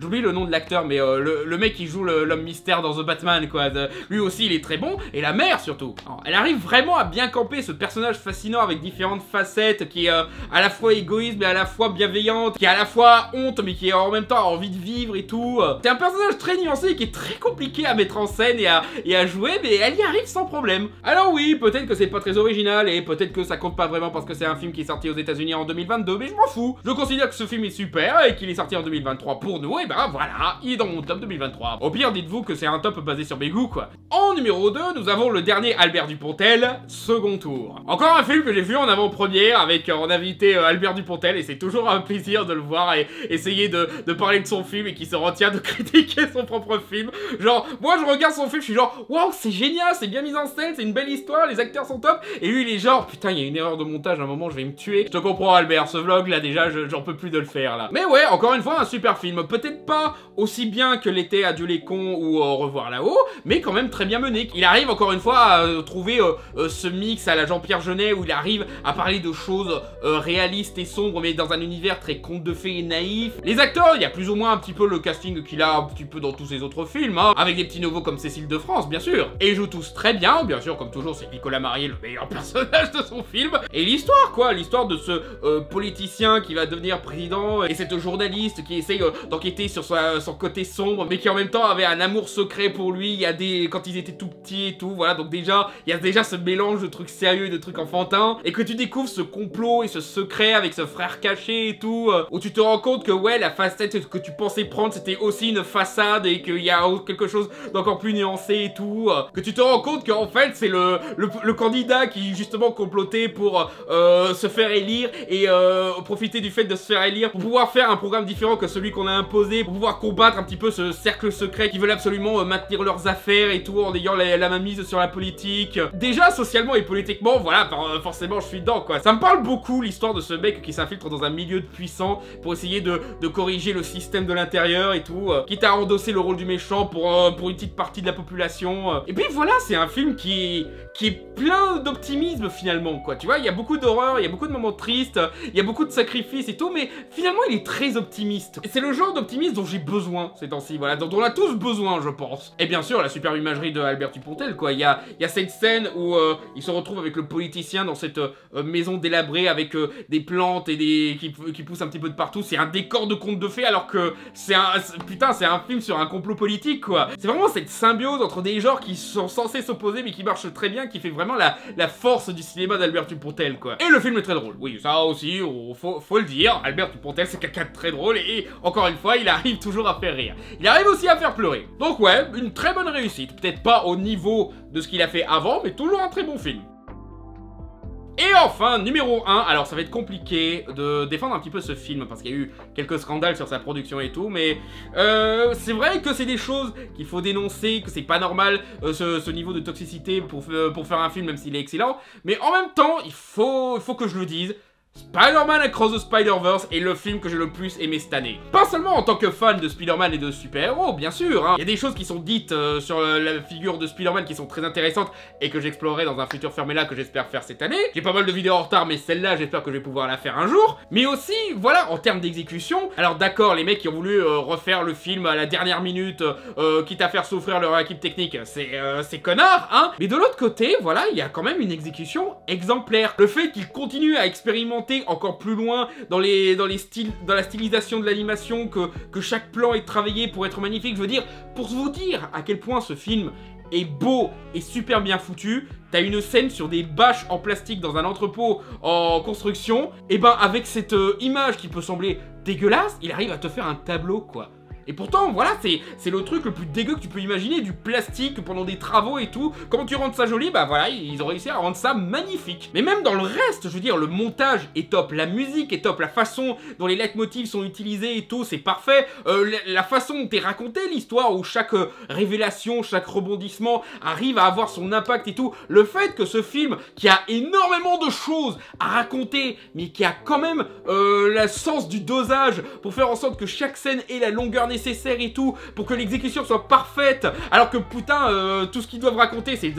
[SPEAKER 2] j'oublie le nom de l'acteur, mais le mec qui joue l'homme mystère dans The Batman, quoi. Lui aussi, il est très bon. Et la mère, surtout. Alors, elle arrive vraiment à bien camper ce personnage fascinant avec différentes facettes, qui est à la fois égoïste, mais à la fois bienveillante, qui est à la fois honte, mais qui en même temps a envie de vivre et tout. C'est un personnage très nuancé et qui est très compliqué à mettre en scène et à jouer, mais elle y arrive sans problème. Alors oui, peut-être que c'est pas très original, et peut-être que ça compte pas vraiment parce que c'est un film qui est sorti aux États-Unis en 2022, mais je m'en fous. Je considère que ce film est super et qu'il est sorti en 2023 pour nous, et ben voilà, il est dans mon top 2023. Au pire, dites-vous que c'est un top basé sur mes goûts, quoi. En numéro 2, nous avons le dernier Albert Dupontel, Second Tour. Encore un film que j'ai vu en avant-première avec en invité Albert Dupontel, et c'est toujours un plaisir de le voir et essayer de parler de son film et qui se retient de critiquer son propre film. Genre, moi je regarde son film, je suis genre, waouh, c'est génial, c'est bien mis en scène, c'est une belle histoire, les acteurs sont top, et lui il est genre, putain, il y a une erreur de montage, à un moment je vais me tuer. Je te comprends Albert, ce vlog là déjà, j'en peux plus de le faire là. Mais ouais, encore une fois, un super film, peut-être pas aussi bien que l'était Adieu les cons ou Au revoir là-haut, mais quand même très bien mené. Il arrive encore une fois à trouver ce mix à la Jean-Pierre Jeunet où il arrive à parler de choses réalistes et sombres, mais dans un univers très conte de fées et naïf. Les acteurs, il y a plus ou moins un petit peu le casting qu'il a un petit peu dans tous ses autres films, hein, avec des petits nouveaux comme Cécile de France, bien sûr. Et ils jouent tous très bien sûr, comme toujours, c'est Nicolas Marié le meilleur personnage de son film. Et l'histoire, quoi, l'histoire de ce politicien qui va devenir président et cette journaliste qui essaye d'enquêter sur son côté sombre, mais qui en même temps avait un amour secret pour lui, il y a quand ils étaient tout petits et tout, voilà, donc déjà, il y a déjà ce mélange de trucs sérieux et de trucs enfantins, et que tu découvres ce complot et ce secret avec ce frère caché et tout, où tu te rends compte que ouais, la facette que tu pensais prendre, c'était aussi une façade, et qu'il y a quelque chose d'encore plus nuancé et tout, que tu te rends compte qu'en fait, c'est le candidat qui justement complotait pour se faire élire, et profiter du fait de se faire élire, pour pouvoir faire un programme différent que celui qu'on a imposé, pour pouvoir combattre un petit peu ce cercle secret qui veulent absolument maintenir leurs affaires et tout, en ayant la mainmise sur la politique. Déjà, socialement et politiquement, voilà, forcément, je suis dedans, quoi. Ça me parle beaucoup, l'histoire de ce mec qui s'infiltre dans un milieu de puissants pour essayer de corriger le système de l'intérieur et tout, quitte à endosser le rôle du méchant pour une petite partie de la population. Et puis voilà, c'est un film qui est plein d'optimisme, finalement, quoi. Tu vois, il y a beaucoup d'horreur, il y a beaucoup de moments tristes, il y a beaucoup de sacrifices et tout, mais finalement, il est très optimiste. Et c'est le genre d'optimisme dont j'ai besoin ces temps-ci, voilà, dont on a tous besoin, je pense. Et bien sûr, la superbe imagerie de Albert Dupontel, quoi. Il y a cette scène où il se retrouve avec le politicien dans cette maison délabrée avec des plantes et qui poussent un petit peu de partout. C'est un décor de conte de fées alors que c'est un film sur un complot politique, quoi. C'est vraiment cette symbiose entre des genres qui sont censés s'opposer mais qui marchent très bien, qui fait vraiment la force du cinéma d'Albert Dupontel, quoi. Et le film est très drôle, oui, ça aussi, faut le dire. Albert Dupontel, c'est quelqu'un de très drôle et encore une fois, il arrive toujours à faire rire. Il arrive aussi à faire pleurer. Donc ouais, une très bonne réussite. Peut-être pas au niveau de ce qu'il a fait avant, mais toujours un très bon film. Et enfin, numéro 1, alors ça va être compliqué de défendre un petit peu ce film, parce qu'il y a eu quelques scandales sur sa production et tout, mais c'est vrai que c'est des choses qu'il faut dénoncer, que c'est pas normal ce niveau de toxicité pour faire un film, même s'il est excellent, mais en même temps, il faut que je le dise, Spider-Man Across the Spider-Verse est le film que j'ai le plus aimé cette année. Pas seulement en tant que fan de Spider-Man et de super-héros, bien sûr, hein. Il y a des choses qui sont dites sur la figure de Spider-Man qui sont très intéressantes et que j'explorerai dans un futur Fermela que j'espère faire cette année. J'ai pas mal de vidéos en retard, mais celle-là, j'espère que je vais pouvoir la faire un jour. Mais aussi, voilà, en termes d'exécution, alors d'accord, les mecs qui ont voulu refaire le film à la dernière minute, quitte à faire souffrir leur équipe technique, c'est connard, hein. Mais de l'autre côté, voilà, il y a quand même une exécution exemplaire. Le fait qu'ils continuent à expérimenter encore plus loin dans la stylisation de l'animation, que chaque plan est travaillé pour être magnifique. Je veux dire, pour vous dire à quel point ce film est beau et super bien foutu, t'as une scène sur des bâches en plastique dans un entrepôt en construction, et ben avec cette image qui peut sembler dégueulasse, il arrive à te faire un tableau, quoi. Et pourtant, voilà, c'est le truc le plus dégueu que tu peux imaginer, du plastique pendant des travaux et tout. Comment tu rendes ça joli? Bah voilà, ils ont réussi à rendre ça magnifique. Mais même dans le reste, je veux dire, le montage est top, la musique est top, la façon dont les leitmotivs sont utilisés et tout, c'est parfait. La façon dont est racontée l'histoire, où chaque révélation, chaque rebondissement arrive à avoir son impact et tout. Le fait que ce film, qui a énormément de choses à raconter, mais qui a quand même le sens du dosage pour faire en sorte que chaque scène ait la longueur nécessaire et tout, pour que l'exécution soit parfaite, alors que putain, tout ce qu'ils doivent raconter, c'est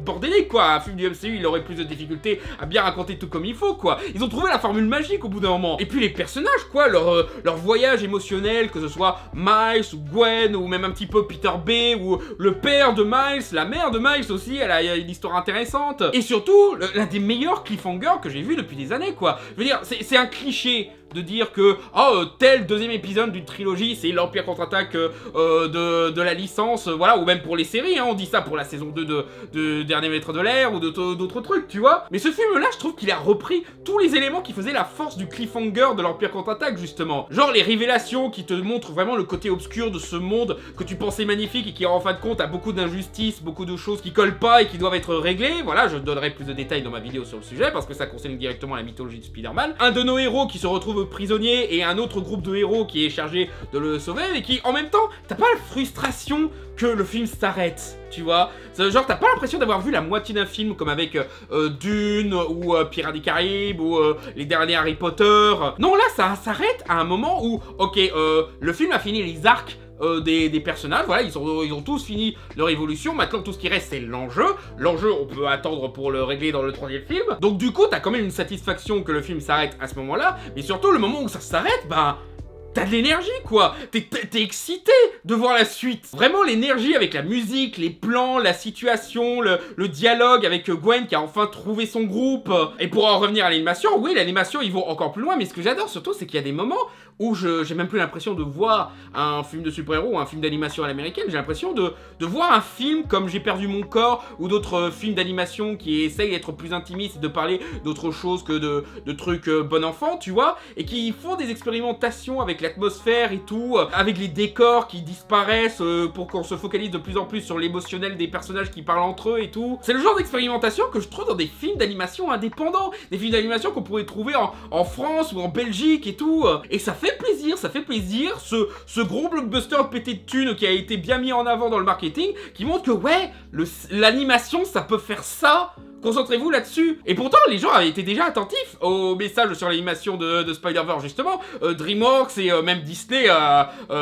[SPEAKER 2] bordélique, quoi. Un film du MCU, il aurait plus de difficultés à bien raconter tout comme il faut, quoi. Ils ont trouvé la formule magique au bout d'un moment. Et puis les personnages, quoi, leur voyage émotionnel, que ce soit Miles ou Gwen, ou même un petit peu Peter B, ou le père de Miles, la mère de Miles aussi, elle a une histoire intéressante. Et surtout, l'un des meilleurs cliffhangers que j'ai vu depuis des années, quoi. Je veux dire, c'est un cliché de dire que tel deuxième épisode d'une trilogie, c'est l'Empire contre-attaque de la licence, voilà, ou même pour les séries, hein, on dit ça pour la saison 2 de Dernier Maître de l'Air, ou d'autres trucs, tu vois. Mais ce film-là, je trouve qu'il a repris tous les éléments qui faisaient la force du cliffhanger de l'Empire contre-attaque, justement. Genre les révélations qui te montrent vraiment le côté obscur de ce monde que tu pensais magnifique et qui, en fin de compte, a beaucoup d'injustices, beaucoup de choses qui collent pas et qui doivent être réglées. Voilà, je donnerai plus de détails dans ma vidéo sur le sujet, parce que ça concerne directement la mythologie de Spider-Man. Un de nos héros qui se retrouve prisonnier et un autre groupe de héros qui est chargé de le sauver, et qui, en même temps, t'as pas la frustration que le film s'arrête, tu vois. Genre, t'as pas l'impression d'avoir vu la moitié d'un film, comme avec Dune, ou Pirates des Caraïbes, ou les derniers Harry Potter. Non, là, ça s'arrête à un moment où, ok, le film a fini les arcs des personnages, voilà, ils ont tous fini leur évolution. Maintenant, tout ce qui reste, c'est l'enjeu. L'enjeu, on peut attendre pour le régler dans le troisième film. Donc du coup, t'as quand même une satisfaction que le film s'arrête à ce moment-là, mais surtout, le moment où ça s'arrête, bah... t'as de l'énergie, quoi. T'es excité de voir la suite. Vraiment, l'énergie avec la musique, les plans, la situation, le dialogue avec Gwen qui a enfin trouvé son groupe. Et pour en revenir à l'animation, oui, l'animation, ils vont encore plus loin, mais ce que j'adore surtout, c'est qu'il y a des moments où j'ai même plus l'impression de voir un film de super-héros ou un film d'animation à l'américaine. J'ai l'impression de voir un film comme J'ai perdu mon corps, ou d'autres films d'animation qui essayent d'être plus intimistes et de parler d'autre chose que de trucs bon enfant, tu vois, et qui font des expérimentations avec l'atmosphère et tout, avec les décors qui disparaissent pour qu'on se focalise de plus en plus sur l'émotionnel des personnages qui parlent entre eux et tout. C'est le genre d'expérimentation que je trouve dans des films d'animation indépendants, des films d'animation qu'on pourrait trouver en France ou en Belgique et tout, et ça fait plaisir, ce gros blockbuster pété de thunes qui a été bien mis en avant dans le marketing, qui montre que ouais, l'animation ça peut faire ça. Concentrez-vous là-dessus. Et pourtant, les gens avaient été déjà attentifs au message sur l'animation de Spider-Verse, justement. DreamWorks et même Disney,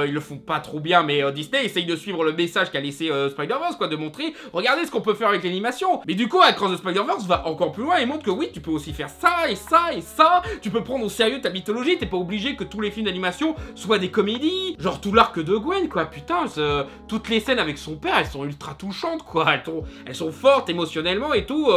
[SPEAKER 2] ils le font pas trop bien, mais Disney essaye de suivre le message qu'a laissé Spider-Verse, quoi, de montrer, regardez ce qu'on peut faire avec l'animation. Mais du coup, Across the Spider-Verse va encore plus loin et montre que oui, tu peux aussi faire ça, et ça, et ça. Tu peux prendre au sérieux ta mythologie, t'es pas obligé que tous les films d'animation soient des comédies. Genre tout l'arc de Gwen, quoi, putain, toutes les scènes avec son père, elles sont ultra touchantes, quoi. Elles sont fortes émotionnellement et tout.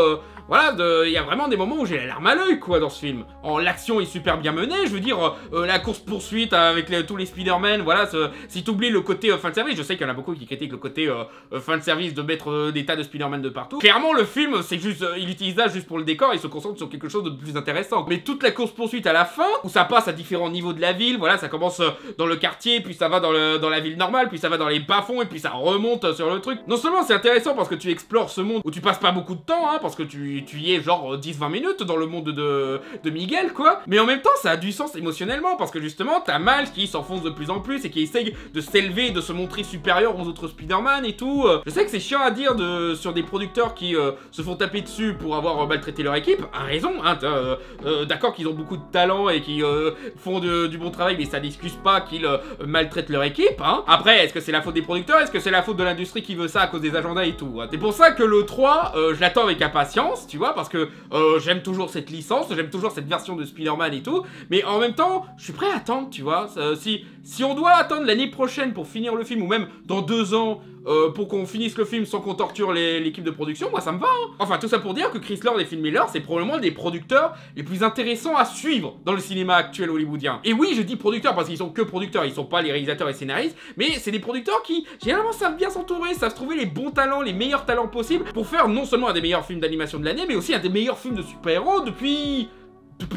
[SPEAKER 2] Voilà, il y a vraiment des moments où j'ai la larme à l'œil, quoi, dans ce film. L'action est super bien menée, je veux dire, la course-poursuite avec tous les Spider-Man, voilà, si t'oublies le côté fin de service, je sais qu'il y en a beaucoup qui critiquent le côté fin de service, de mettre des tas de Spider-Man de partout. Clairement, le film, c'est juste, il utilise ça juste pour le décor, il se concentre sur quelque chose de plus intéressant. Mais toute la course-poursuite à la fin, où ça passe à différents niveaux de la ville, voilà, ça commence dans le quartier, puis ça va dans la ville normale, puis ça va dans les bas-fonds, et puis ça remonte sur le truc. Non seulement c'est intéressant parce que tu explores ce monde où tu passes pas beaucoup de temps, hein, parce que tu tu y es genre 10-20 minutes dans le monde de Miguel, quoi. Mais en même temps, ça a du sens émotionnellement, parce que justement, t'as Miles qui s'enfonce de plus en plus et qui essaye de s'élever, de se montrer supérieur aux autres Spider-Man et tout. Je sais que c'est chiant à dire sur des producteurs qui se font taper dessus pour avoir maltraité leur équipe. A raison, hein, d'accord qu'ils ont beaucoup de talent et qui font du bon travail, mais ça n'excuse pas qu'ils maltraitent leur équipe, hein. Après, est-ce que c'est la faute des producteurs? Est-ce que c'est la faute de l'industrie qui veut ça à cause des agendas et tout, hein? C'est pour ça que le 3, je l'attends avec impatience, tu vois, parce que j'aime toujours cette licence, j'aime toujours cette version de Spider-Man et tout, mais en même temps, je suis prêt à attendre, tu vois. Si on doit attendre l'année prochaine pour finir le film, ou même dans 2 ans, pour qu'on finisse le film sans qu'on torture l'équipe de production, moi ça me va, hein. Enfin, tout ça pour dire que Chris Lord et Phil Miller, c'est probablement des producteurs les plus intéressants à suivre dans le cinéma actuel hollywoodien. Et oui, je dis producteurs parce qu'ils sont que producteurs, ils sont pas les réalisateurs et scénaristes, mais c'est des producteurs qui, généralement, savent bien s'entourer, savent trouver les bons talents, les meilleurs talents possibles pour faire non seulement un des meilleurs films d'animation de l'année, mais aussi un des meilleurs films de super-héros depuis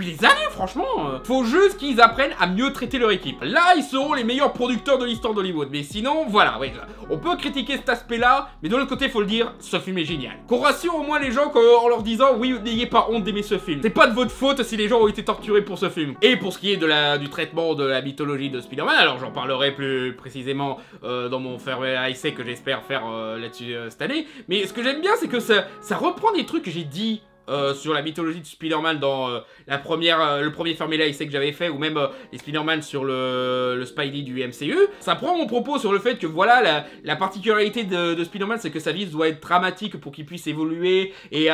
[SPEAKER 2] des années, franchement. Faut juste qu'ils apprennent à mieux traiter leur équipe. Là, ils seront les meilleurs producteurs de l'histoire d'Hollywood. Mais sinon, voilà, ouais, on peut critiquer cet aspect-là, mais de l'autre côté, faut le dire, ce film est génial. Qu'on rassure au moins les gens en leur disant, oui, n'ayez pas honte d'aimer ce film. C'est pas de votre faute si les gens ont été torturés pour ce film. Et pour ce qui est du traitement de la mythologie de Spider-Man, alors j'en parlerai plus précisément dans mon Farewell Essay que j'espère faire là-dessus cette année. Mais ce que j'aime bien, c'est que ça reprend des trucs que j'ai dit sur la mythologie de Spider-Man dans le premier Farewell Essay que j'avais fait, ou même les Spider-Man sur le Spidey du MCU. Ça prend mon propos sur le fait que voilà, la particularité de Spider-Man, c'est que sa vie doit être dramatique pour qu'il puisse évoluer et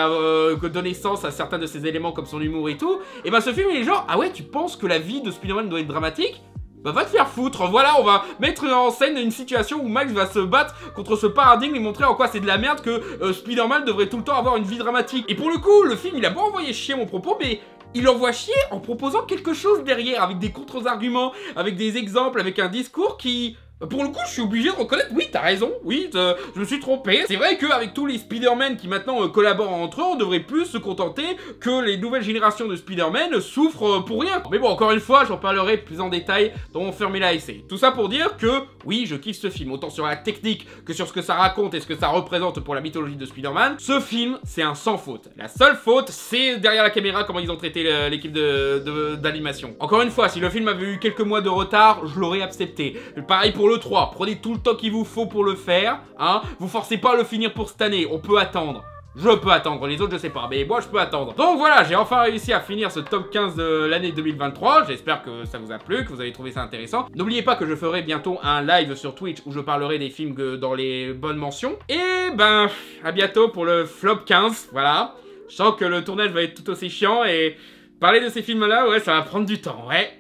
[SPEAKER 2] donner sens à certains de ses éléments comme son humour et tout. Et ben ce film il est genre, ah ouais, tu penses que la vie de Spider-Man doit être dramatique? Bah va te faire foutre, voilà, on va mettre en scène une situation où Max va se battre contre ce paradigme et montrer en quoi c'est de la merde que Spider-Man devrait tout le temps avoir une vie dramatique. Et pour le coup, le film il a beau envoyer chier mon propos, mais il envoie chier en proposant quelque chose derrière, avec des contre-arguments, avec des exemples, avec un discours qui... Pour le coup, je suis obligé de reconnaître, oui, t'as raison, oui, je me suis trompé. C'est vrai qu'avec tous les Spider-Man qui maintenant collaborent entre eux, on devrait plus se contenter que les nouvelles générations de Spider-Man souffrent pour rien. Mais bon, encore une fois, j'en parlerai plus en détail dans mon Farewell Essay. Tout ça pour dire que, oui, je kiffe ce film, autant sur la technique que sur ce que ça raconte et ce que ça représente pour la mythologie de Spider-Man. Ce film, c'est un sans faute. La seule faute, c'est derrière la caméra comment ils ont traité l'équipe d'animation. Encore une fois, si le film avait eu quelques mois de retard, je l'aurais accepté. Pareil pour le 3, prenez tout le temps qu'il vous faut pour le faire, hein. Vous forcez pas à le finir pour cette année, on peut attendre. Je peux attendre, les autres je sais pas, mais moi je peux attendre. Donc voilà, j'ai enfin réussi à finir ce top 15 de l'année 2023, j'espère que ça vous a plu, que vous avez trouvé ça intéressant. N'oubliez pas que je ferai bientôt un live sur Twitch où je parlerai des films dans les bonnes mentions. Et ben, à bientôt pour le flop 15, voilà. Je sens que le tournage va être tout aussi chiant et parler de ces films là, ouais, ça va prendre du temps, ouais.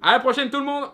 [SPEAKER 2] À la prochaine tout le monde!